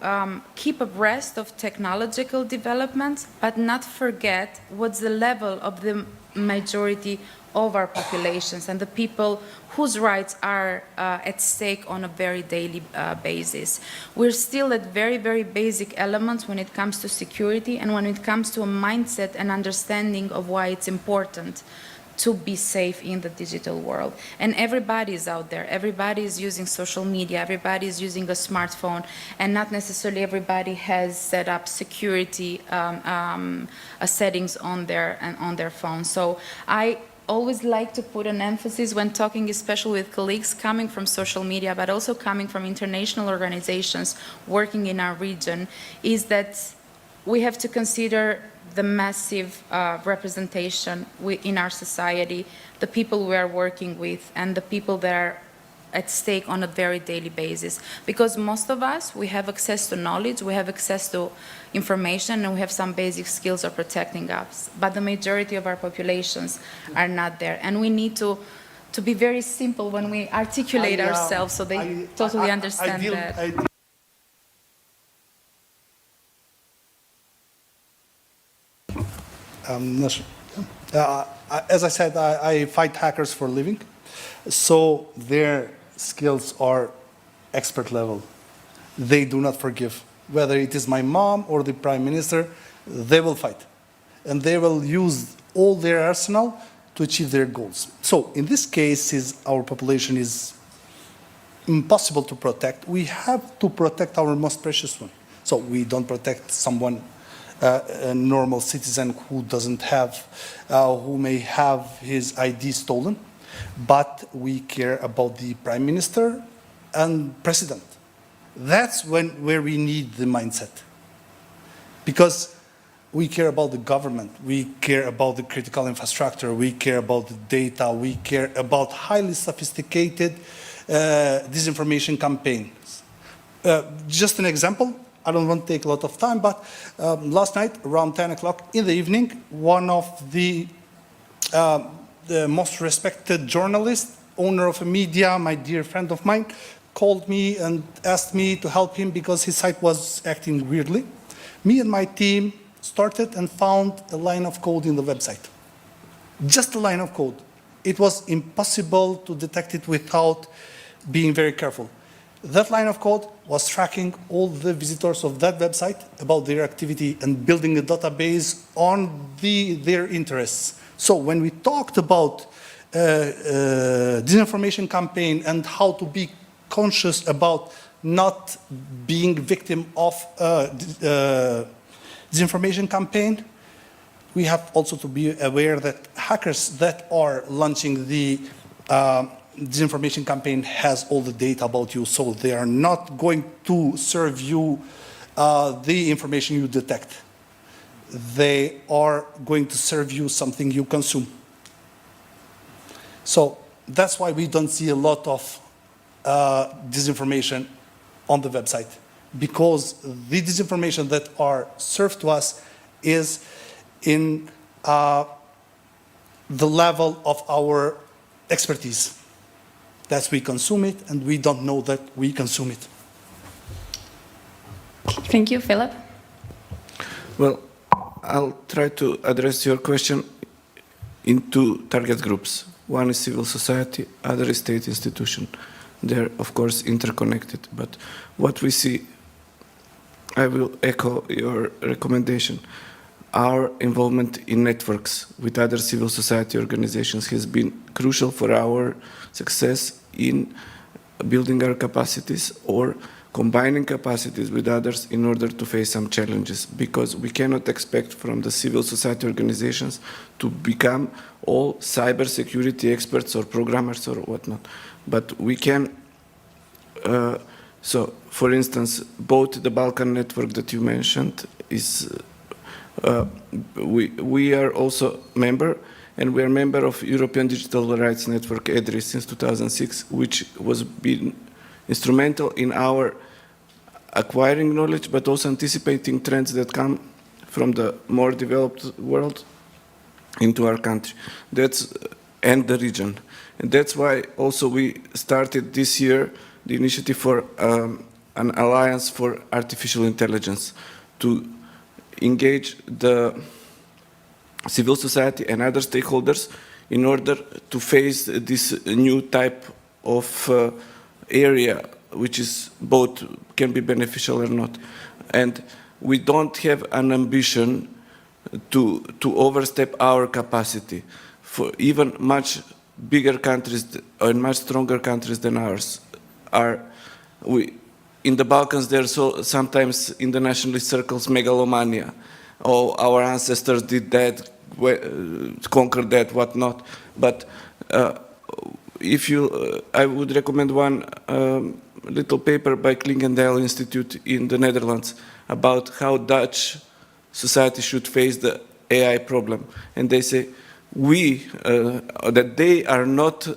keep abreast of technological developments, but not forget what's the level of the majority of our populations and the people whose rights are at stake on a very daily basis. We're still at very, very basic elements when it comes to security and when it comes to a mindset and understanding of why it's important to be safe in the digital world. And everybody is out there. Everybody is using social media. Everybody is using a smartphone, and not necessarily everybody has set up security settings on their phone. So I always like to put an emphasis when talking, especially with colleagues coming from social media, but also coming from international organizations working in our region, is that we have to consider the massive representation in our society, the people we are working with, and the people that are at stake on a very daily basis. Because most of us, we have access to knowledge, we have access to information, and we have some basic skills of protecting us. But the majority of our populations are not there. And we need to be very simple when we articulate ourselves so they totally understand that. As I said, I fight hackers for a living, so their skills are expert level. They do not forgive. Whether it is my mom or the prime minister, they will fight. And they will use all their arsenal to achieve their goals. So in this case, our population is impossible to protect. We have to protect our most precious one. So we don't protect someone, a normal citizen who doesn't have, who may have his ID stolen, but we care about the prime minister and president. That's where we need the mindset. Because we care about the government, we care about the critical infrastructure, we care about the data, we care about highly sophisticated disinformation campaigns. Just an example, I don't want to take a lot of time, but last night around 10 o'clock in the evening, one of the most respected journalists, owner of a media, my dear friend of mine, called me and asked me to help him because his site was acting weirdly. Me and my team started and found a line of code in the website. Just a line of code. It was impossible to detect it without being very careful. That line of code was tracking all the visitors of that website about their activity and building a database on their interests. So when we talked about disinformation campaign and how to be conscious about not being victim of disinformation campaign, we have also to be aware that hackers that are launching the disinformation campaign has all the data about you, so they are not going to serve you the information you detect. They are going to serve you something you consume. So that's why we don't see a lot of disinformation on the website, because the disinformation that are served to us is in the level of our expertise. That we consume it, and we don't know that we consume it. Thank you, Philip. Well, I'll try to address your question in two target groups. One is civil society, other is state institution. They're, of course, interconnected. But what we see, I will echo your recommendation. Our involvement in networks with other civil society organizations has been crucial for our success in building our capacities or combining capacities with others in order to face some challenges, because we cannot expect from the civil society organizations to become all cybersecurity experts or programmers or whatnot. But we can, so for instance, both the Balkan network that you mentioned is, we are also member, and we are member of European Digital Rights Network EDRI since 2006, which was been instrumental in our acquiring knowledge, but also anticipating trends that come from the more developed world into our country. And the region. And that's why also we started this year the initiative for an alliance for artificial intelligence to engage the civil society and other stakeholders in order to face this new type of area, which is both can be beneficial or not. And we don't have an ambition to overstep our capacity. for even much bigger countries and much stronger countries than ours are. In the Balkans, there's sometimes in the nationalist circles megalomania. Oh, our ancestors did that, conquered that, whatnot. But I would recommend one little paper by Klingendijl Institute in the Netherlands about how Dutch society should face the AI problem. And they say that they are not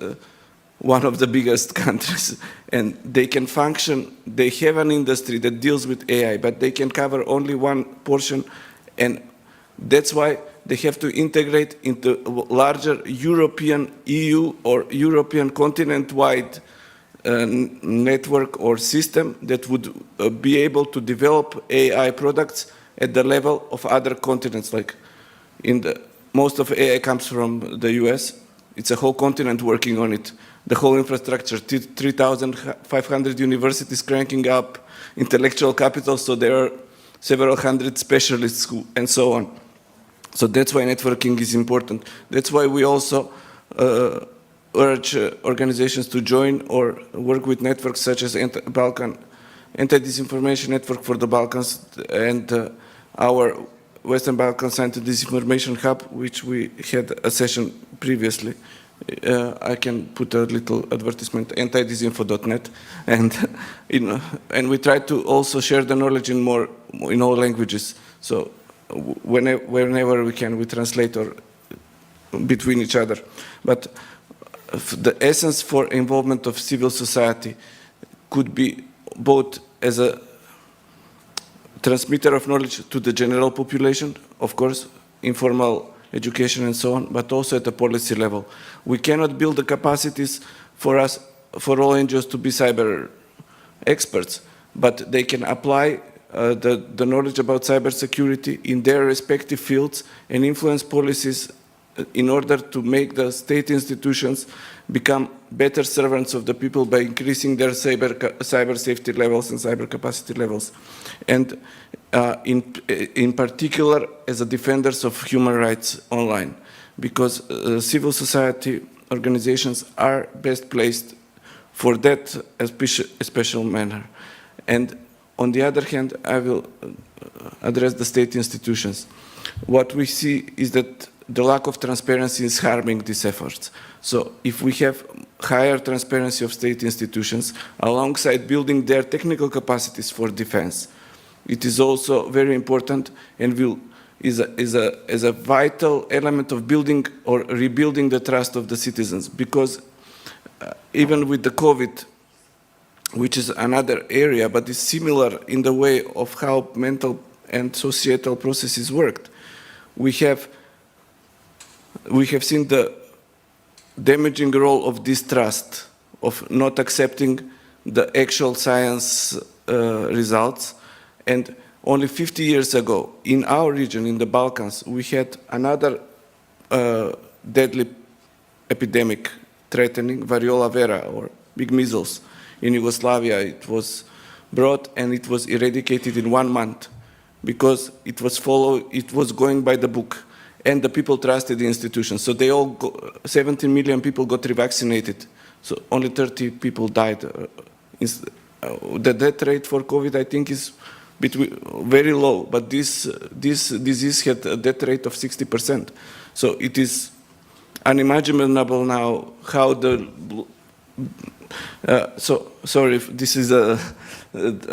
one of the biggest countries, and they can function, they have an industry that deals with AI, but they can cover only one portion, and that's why they have to integrate into larger European EU or European continent-wide network or system that would be able to develop AI products at the level of other continents. Like most of AI comes from the US. It's a whole continent working on it. The whole infrastructure, 3,500 universities cranking up intellectual capital, so there are several hundred specialists and so on. So that's why networking is important. That's why we also urge organizations to join or work with networks such as Balkan Anti-Disinformation Network for the Balkans and our Western Balkans Anti-Disinformation Hub, which we had a session previously. I can put a little advertisement, antidisinfo.net, and we try to also share the knowledge in all languages. So whenever we can, we translate or between each other. But the essence for involvement of civil society could be both as a transmitter of knowledge to the general population, of course, informal education and so on, but also at the policy level. We cannot build the capacities for all NGOs to be cyber experts, but they can apply the knowledge about cybersecurity in their respective fields and influence policies in order to make the state institutions become better servants of the people by increasing their cyber safety levels and cyber capacity levels. And in particular, as a defenders of human rights online, because civil society organizations are best placed for that special manner. And on the other hand, I will address the state institutions. What we see is that the lack of transparency is harming these efforts. So if we have higher transparency of state institutions alongside building their technical capacities for defense, it is also very important and is a vital element of building or rebuilding the trust of the citizens. Because even with the COVID, which is another area, but is similar in the way of how mental and societal processes worked, we have seen the damaging role of distrust, of not accepting the actual science results. And only 50 years ago, in our region, in the Balkans, we had another deadly epidemic threatening variola vera, or big measles. In Yugoslavia, it was brought and it was eradicated in 1 month because it was going by the book. And the people trusted the institutions. So 17 million people got revaccinated. So only 30 people died. The death rate for COVID, I think, is very low. But this disease had a death rate of 60%. So it is unimaginable now how sorry if this is a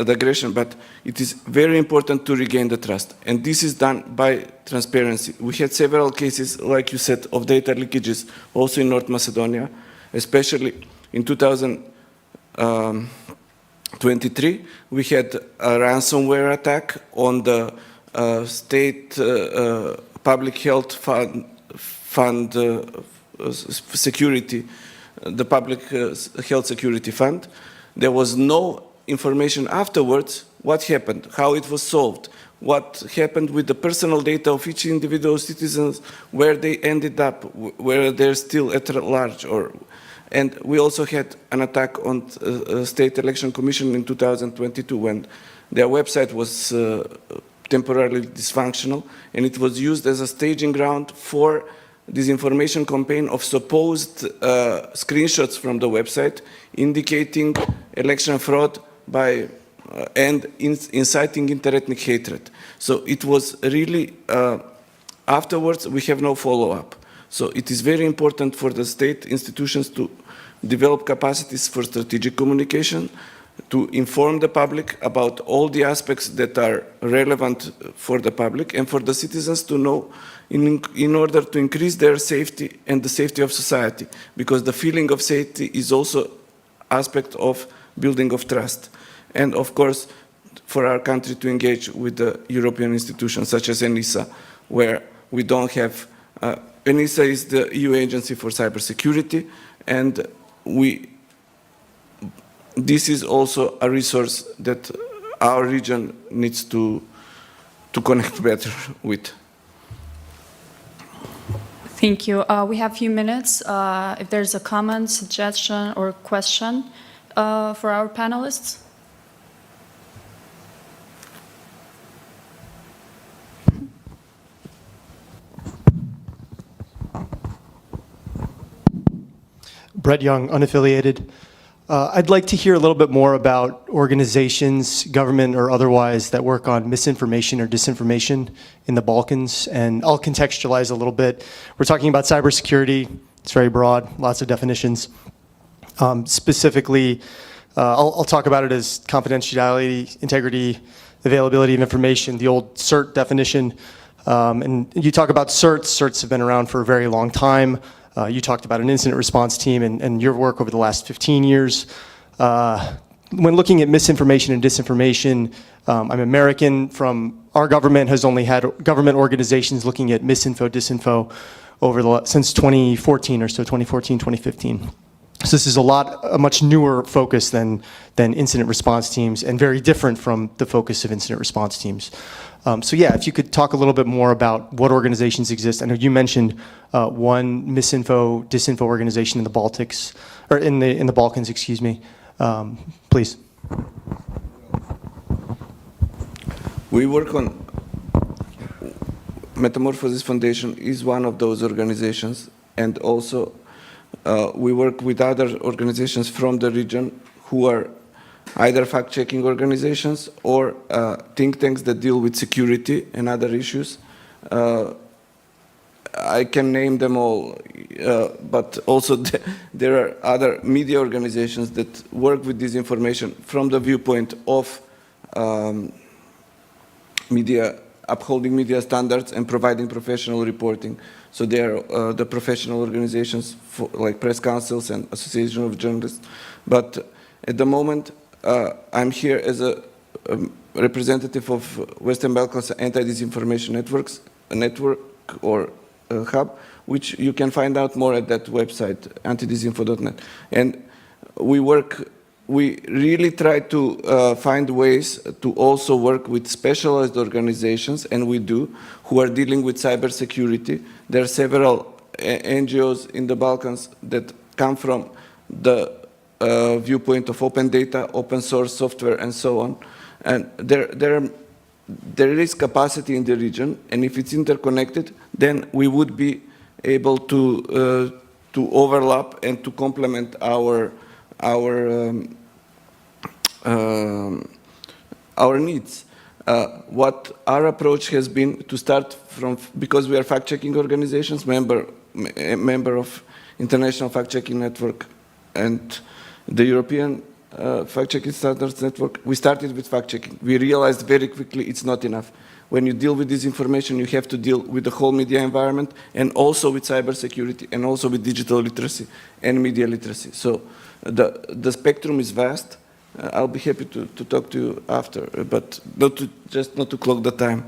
digression, but it is very important to regain the trust. And this is done by transparency. We had several cases, like you said, of data leakages, also in North Macedonia, especially in 2023. We had a ransomware attack on the state public health fund security, the public health security fund. There was no information afterwards what happened, how it was solved, what happened with the personal data of each individual citizen, where they ended up, where they're still at large. And we also had an attack on State Election Commission in 2022 when their website was temporarily dysfunctional, and it was used as a staging ground for disinformation campaign of supposed screenshots from the website indicating election fraud by and inciting interethnic hatred. So it was really, afterwards we have no follow-up. So it is very important for the state institutions to develop capacities for strategic communication, to inform the public about all the aspects that are relevant for the public and for the citizens to know in order to increase their safety and the safety of society, because the feeling of safety is also aspect of building of trust. And of course, for our country to engage with the European institutions such as ENISA, where we don't have, ENISA is the EU agency for cybersecurity, and this is also a resource that our region needs to connect better with. Thank you. We have a few minutes. If there's a comment, suggestion, or question for our panelists. Brett Young, unaffiliated. I'd like to hear a little bit more about organizations, government or otherwise, that work on misinformation or disinformation in the Balkans. And I'll contextualize a little bit. We're talking about cybersecurity. It's very broad, lots of definitions. Specifically, I'll talk about it as confidentiality, integrity, availability of information, the old CERT definition. And you talk about certs. Certs have been around for a very long time. You talked about an incident response team and your work over the last 15 years. When looking at misinformation and disinformation, I'm American. From our government has only had government organizations looking at misinfo, disinfo since 2014 or so, 2014, 2015. So this is a much newer focus than incident response teams, and very different from the focus of incident response teams. So yeah, if you could talk a little bit more about what organizations exist. I know you mentioned one misinfo, disinfo organization in the Baltics, or in the Balkans, excuse me. Please. We work on Metamorphosis Foundation is one of those organizations, and also we work with other organizations from the region who are either fact-checking organizations or think tanks that deal with security and other issues. I can name them all, but also there are other media organizations that work with this information from the viewpoint of upholding media standards and providing professional reporting. So they are the professional organizations like press councils and association of journalists. But at the moment, I'm here as a representative of Western Balkans Anti-Disinformation Network or hub, which you can find out more at that website, antidisinfo.net. And we really try to find ways to also work with specialized organizations, and we do, who are dealing with cybersecurity. There are several NGOs in the Balkans that come from the viewpoint of open data, open source software, and so on. And there is capacity in the region, and if it's interconnected, then we would be able to overlap and to complement our needs. What our approach has been to start from, because we are fact-checking organizations, member of International Fact-Checking Network and the European Fact-Checking Standards Network, we started with fact-checking. We realized very quickly it's not enough. When you deal with this information, you have to deal with the whole media environment, and also with cybersecurity, and also with digital literacy and media literacy. So the spectrum is vast. I'll be happy to talk to you after, but not to clock the time.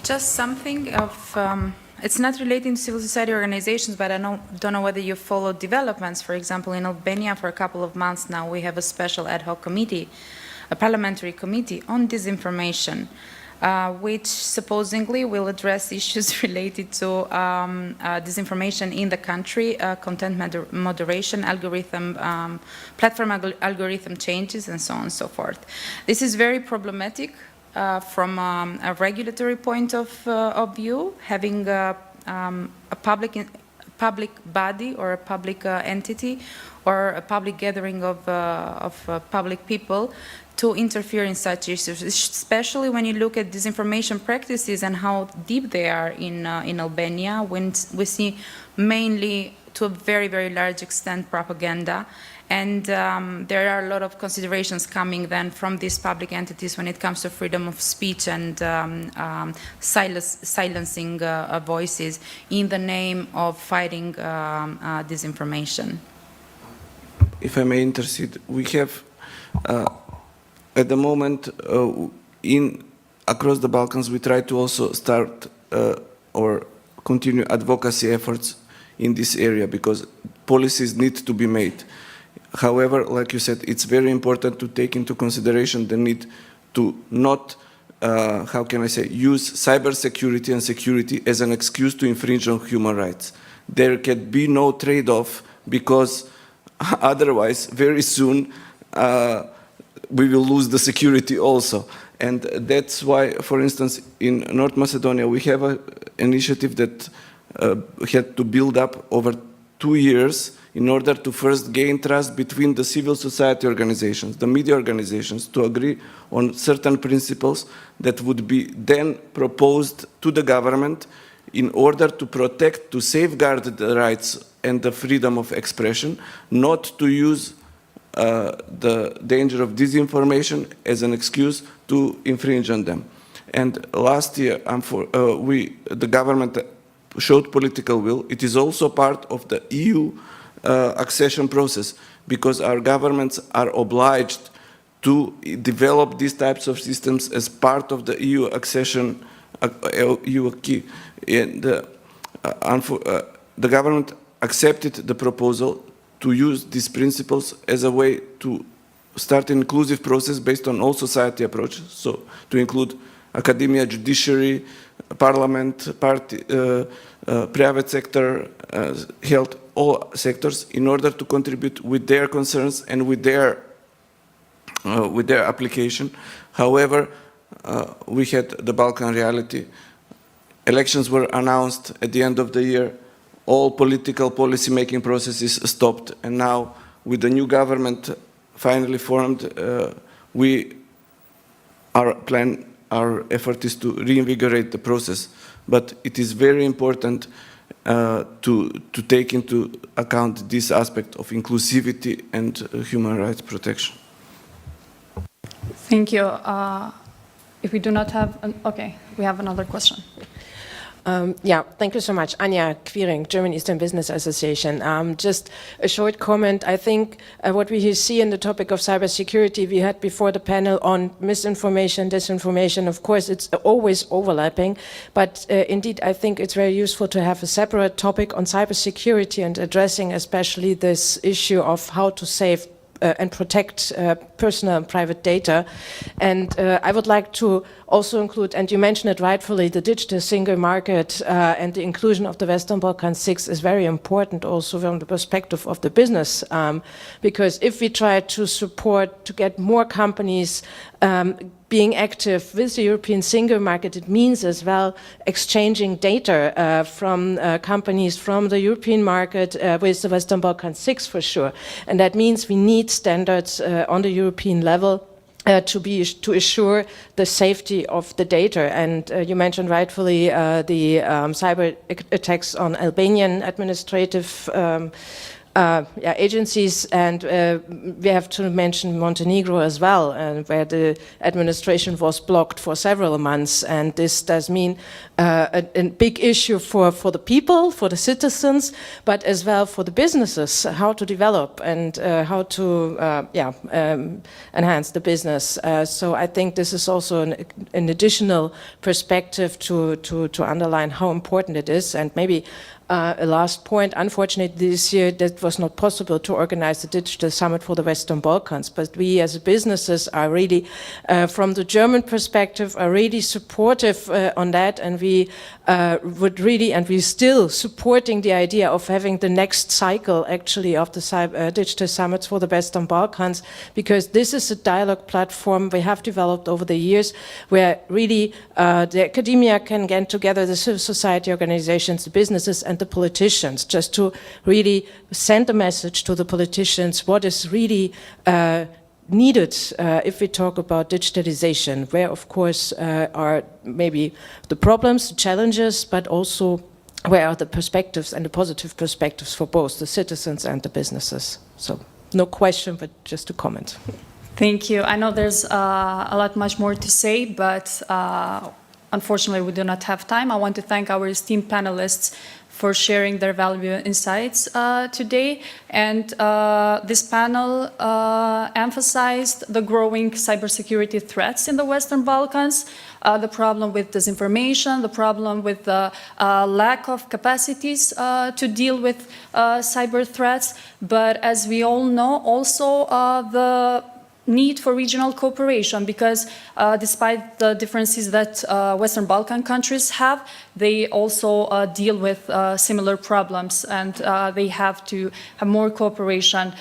Just something of, it's not relating to civil society organizations, but I don't know whether you follow developments. For example, in Albania, for a couple of months now, we have a special ad hoc committee, a parliamentary committee on disinformation, which supposedly will address issues related to disinformation in the country, content moderation, platform algorithm changes, and so on and so forth. This is very problematic from a regulatory point of view, having a public body or a public entity or a public gathering of public people to interfere in such issues, especially when you look at disinformation practices and how deep they are in Albania, when we see mainly, to a very, very large extent, propaganda. And there are a lot of considerations coming then from these public entities when it comes to freedom of speech and silencing voices in the name of fighting disinformation. If I may intercede, we have at the moment across the Balkans we try to also start or continue advocacy efforts in this area because policies need to be made. However, like you said, it's very important to take into consideration the need to not, how can I say, use cybersecurity and security as an excuse to infringe on human rights. There can be no trade-off because otherwise, very soon, we will lose the security also. And that's why, for instance, in North Macedonia, we have an initiative that had to build up over 2 years in order to first gain trust between the civil society organizations, the media organizations, to agree on certain principles that would be then proposed to the government in order to protect, to safeguard the rights and the freedom of expression, not to use the danger of disinformation as an excuse to infringe on them. And last year, the government showed political will. It is also part of the EU accession process because our governments are obliged to develop these types of systems as part of the EU accession, EU acquis. And the government accepted the proposal to use these principles as a way to start an inclusive process based on all society approach, so to include academia, judiciary, parliament, party, private sector, health, all sectors, in order to contribute with their concerns and with their application. However, we had the Balkan reality. Elections were announced at the end of the year. All political policy-making processes stopped, and now, with the new government finally formed, our effort is to reinvigorate the process. But it is very important to take into account this aspect of inclusivity and human rights protection. Thank you. If we do not have, okay, we have another question. Yeah, thank you so much. Anja Quiring, German Eastern Business Association. Just a short comment. I think what we see in the topic of cybersecurity, we had before the panel on misinformation, disinformation. Of course, it's always overlapping, but indeed, I think it's very useful to have a separate topic on cybersecurity and addressing especially this issue of how to save and protect personal and private data. And I would like to also include, and you mentioned it rightfully, the digital single market and the inclusion of the Western Balkan 6 is very important also from the perspective of the business, because if we try to support, to get more companies being active with the European single market, it means as well exchanging data from companies from the European market with the Western Balkan 6 for sure. And that means we need standards on the European level to assure the safety of the data. And you mentioned rightfully the cyber attacks on Albanian administrative agencies, and we have to mention Montenegro as well, where the administration was blocked for several months, and this does mean a big issue for the people, for the citizens, but as well for the businesses, how to develop and how to enhance the business. So I think this is also an additional perspective to underline how important it is, and maybe a last point, unfortunately this year that was not possible to organize the Digital Summit for the Western Balkans, but we as businesses are really, from the German perspective, are really supportive on that, and we would really, and we're still supporting the idea of having the next cycle actually of the Digital Summits for the Western Balkans, because this is a dialogue platform we have developed over the years where really the academia can get together, the civil society organizations, the businesses and the politicians, just to really send a message to the politicians what is really needed if we talk about digitalization, where of course are maybe the problems, the challenges, but also where are the perspectives and the positive perspectives for both the citizens and the businesses. So no question, but just a comment. Thank you. I know there's a lot much more to say, but unfortunately we do not have time. I want to thank our esteemed panelists for sharing their valuable insights today. And this panel emphasized the growing cybersecurity threats in the Western Balkans, the problem with disinformation, the problem with the lack of capacities to deal with cyber threats. But as we all know, also the need for regional cooperation, because despite the differences that Western Balkan countries have, they also deal with similar problems, and they have to have more cooperation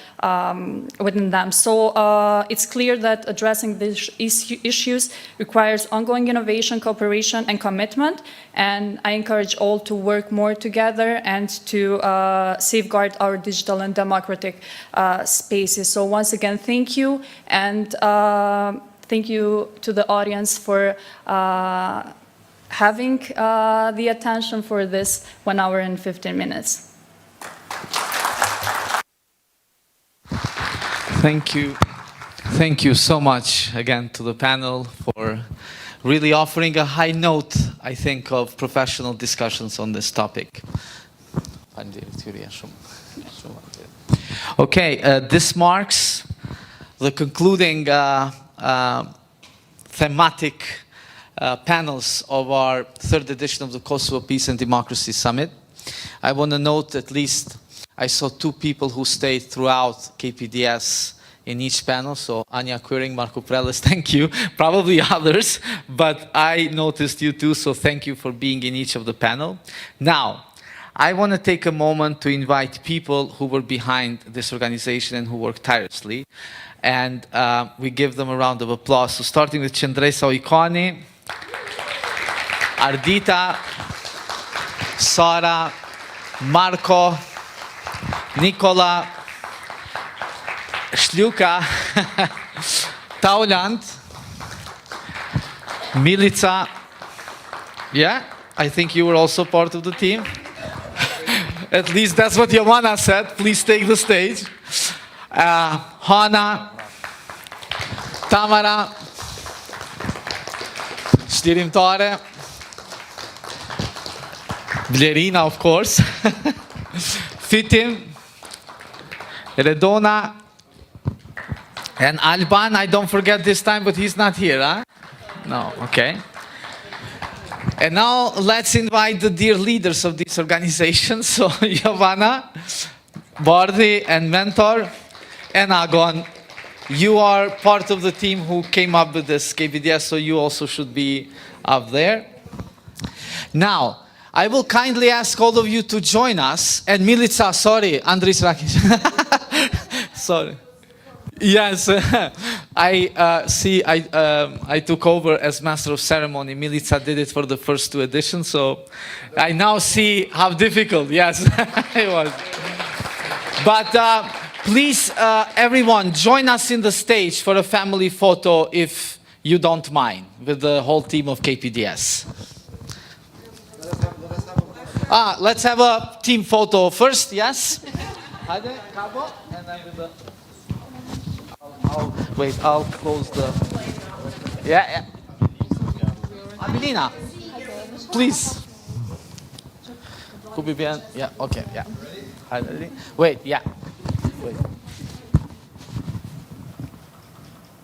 within them. So it's clear that addressing these issues requires ongoing innovation, cooperation, and commitment, and I encourage all to work more together and to safeguard our digital and democratic spaces. So once again, thank you, and thank you to the audience for having the attention for this 1 hour and 15 minutes. Thank you. Thank you so much again to the panel for really offering a high note, I think, of professional discussions on this topic. Okay, this marks the concluding thematic panels of our third edition of the Kosovo Peace and Democracy Summit. I want to note at least I saw 2 people who stayed throughout KPDS in each panel, so Anja Quiring, Marco Prelis, thank you. Probably others, but I noticed you too, so thank you for being in each of the panel. Now, I want to take a moment to invite people who were behind this organization and who worked tirelessly, and we give them a round of applause. So starting with Cendresa Oikani, Ardita, Sara, Marco, Nicola, Shluka, Tauland, Milica. Yeah, I think you were also part of the team. At least that's what Jovana said. Please take the stage. Hana, Tamara, Shtirim Tare, Vlerina, of course, Fitim, Redona, and Alban. I don't forget this time, but he's not here, huh? No, okay. And now let's invite the dear leaders of this organization. So Jovana, Bardi, and Mentor, and Agon. You are part of the team who came up with this KPDS, so you also should be up there. Now, I will kindly ask all of you to join us. And Milica, sorry, Andris Rakic. Sorry. Yes, I took over as Master of Ceremony. Milica did it for the first 2 editions, so I now see how difficult, yes, it was. But please, everyone, join us in the stage for a family photo, if you don't mind, with the whole team of KPDS. Let's have a team photo first, yes? And then with the... Wait, I'll close the... Yeah. Abilina, please. Could be bien. Yeah, okay, yeah. Wait, yeah. Wait.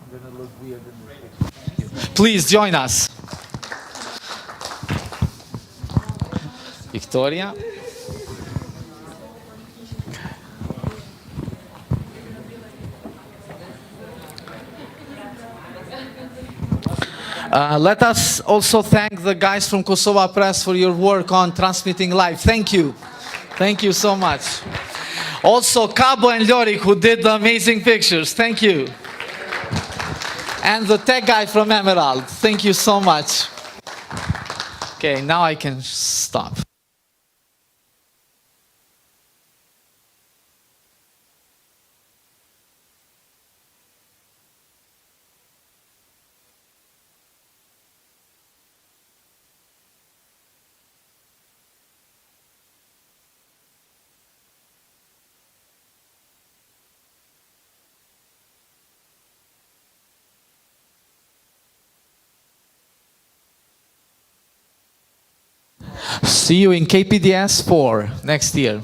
I'm gonna look weird in the picture. Please join us. Victoria. Let us also thank the guys from Kosova Press for your work on transmitting live. Thank you. Thank you so much. Also, Cabo and Lorik, who did the amazing pictures. Thank you. And the tech guy from Emerald. Thank you so much. Okay, now I can stop. See you in KPDS 4 next year.